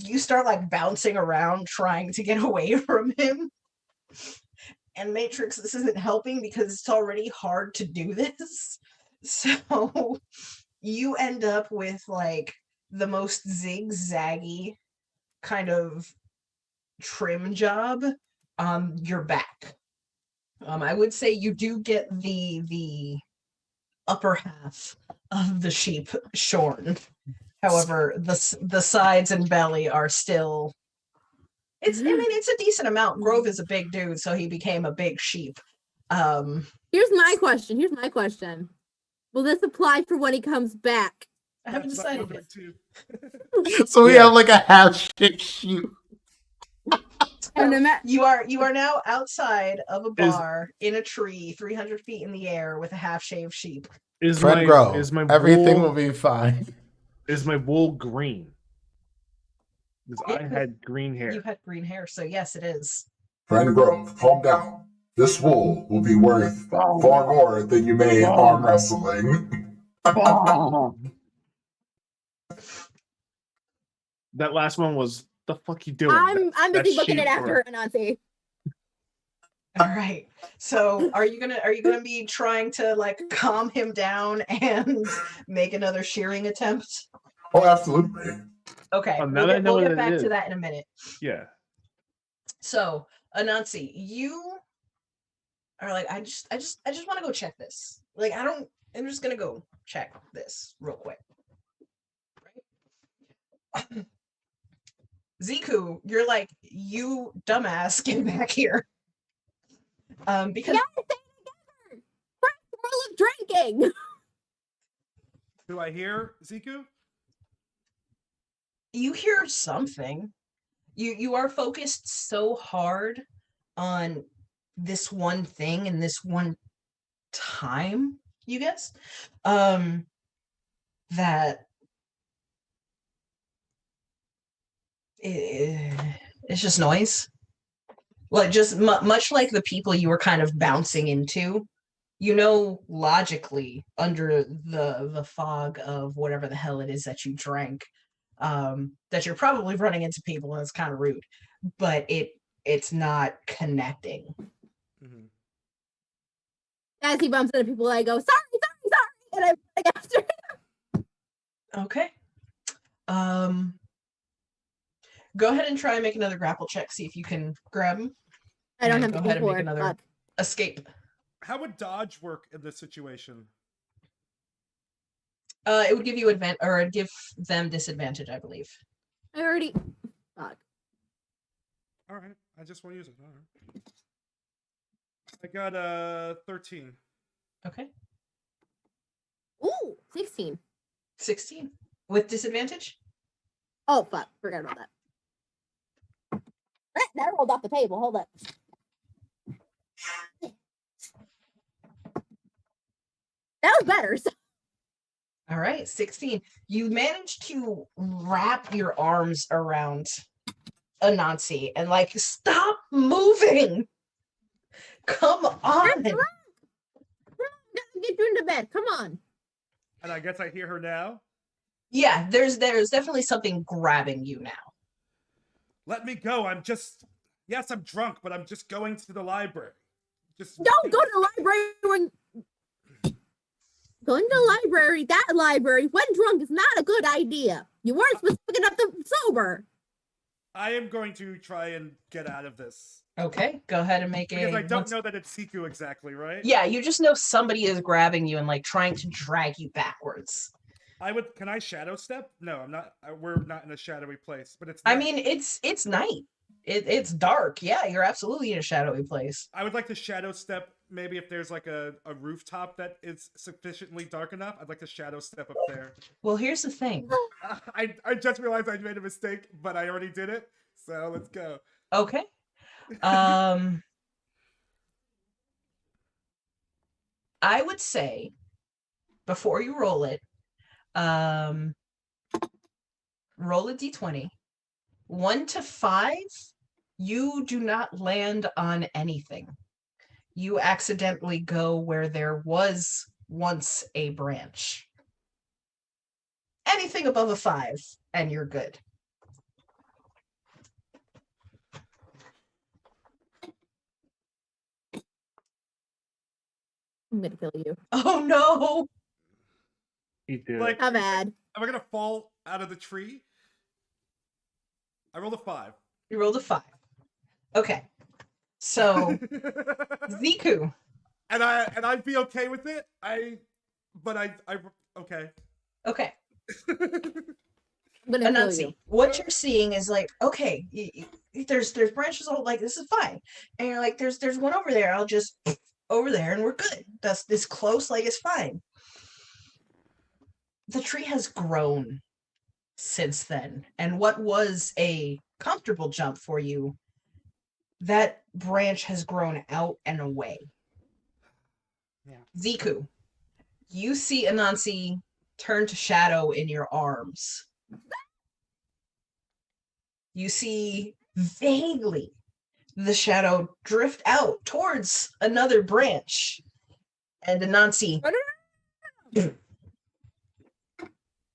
You start like bouncing around trying to get away from him. And Matrix, this isn't helping because it's already hard to do this. So you end up with like the most zigzaggy kind of trim job on your back. I would say you do get the upper half of the sheep shorn. However, the sides and belly are still It's a decent amount. Grove is a big dude, so he became a big sheep. Here's my question. Will this apply for when he comes back? I haven't That's what I'm decided yet. wondering too. So we Yeah. have like a half-shaped sheep. And You are now outside of a bar in a tree, 300 feet in the air, with a half-shaved sheep. Is Friend my Grove, is my everything wool will be fine. is my wool green? Because I It- had green hair. You had green hair, so yes, it is. Friend Grove, calm down. This wool will be worth far more than you may arm wrestling. That last one was the fuck you doing? I'm That busy booking it sheep after or- Anansi. All right. So, are you gonna be trying to like calm him down and make another shearing attempt? Oh, absolutely. Okay, Oh, now that I know we'll what get it back to is. that in a minute. Yeah. So, Anansi, you are like, I just want to go check this. Like, I'm just gonna go check this real quick. Right? Ziku, you're like, you dumbass, get back here. Because Yeah, stay together. First rule of drinking. Do I hear Ziku? you hear something. You are focused so hard on this one thing and this one time, you guess, that it's just noise. Like just much like the people you were kind of bouncing into, you know, logically under the fog of whatever the hell it is that you drank, that you're probably running into people and it's kind of rude, but it's not connecting. Mm-hmm. As he bumps into people, I go, sorry, and I'm like after. Okay. Go ahead and try and make another grapple check. See if you can grab him. I don't And have go ahead and make D4. another Fuck. escape. How would dodge work in this situation? It would give you it'd give them disadvantage, I believe. I already. Fuck. All right, I just want to use it. All right. I got 13. Okay. Ooh, 16. 16 with disadvantage. Oh fuck, forgot about that. That rolled off the table. Hold up. That was better. All right, 16. You managed to wrap your arms around Anansi and like stop moving. Come on. Gotta get you into bed. Come on. And I guess I hear her now. Yeah, there's definitely something grabbing you now. Let me go. Yes, I'm drunk, but I'm just going to the library. Just Don't go to the library when. Going to the library, that library, when drunk is not a good idea. You weren't supposed to pick it up the sober. I am going to try and get out of this. Okay, go ahead and make Because a. I don't know that it's Siku exactly, right? Yeah, you just know somebody is grabbing you and like trying to drag you backwards. Can I shadow step? No, I'm not. We're not in a shadowy place, but it's. I night. mean, it's night. It's dark. Yeah, you're absolutely in a shadowy place. I would like to shadow step. Maybe if there's like a rooftop that is sufficiently dark enough, I'd like to shadow step up there. Well, here's the thing. I just realized I made a mistake, but I already did it. So let's go. Okay. I would say before you roll it, roll a d20. 1 to 5, you do not land on anything. You accidentally go where there was once a branch. Anything above a 5, and you're good. I'm gonna kill you. Oh no! He did. Like, How bad? am I gonna fall out of the tree? I rolled a 5. You rolled a 5. Okay. So, Ziku. And I'd be okay with it. Okay. Okay. I'm gonna kill Anansi, you. what you're seeing is like, okay, there's branches all like this is fine, and you're like, there's one over there. I'll just over there, and we're good. That's this close, like it's fine. The tree has grown since then, and what was a comfortable jump for you, that branch has grown out and away. Yeah. Ziku, you see Anansi turn to shadow in your arms. You see vaguely the shadow drift out towards another branch. And Anansi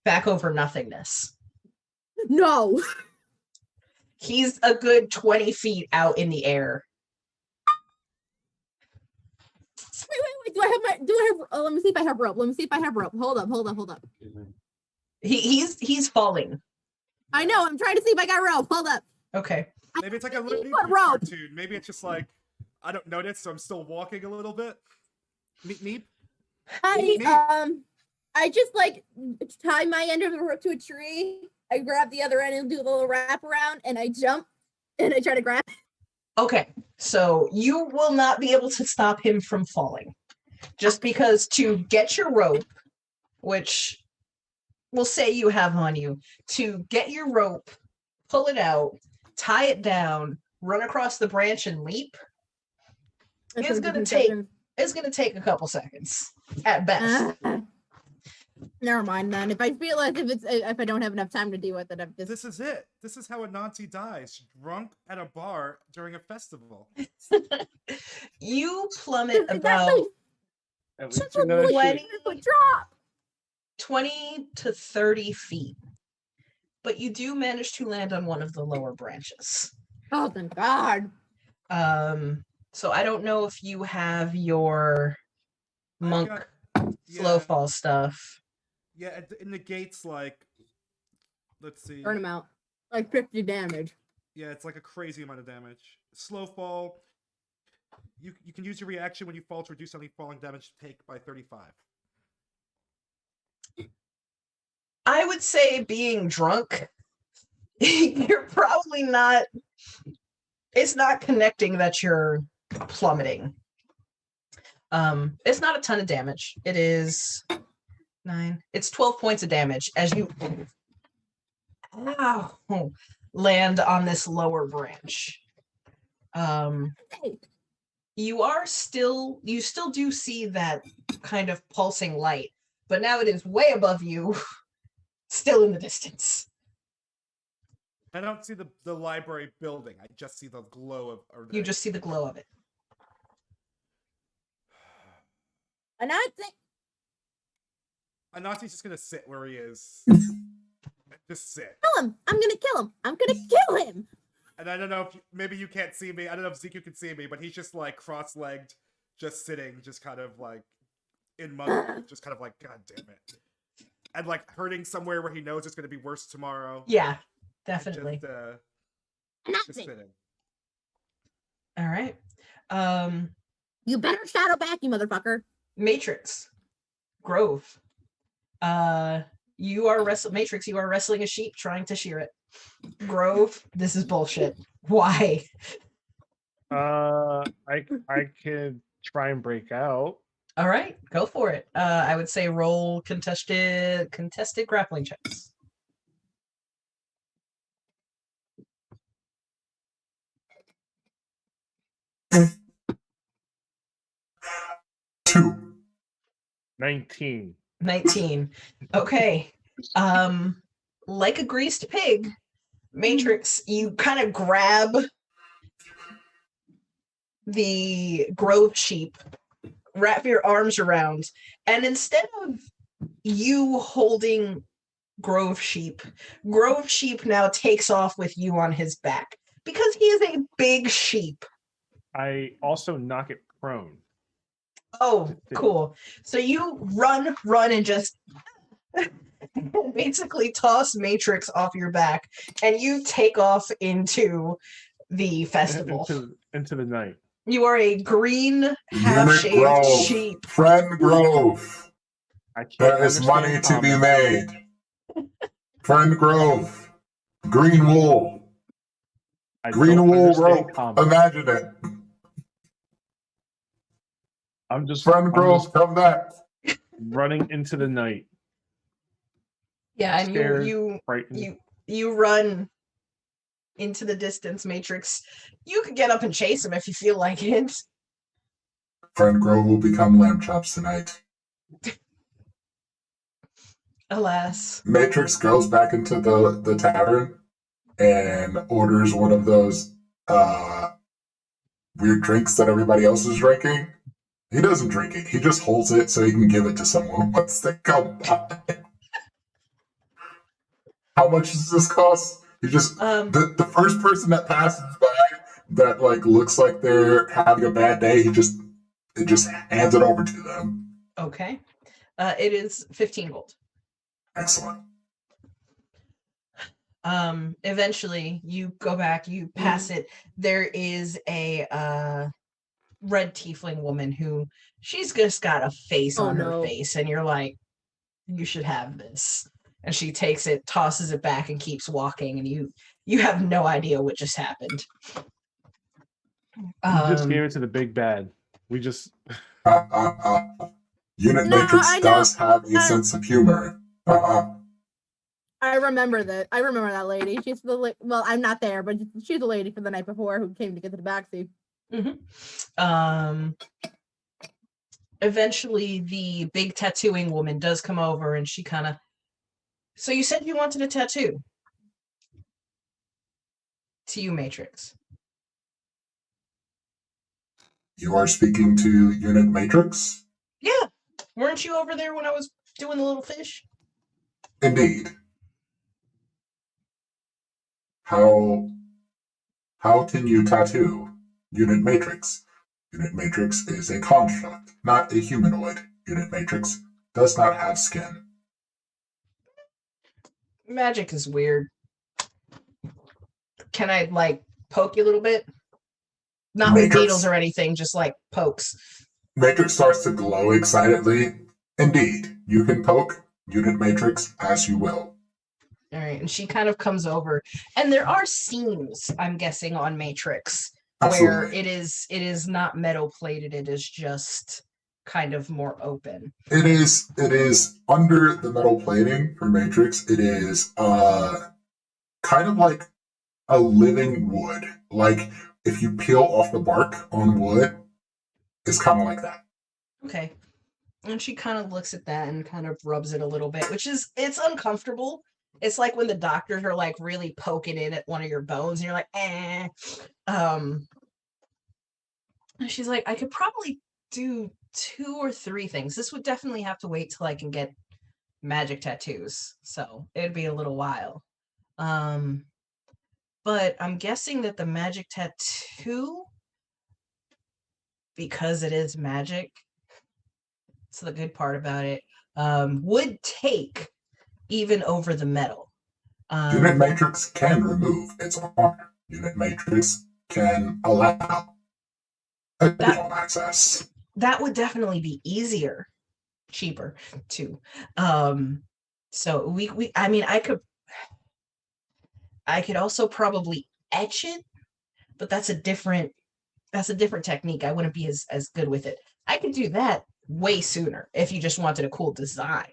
back over nothingness. No. He's a good 20 feet out in the air. Wait. Do I have? Oh, let me see if I have rope. Hold up. He's falling. I know. I'm trying to see if I got rope. Hold up. Okay. Maybe it's like a Looney What Tunes rope? cartoon. Maybe it's just like I don't notice, so I'm still walking a little bit. Meep. I just like tie my end of the rope to a tree. I grab the other end and do a little wrap around, and I jump and I try to grab it. Okay. So you will not be able to stop him from falling. Just because to get your rope, which we'll say you have on you, to get your rope, pull it out, tie it down, run across the branch and leap, it's gonna take a couple seconds at best. Never mind then. If I realize if I don't have enough time to deal with it, I'm just... This is it. This is how Anansi dies, drunk at a bar during a festival. You plummet about At least you know that she- 20 to 30 feet, but you do manage to land on one of the lower branches. Oh, thank God. So I don't know if you have your monk slow fall stuff. Yeah, in the gates, like, let's see. Burn him out. Like 50 damage. Yeah, it's like a crazy amount of damage. Slow fall. You can use your reaction when you fall to reduce any falling damage take by 35. I would say being drunk, you're probably not. It's not connecting that you're plummeting. It's not a ton of damage. It is 9. It's 12 points of damage as you land on this lower branch. You still do see that kind of pulsing light, but now it is way above you, still in the distance. I don't see the library building. I just see the glow of. You just see the glow of it. Anansi's just gonna sit where he is. Just sit. Kill him! I'm gonna kill him! And I don't know if maybe you can't see me. I don't know if Ziku can see me, but he's just like cross-legged, just sitting, just kind of like in mud, just kind of like, God damn it, and like hurting somewhere where he knows it's gonna be worse tomorrow. Yeah, definitely. Just sitting. All right. You better shadow back, you motherfucker. Matrix. Grove. You are Matrix, you are wrestling a sheep trying to shear it. Grove, this is bullshit. Why? I could try and break out. All right, go for it. I would say roll contested grappling checks. Two. 19. 19. Okay. Like a greased pig, Matrix, you kind of grab the Grove sheep, wrap your arms around, and instead of you holding Grove sheep now takes off with you on his back because he is a big sheep. I also knock it prone. Oh, cool. So you run and just basically toss Matrix off your back, and you take off into the festival. Into the night. You are a green, half-shaved sheep. Friend Grove. I can't There is money understand to be common. made. Friend Grove. Green wool. I Green don't wool understand rope. combat. Imagine it. I'm just Come back. running into the night. Yeah, and Scared, you frightened. you run into the distance, Matrix. You could get up and chase him if you feel like it. Friend Grove will become lamb chops tonight. Alas. Matrix goes back into the tavern and orders one of those weird drinks that everybody else is drinking. He doesn't drink it. He just holds it so he can give it to someone once they come by. How much does this cost? You just the first person that passes by that like looks like they're having a bad day, it just hands it over to them. Okay. It is 15 gold. Excellent. Eventually you go back, you pass it. There is a red tiefling woman who she's just got a face Oh, on her no. face, and you're like, you should have this. And she takes it, tosses it back, and keeps walking, and you have no idea what just happened. We just gave it to the big bad. We just Unit No, Matrix I know. does have a sense of humor. I remember that. I remember that lady. She's the well, I'm not there, but she's the lady from the night before who came to get to the backseat. Eventually the big tattooing woman does come over, and she kind of, so you said you wanted a tattoo. To you, Matrix. You are speaking to Unit Matrix? Yeah. Weren't you over there when I was doing the little fish? Indeed. How can you tattoo Unit Matrix? Unit Matrix is a construct, not a humanoid. Unit Matrix does not have skin. Magic is weird. Can I, like, poke you a little bit? Not with needles or anything, just like pokes. Matrix starts to glow excitedly. Indeed, you can poke Unit Matrix as you will. All right, and she kind of comes over, and there are seams, I'm guessing, on Matrix where Absolutely. it is not metal plated. It is just kind of more open. It is under the metal plating for Matrix. It is kind of like a living wood. Like if you peel off the bark on wood, it's kind of like that. Okay. And she kind of looks at that and kind of rubs it a little bit, which is, it's uncomfortable. It's like when the doctors are like really poking in at one of your bones and you're like, eh. And she's like, I could probably do 2 or 3 things. This would definitely have to wait till I can get magic tattoos. So it'd be a little while. But I'm guessing that the magic tattoo, because it is magic, so the good part about it, would take even over the metal. Unit Matrix can remove its armor. Unit Matrix can allow additional access. That would definitely be easier, cheaper too. So we I mean, I could also probably etch it, but that's a different technique. I wouldn't be as good with it. I could do that way sooner if you just wanted a cool design.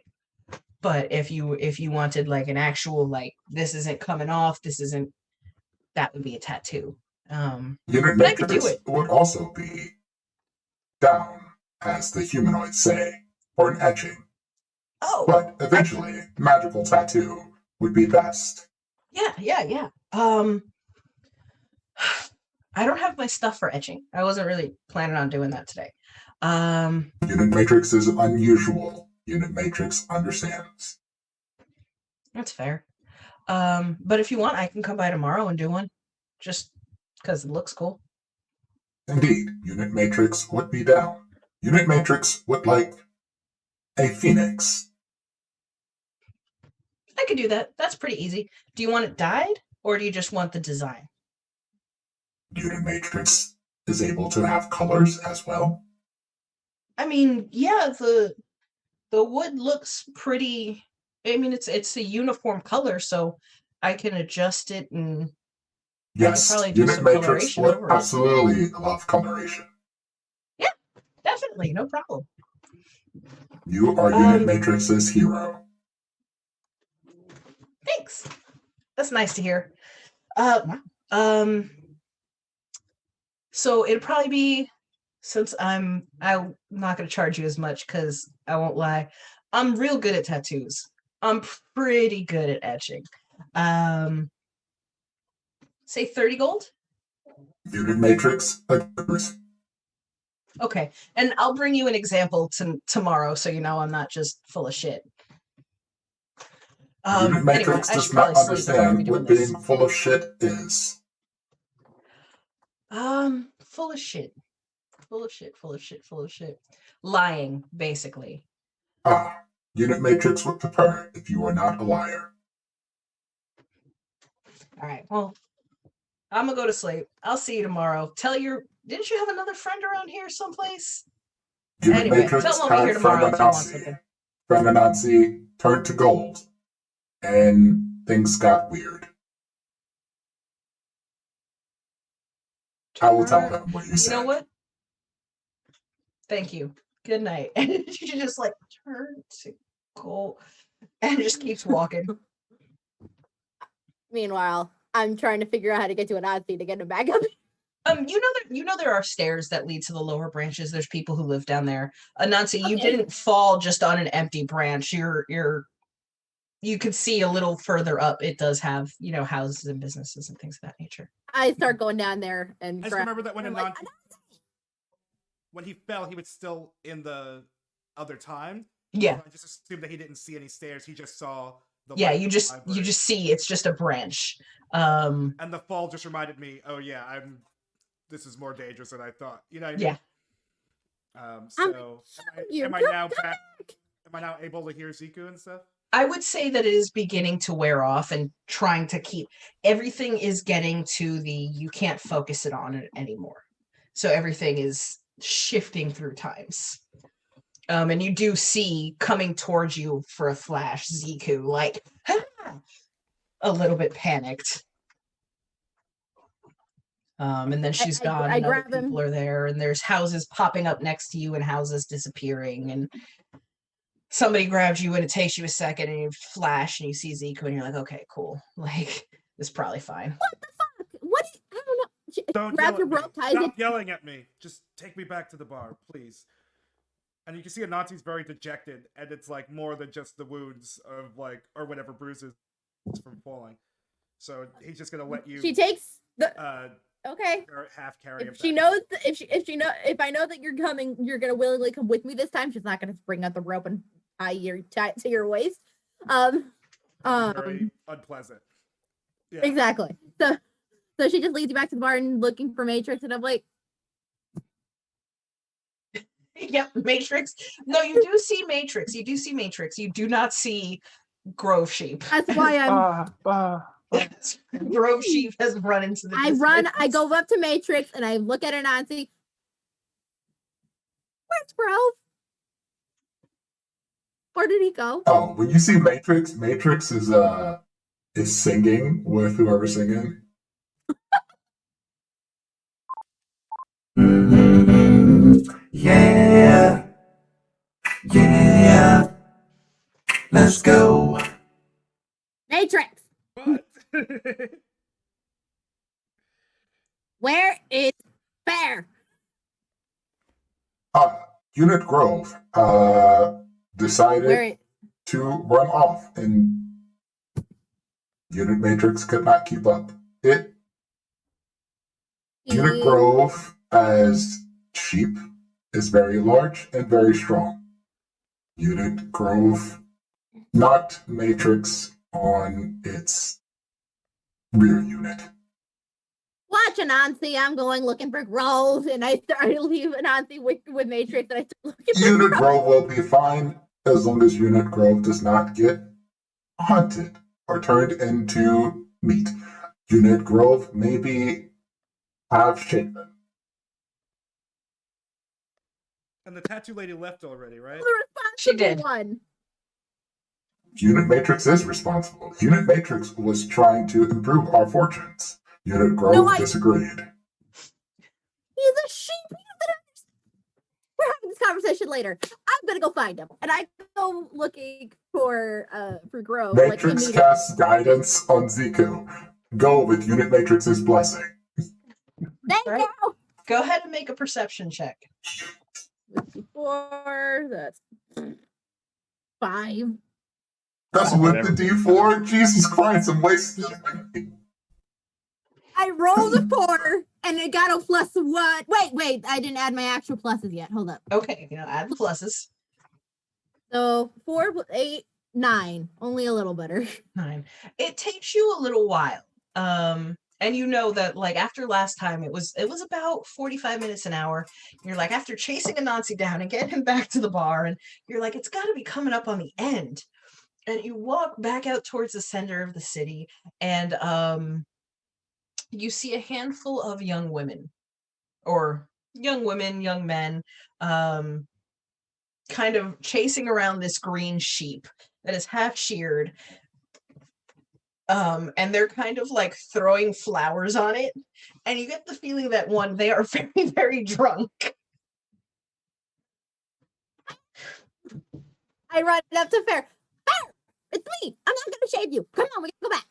But if you wanted like an actual, like, this isn't coming off, that would be a tattoo. Unit but I could do Matrix it. would also be down, as the humanoids say, for an etching. Oh, but eventually, magical tattoo would be best. Yeah. I don't have my stuff for etching. I wasn't really planning on doing that today. Unit Matrix is unusual. Unit Matrix understands. That's fair. But if you want, I can come by tomorrow and do one, just because it looks cool. Indeed, Unit Matrix would be down. Unit Matrix would like a phoenix. I could do that. That's pretty easy. Do you want it dyed, or do you just want the design? Unit Matrix is able to have colors as well. I mean, yeah, the wood looks pretty. I mean, it's a uniform color, so I can adjust it and I could Yes, probably do Unit some Matrix coloration would over it. absolutely love coloration. Yeah, definitely, no problem. You are Unit Matrix's hero. Thanks. That's nice to hear. So it'd probably be, since I'm not gonna charge you as much because I won't lie, I'm real good at tattoos. I'm pretty good at etching. Say 30 gold. Unit Matrix agrees. Okay, and I'll bring you an example tomorrow, so you know I'm not just full of shit. Unit Anyway, Matrix I does should not probably sleep. I don't want to be understand doing what this. being full of shit is. Full of shit. Full of shit. Full of shit. Full of shit. Lying, basically. Ah, Unit Matrix would prefer if you were not a liar. All right. Well, I'm gonna go to sleep. I'll see you tomorrow. Didn't you have another friend around here someplace? Unit Anyway, Matrix tell him I'll be here had tomorrow friend if you want Anansi. something. Friend Anansi turned to gold, and things got weird. I will tell him what you said. You know what? Thank you. Good night. And she just like turn to gold and just keeps walking. Meanwhile, I'm trying to figure out how to get to an Nazi to get him back up. You know there are stairs that lead to the lower branches. There's people who live down there. Anansi, you Okay. didn't fall just on an empty branch. You could see a little further up. It does have, houses and businesses and things of that nature. I start going down there and I just remember that when I'm like, when he fell, he was still in the other time. Yeah. So I just assumed that he didn't see any stairs. He just saw the Yeah, light you of the just library. see it's just a branch. And the fall just reminded me, oh yeah, this is more dangerous than I thought. You know what I mean? Yeah. So am I now back? Am I now able to hear Ziku and stuff? I would say that it is beginning to wear off and trying to keep everything is getting to the you can't focus it on it anymore. So everything is shifting through times. And you do see coming towards you for a flash, Ziku, like a little bit panicked. And then she's gone, and other people are there, and there's houses popping up next to you and houses disappearing, and somebody grabs you and it takes you a second and you flash and you see Zico and you're like, okay, cool. Like, this is probably fine. what the fuck? What? I don't know. She Don't grabs yell your at rope, me. ties Stop it. yelling at me. Just take me back to the bar, please. And you can see Anansi's very dejected, and it's like more than just the wounds of like or whatever bruises from falling. So he's just gonna let you. She takes the. Okay. Half carry him. If she knows, if I know that you're coming, you're gonna willingly come with me this time. She's not gonna bring out the rope and tie to your waist. Very unpleasant. Yeah. Exactly. So she just leads you back to the bar and looking for Matrix, and I'm like, yep, Matrix. No, you do see Matrix. You do see Matrix. You do not see Grove Sheep. That's why I'm. Grove Sheep has run into the distance. I go up to Matrix and I look at Anansi. Where's Grove? Where did he go? Oh, when you see Matrix, Matrix is singing with whoever's singing. Yeah. Yeah. Let's go. Matrix. What? Where is Bear? Unit Grove decided to run off, and Unit Matrix could not keep up. Unit Grove, as sheep, is very large and very strong. Unit Grove knocked Matrix on its rear unit. Watch Anansi. I'm going looking for Grove, and I leave Anansi with Matrix, and I start looking for Unit Grove will be fine as long as Unit Grove does not get haunted or turned into meat. Unit Grove may be half-shapen. And the tattoo lady left already, right? The responsible one. Unit Matrix is responsible. Unit Matrix was trying to improve our fortunes. Unit Grove disagreed. He's a sheep. We're having this conversation later. I'm gonna go find him, and I go looking for Grove. Matrix like, casts guidance on Ziku. Go with Unit Matrix's blessing. Thank Right. you. Go ahead and make a perception check. 4, that's 5. That's Oh, with whatever. the D4? Jesus Christ, I'm wasting. I rolled a 4, and it got a +1. Wait, I didn't add my actual pluses yet. Hold up. Okay, add the pluses. So 4, 8, 9. Only a little better. 9. It takes you a little while. And you know that like after last time it was about 45 minutes an hour. You're like, after chasing Anansi down and getting him back to the bar, and you're like, it's gotta be coming up on the end. And you walk back out towards the center of the city, and you see a handful of young women, or young men, kind of chasing around this green sheep that is half sheared. And they're kind of like throwing flowers on it, and you get the feeling that they are very, very drunk. I run up to Fair. Fair, it's me. I'm not gonna shave you. Come on, we can go back.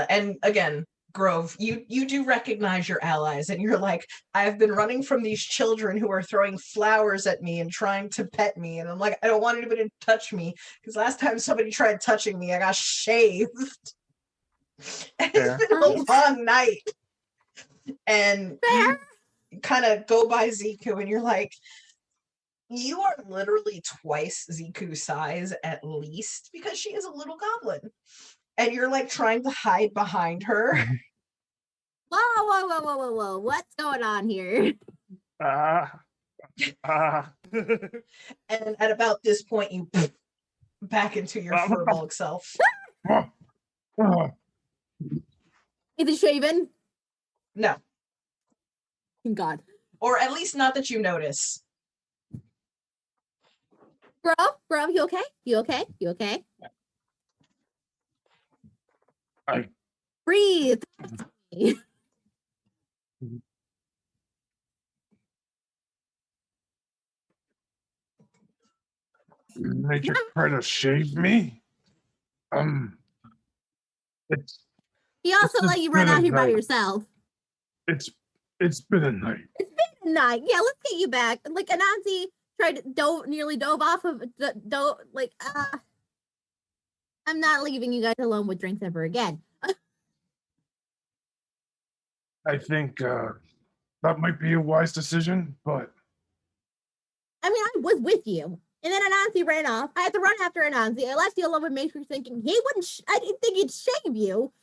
And again, Grove, you do recognize your allies, and you're like, I've been running from these children who are throwing flowers at me and trying to pet me, and I'm like, I don't want anybody to touch me, because last time somebody tried touching me, I got shaved. And it's been a long night. And you kind of go by Ziku, and you're like, you are literally twice Ziku's size at least, because she is a little goblin. And you're like trying to hide behind her. Whoa. What's going on here? And at about this point, you back into your furball self. Is it shaven? No. Thank God. Or at least not that you notice. Bro, you okay? You okay? Breathe. Matrix tried to shave me. It's He also let you run out here by yourself. it's been a night. It's been a night. Yeah, let's get you back. Like Anansi tried to nearly dove off of I'm not leaving you guys alone with drinks ever again. I think that might be a wise decision, but I mean, I was with you. And then Anansi ran off. I had to run after Anansi. I left you alone with Matrix thinking he wouldn't, I didn't think he'd shave you.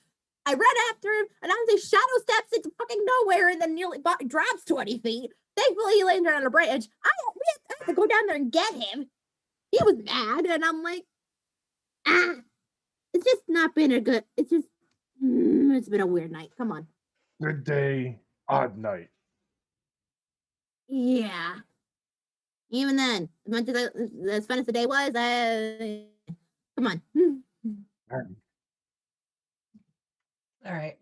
I ran after him. Anansi shadow steps into fucking nowhere and then nearly drops 20 feet. Thankfully, he landed on a bridge. I had to go down there and get him. He was mad. And I'm like, it's just not been a good, it's just, it's been a weird night. Come on. good day, odd night. Yeah. Even then, as fun as the day was, come on. All right.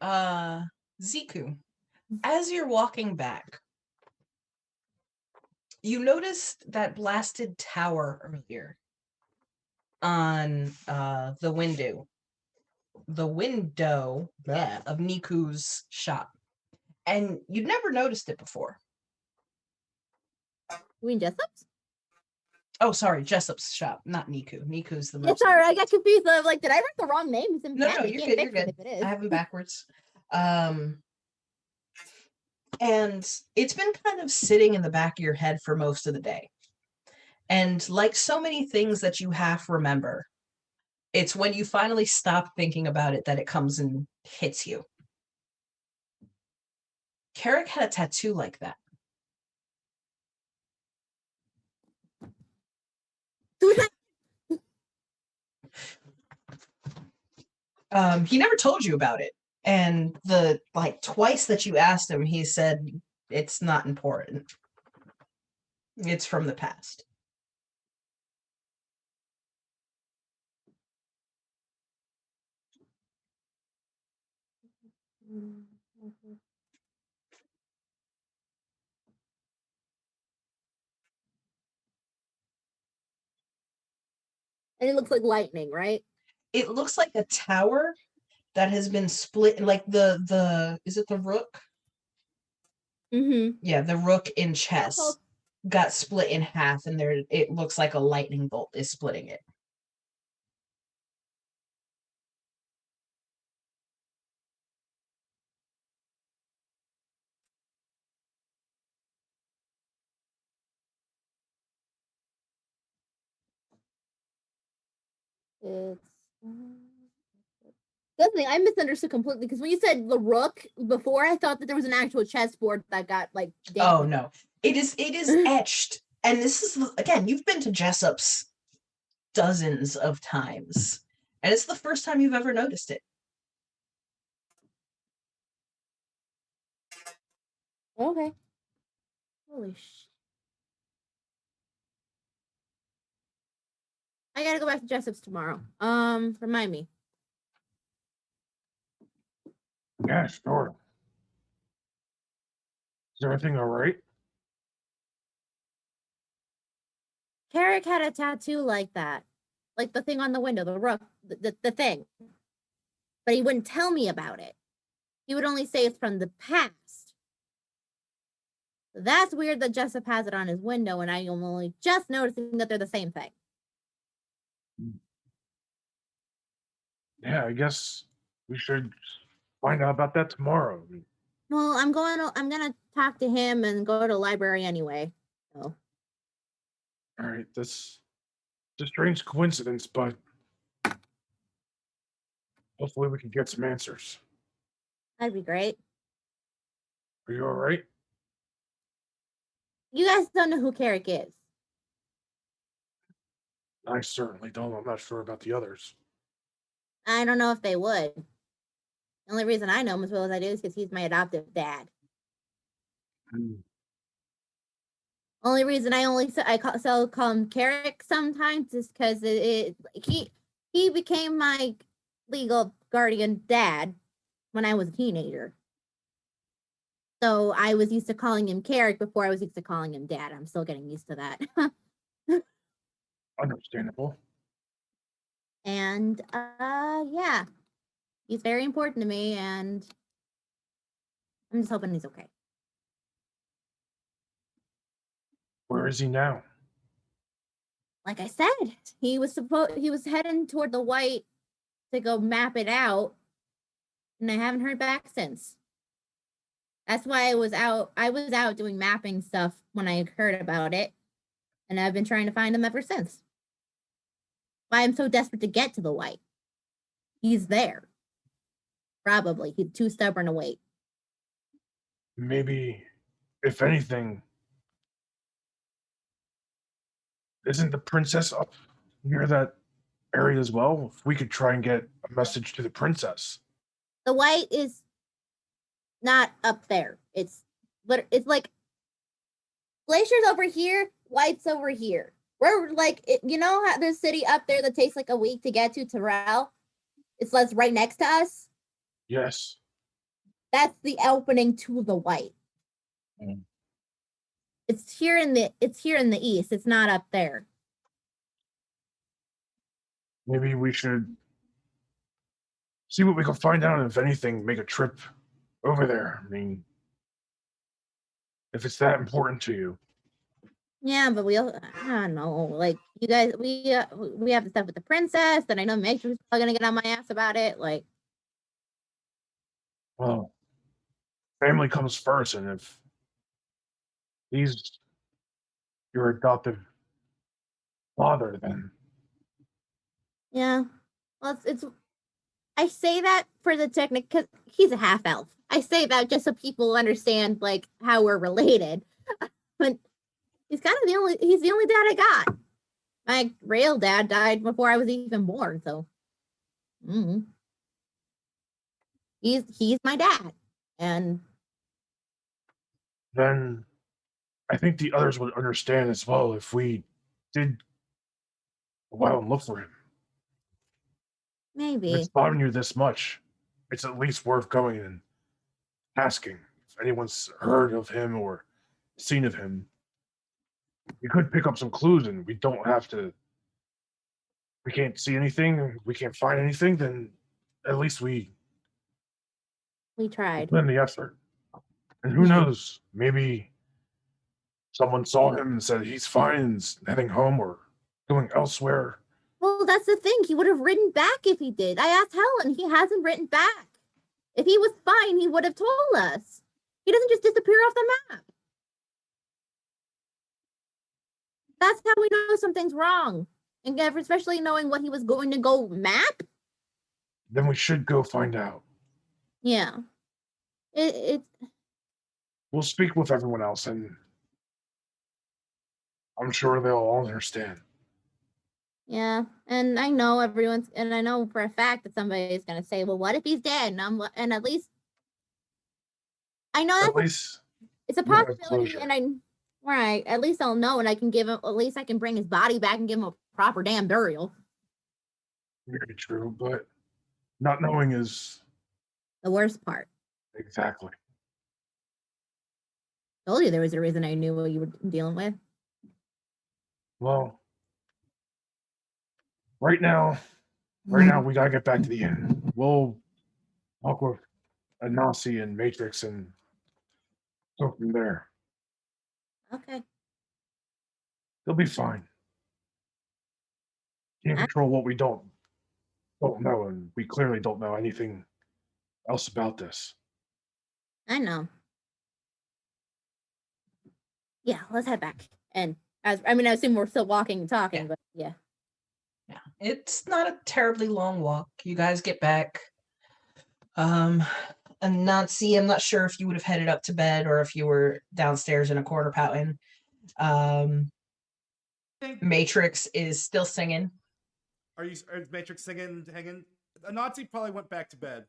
Ziku, as you're walking back, you noticed that blasted tower earlier on the window of Niku's shop. And you'd never noticed it before. You mean Jessup's? Oh, sorry, Jessup's shop, not Niku. Niku's the merchant. Yeah, sorry, I got confused. I was like, did I write the wrong name? No, you're good. You're good. If it is. I have them backwards. And it's been kind of sitting in the back of your head for most of the day. And like so many things that you half remember, it's when you finally stop thinking about it that it comes and hits you. Carrick had a tattoo like that. He never told you about it. And the twice that you asked him, he said it's not important. It's from the past. And it looks like lightning, right? It looks like a tower that has been split, like the is it the rook? Mm-hmm. Yeah, the rook in chess Oh. got split in half, and there it looks like a lightning bolt is splitting it. It's good thing I misunderstood completely because when you said the rook before, I thought that there was an actual chessboard that got like Oh damaged. no, it is etched, and this is again. You've been to Jessup's dozens of times, and it's the first time you've ever noticed it. Okay. Holy sh! I gotta go back to Jessup's tomorrow. Remind me. Yeah, sure. Is everything all right? Carrick had a tattoo like that, like the thing on the window, the rook, the thing. But he wouldn't tell me about it. He would only say it's from the past. That's weird that Jessup has it on his window, and I am only just noticing that they're the same thing. Yeah, I guess we should find out about that tomorrow. Well, I'm gonna talk to him and go to the library anyway. So All right, that's a strange coincidence, but hopefully we can get some answers. that'd be great. Are you all right? You guys don't know who Carrick is. I certainly don't. I'm not sure about the others. I don't know if they would. The only reason I know him as well as I do is because he's my adoptive dad. Hmm. Only reason I call him Carrick sometimes is because he became my legal guardian dad when I was a teenager. So I was used to calling him Carrick before I was used to calling him dad. I'm still getting used to that. Understandable. And yeah, he's very important to me, and I'm just hoping he's okay. Where is he now? Like I said, he was heading toward the white to go map it out, and I haven't heard back since. That's why I was out doing mapping stuff when I heard about it, and I've been trying to find him ever since. Why I'm so desperate to get to the white. He's there. Probably. He's too stubborn to wait. Maybe, if anything, isn't the princess up near that area as well? If we could try and get a message to the princess. The white is not up there. It's like Glacier's over here, White's over here. We're like, you know how there's city up there that takes like a week to get to Terrell? It's right next to us. Yes. That's the opening to the white. Mm. It's here in the east. It's not up there. Maybe we should see what we can find out, and if anything, make a trip over there. I mean, if it's that important to you. Yeah, but I don't know. Like you guys, we have the stuff with the princess, and I know Matrix is probably gonna get on my ass about it. Like, Well, family comes first, and if he's your adoptive father, then yeah. Well, it's I say that for the technique because he's a half elf. I say that just so people understand like how we're related. But he's the only dad I got. My real dad died before I was even born, so he's my dad. And then I think the others would understand as well if we did go out and look for him. If maybe. it's bothering you this much, it's at least worth going and asking if anyone's heard of him or seen of him. We could pick up some clues, and we don't have to. We can't see anything. We can't find anything. Then at least we We tried. put in the effort. And who Yeah. knows? Maybe someone saw him and said he's fine and's heading home or going elsewhere. Well, that's the thing. He would have written back if he did. I asked Helen. He hasn't written back. If he was fine, he would have told us. He doesn't just disappear off the map. That's how we know something's wrong. And especially knowing what he was going to go map. Then we should go find out. Yeah. It's We'll speak with everyone else, and I'm sure they'll all understand. yeah. And I know I know for a fact that somebody's gonna say, well, what if he's dead? And at least I know At that's least it's a we'll have possibility, closure. and right, at least I'll know and I can give him at least I can bring his body back and give him a proper damn burial. Very true, but not knowing is The worst part. exactly. Told you there was a reason I knew what you were dealing with. Well, right now we gotta get back to the inn. We'll talk with Anasi and Matrix and go from there. Okay. They'll be fine. Can't control what we don't know, and we clearly don't know anything else about this. I know. Yeah, let's head back. And I assume we're still walking and talking, Yeah. but yeah. Yeah, it's not a terribly long walk. You guys get back. Anansi, I'm not sure if you would have headed up to bed or if you were downstairs in a corner pouting. Matrix is still singing. Is Matrix singing, hanging? Nazi probably went back to bed.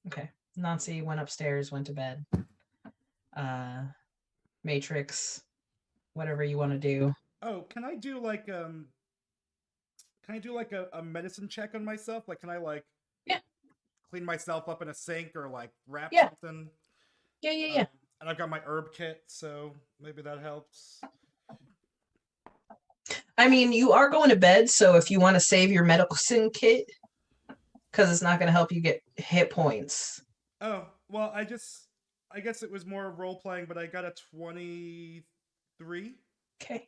Okay. Nancy went upstairs, went to bed. Matrix, whatever you want to do. Oh, can I do like a medicine check on myself? Like, can I Yeah. clean myself up in a sink or like wrap Yeah. something? Yeah. And I've got my herb kit, so maybe that helps. I mean, you are going to bed, so if you want to save your medicine kit, because it's not going to help you get hit points. Oh, well, I guess it was more role playing, but I got a 23. Okay.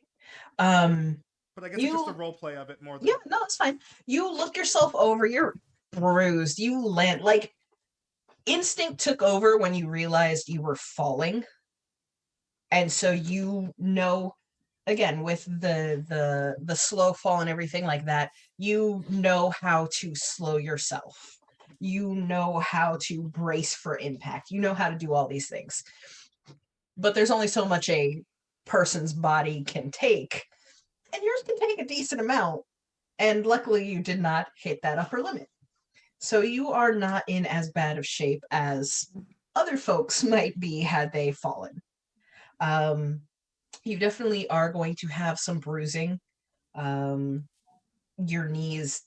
But I guess it's just a role play of it more than. Yeah, no, it's fine. You look yourself over, you're bruised. You land like instinct took over when you realized you were falling. And so you know, again, with the slow fall and everything like that, you know how to slow yourself. You know how to brace for impact. You know how to do all these things. But there's only so much a person's body can take. And yours can take a decent amount. And luckily you did not hit that upper limit. So you are not in as bad of shape as other folks might be had they fallen. You definitely are going to have some bruising. Your knees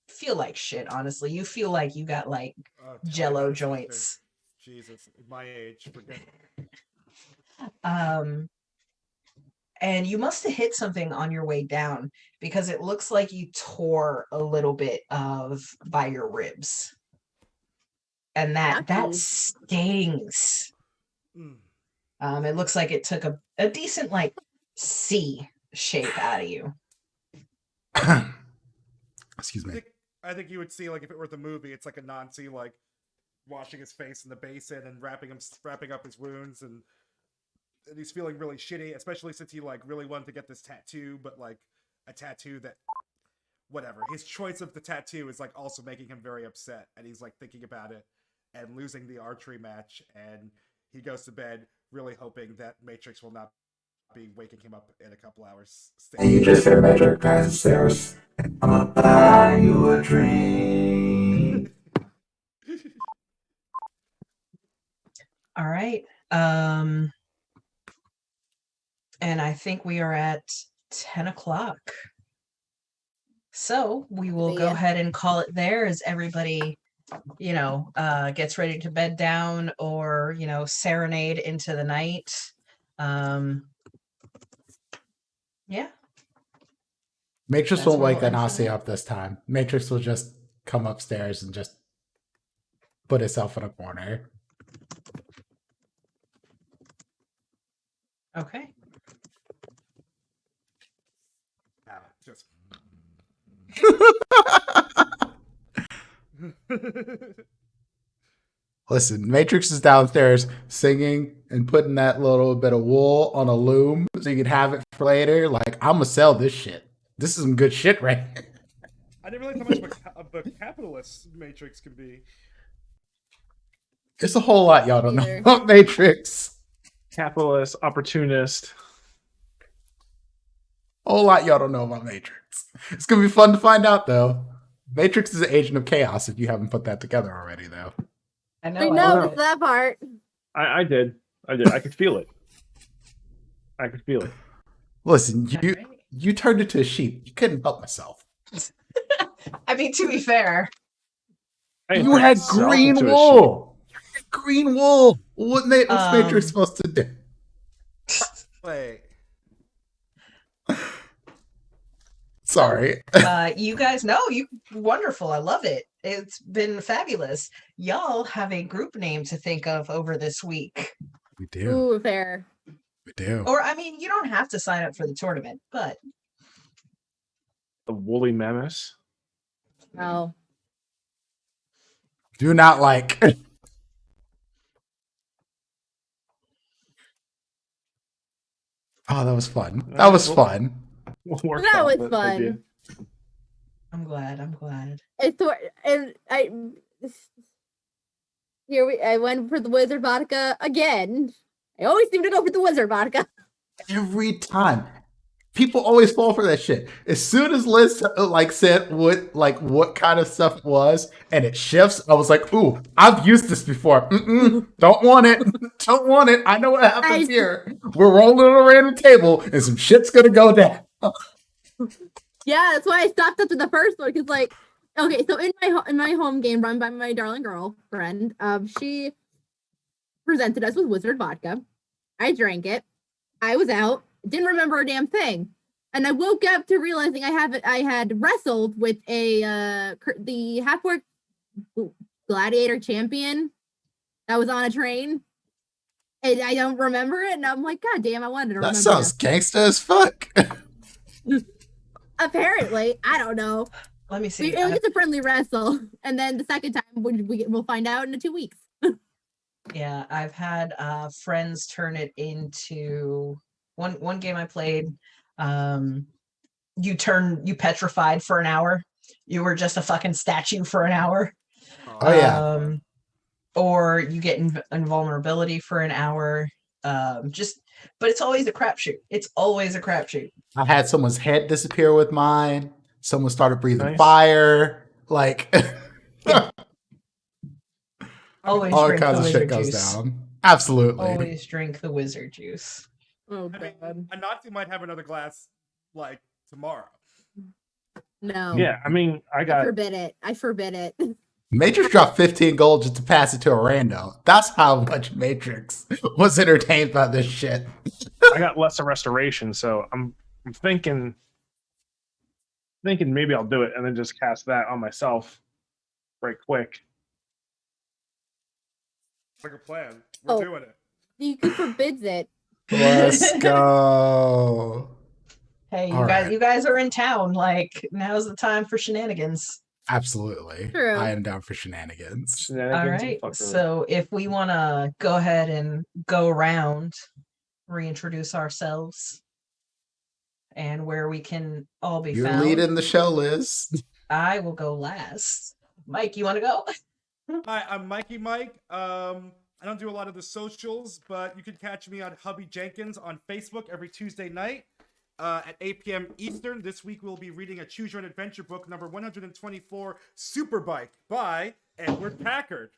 feel like shit, honestly. You feel like you got like jello joints. Jesus, my age, forget. And you must have hit something on your way down because it looks like you tore a little bit by your ribs. And that stings. It looks like it took a decent like C shape out of you. Excuse me. I think you would see, like, if it were the movie, it's like a Nazi like washing his face in the basin and wrapping up his wounds, and he's feeling really shitty, especially since he like really wanted to get this tattoo, but like a tattoo that whatever. His choice of the tattoo is like also making him very upset, and he's like thinking about it and losing the archery match, and he goes to bed really hoping that Matrix will not be waking him up in a couple hours. You just said Matrix downstairs. I'ma buy you a drink. All right. And I think we are at 10 o'clock. So we will go ahead and call it there as everybody gets ready to bed down or, serenade into the night. Yeah. Matrix That's won't where wake we'll end for Anasi the- up this time. Matrix will just come upstairs and just put itself in a corner. Okay. Just. Listen, Matrix is downstairs singing and putting that little bit of wool on a loom so you can have it for later. Like, I'm gonna sell this shit. This is some good shit, right? I didn't realize how much of a capitalist Matrix can be. It's a whole lot y'all don't know Either. about Matrix. Capitalist, opportunist. A whole lot y'all don't know about Matrix. It's gonna be fun to find out, though. Matrix is an agent of chaos if you haven't put that together already, though. I know. I I know love it's it. that part. I did. I could feel it. I could feel it. Listen, All right. you turned into a sheep. You couldn't help myself. I mean, to be fair, I You had myself green into a wool. Green wool. What's Matrix Um, supposed to do? Wait. Sorry. you guys know you wonderful. I love it. It's been fabulous. Y'all have a group name to think of over this week. We do. Ooh, fair. We do. Or, I mean, you don't have to sign up for the tournament, but The woolly mammoths. Oh. Do not like. Oh, that was fun. That was fun. We'll work That off was it, fun. idea. I'm glad. I went for the wizard vodka again. I always seem to go for the wizard vodka. Every time. People always fall for that shit. As soon as Liz said what kind of stuff it was, and it shifts, I was like, "Ooh, I've used this before. Don't want it. Don't want it. I know what happens here. We're rolling on a random table, and some shit's gonna go down." Yeah, that's why I stopped after the first one because, okay, so in my home game run by my darling girlfriend, she presented us with wizard vodka. I drank it. I was out. Didn't remember a damn thing. And I woke up to realizing I had wrestled with the half-orc gladiator champion that was on a train. And I don't remember it, and I'm like, God damn, I wanted to remember That sounds gangsta as fuck. Apparently, I don't know. let me see. It was just a friendly wrestle, and then the second time we'll find out in 2 weeks. Yeah, I've had friends turn it into one game I played. You petrified for an hour. You were just a fucking statue for an hour. Oh, yeah. Or you get invulnerability for an hour. But it's always a crapshoot. It's always a crapshoot. I had someone's head disappear with mine. Someone started breathing Nice. fire. Like Always all drink kinds the of shit wizard goes juice. down. Absolutely. Always drink the wizard juice. Oh, I mean, God. Anansi might have another glass like tomorrow. No. Yeah, I mean, I I got forbid it. I forbid it. Matrix dropped 15 gold just to pass it to a rando. That's how much Matrix was entertained by this shit. lesser restoration, so I'm thinking maybe I'll do it and then just cast that on myself right quick. Like a plan. We're Oh. doing it. You forbids it. Let's go. Hey, All right. you guys are in town. Like, now's the time for shenanigans. Absolutely. True. I am down for shenanigans. Shenanigans All and right. fuckery. So if we want to go ahead and go around, reintroduce ourselves, and where we can all be You're found. leading the show, Liz. I will go last. Mike, you want to go? Hi, I'm Mikey Mike. I don't do a lot of the socials, but you can catch me on Hubby Jenkins on Facebook every Tuesday night at 8 p.m. Eastern. This week we'll be reading a Choose Your Own Adventure book, number 124, Superbike by Edward Packard,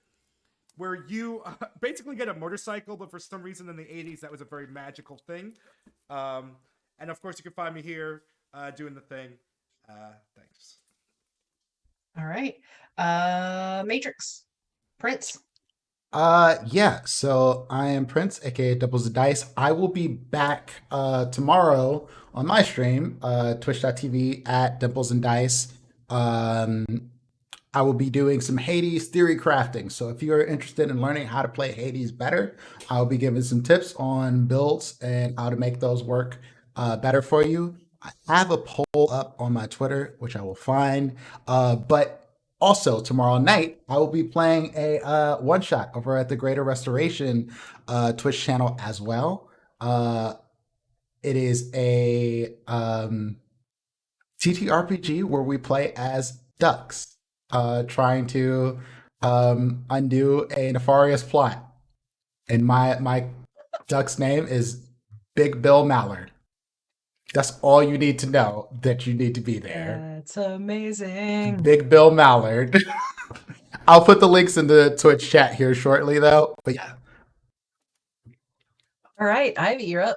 where you basically get a motorcycle, but for some reason in the 80s that was a very magical thing. And of course you can find me here doing the thing. Thanks. All right. Matrix. Prince. Yeah, so I am Prince, aka Doubles the Dice. I will be back tomorrow on my stream, twitch.tv at Dimples and Dice. I will be doing some Hades theory crafting. So if you're interested in learning how to play Hades better, I'll be giving some tips on builds and how to make those work better for you. I have a poll up on my Twitter, which I will find. But also tomorrow night, I will be playing a one shot over at the Greater Restoration Twitch channel as well. It is a TTRPG where we play as ducks, trying to undo a nefarious plot. And my duck's name is Big Bill Mallard. That's all you need to know, that you need to be there. That's amazing. Big Bill Mallard. I'll put the links in the Twitch chat here shortly, though. But yeah. All right, Ivy, you're up.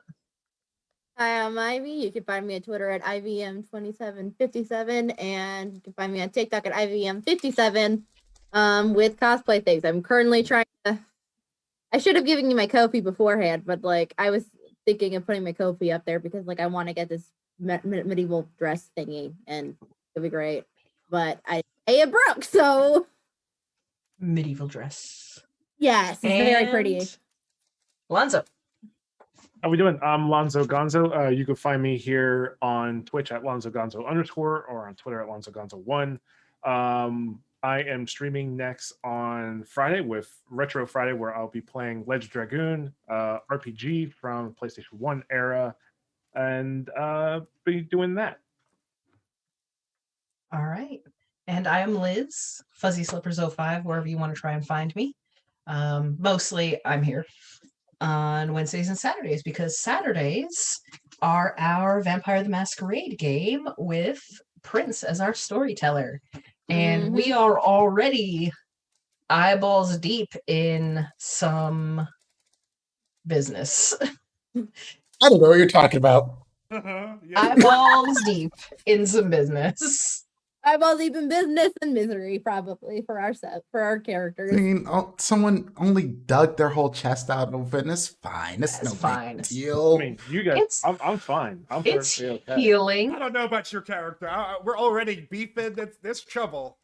Hi, I'm Ivy. You can find me on Twitter at IVM2757, and you can find me on TikTok at IVM57 with cosplay things. I'm currently trying to. I should have given you my Ko-fi beforehand, but like I was thinking of putting my Ko-fi up there because like I want to get this medieval dress thingy, and it'll be great. But it broke, so Medieval dress. yes, it's very pretty. And Lonzo. How we doing? I'm Lonzo Gonzo. You can find me here on Twitch at Lonzo Gonzo _ or on Twitter at Lonzo Gonzo 1. I am streaming next on Friday with Retro Friday, where I'll be playing Legend Dragoon RPG from PlayStation 1 era, and be doing that. All right. And I am Liz, Fuzzy Slippers 05, wherever you want to try and find me. Mostly I'm here on Wednesdays and Saturdays because Saturdays are our Vampire the Masquerade game with Prince as our storyteller. And we are already eyeballs deep in some business. I don't know what you're talking about. Yeah. Eyeballs deep in some business. Eyeballs deep in business and misery, probably for our characters. I mean, someone only dug their whole chest out open. It's fine. It's That's no fine. big deal. I mean, you guys, It's- I'm fine. I'm It's perfectly okay. healing. I don't know about your character. We're already beefing. There's trouble.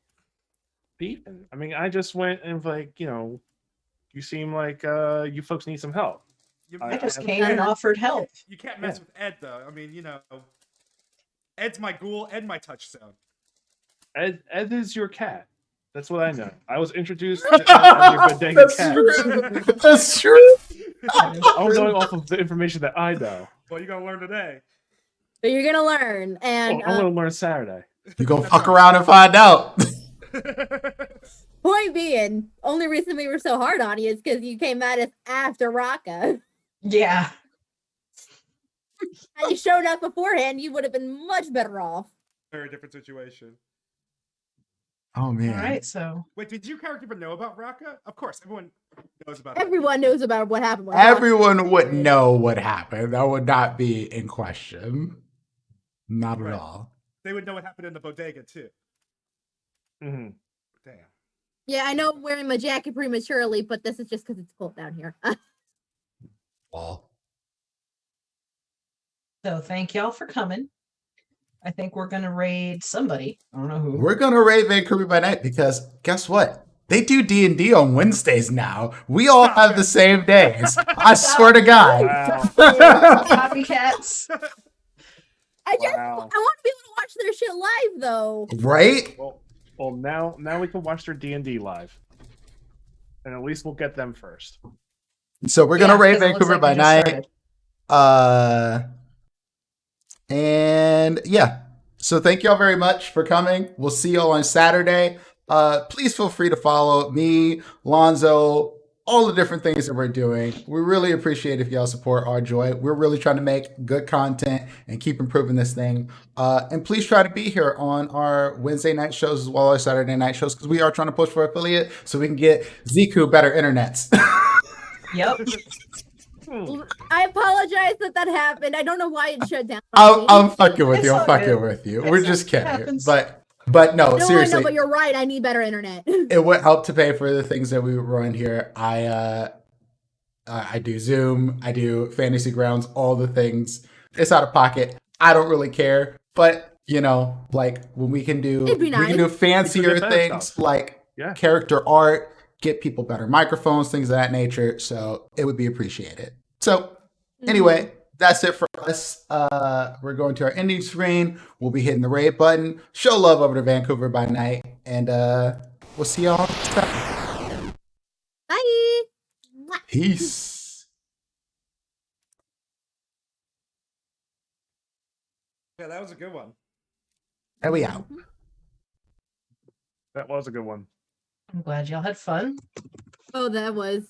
Beefing. I mean, I just went and like, you seem like you folks need some help. I just came and offered help. You can't mess with Ed, though. I mean, Ed's my ghoul and my touchstone. Ed is your cat. That's what I know. I was introduced to Ed as your bodega That's cat. true. That's true. I'm going off of the information that I know. Well, you're going to learn today. But you're gonna learn, and I'm going to learn Saturday. You gonna fuck around and find out. point being, only reason we were so hard on you is because you came at us after Raka. Yeah. Had you showed up beforehand, you would have been much better off. Very different situation. Oh man. All right, so Wait, did your character even know about Raka? Of course, everyone knows about it. Everyone knows about what happened. With Everyone would know what happened. That would not be in question. Not at Right. all. They would know what happened in the bodega, too. Mm-hmm. Damn. Yeah, I know I'm wearing my jacket prematurely, but this is just because it's cold down here. Well, so thank y'all for coming. I think we're gonna raid somebody. I don't know who. we're gonna raid Vancouver by night because guess what? They do D&D on Wednesdays now. We all have the same days. I swear to God. Wow. Copycats. I want Wow. to be able to watch their shit live though. Right? Well, now we can watch their D&D live, and at least we'll get them first. So we're gonna Yeah, raid 'cause it looks Vancouver like by we just night. started. And yeah. So thank y'all very much for coming. We'll see y'all on Saturday. Please feel free to follow me, Lonzo, all the different things that we're doing. We really appreciate if y'all support our joy. We're really trying to make good content and keep improving this thing. And please try to be here on our Wednesday night shows as well as Saturday night shows because we are trying to push for affiliate so we can get Ziku better internets. Yep. I apologize that happened. I don't know why it shut down. on me. I'm fucking with It's you. I'm all fucking good. with you. It's We're all- just it kidding. happens. But But no, No, I know, seriously, but you're right. I need better internet. it would help to pay for the things that we run here. I do Zoom, I do Fantasy Grounds, all the things. It's out of pocket. I don't really care, but you know, like when we can do It'd be nice. fancier get better things stuff. like Yeah. character art, get people better microphones, things of that nature. So it would be appreciated. So anyway, that's it for us. We're going to our ending screen. We'll be hitting the raid button. Show love over to Vancouver by night, and we'll see y'all next time. Bye. Mwah. Peace. Yeah, that was a good one. And we out. That was a good one. I'm glad y'all had fun. Oh, that was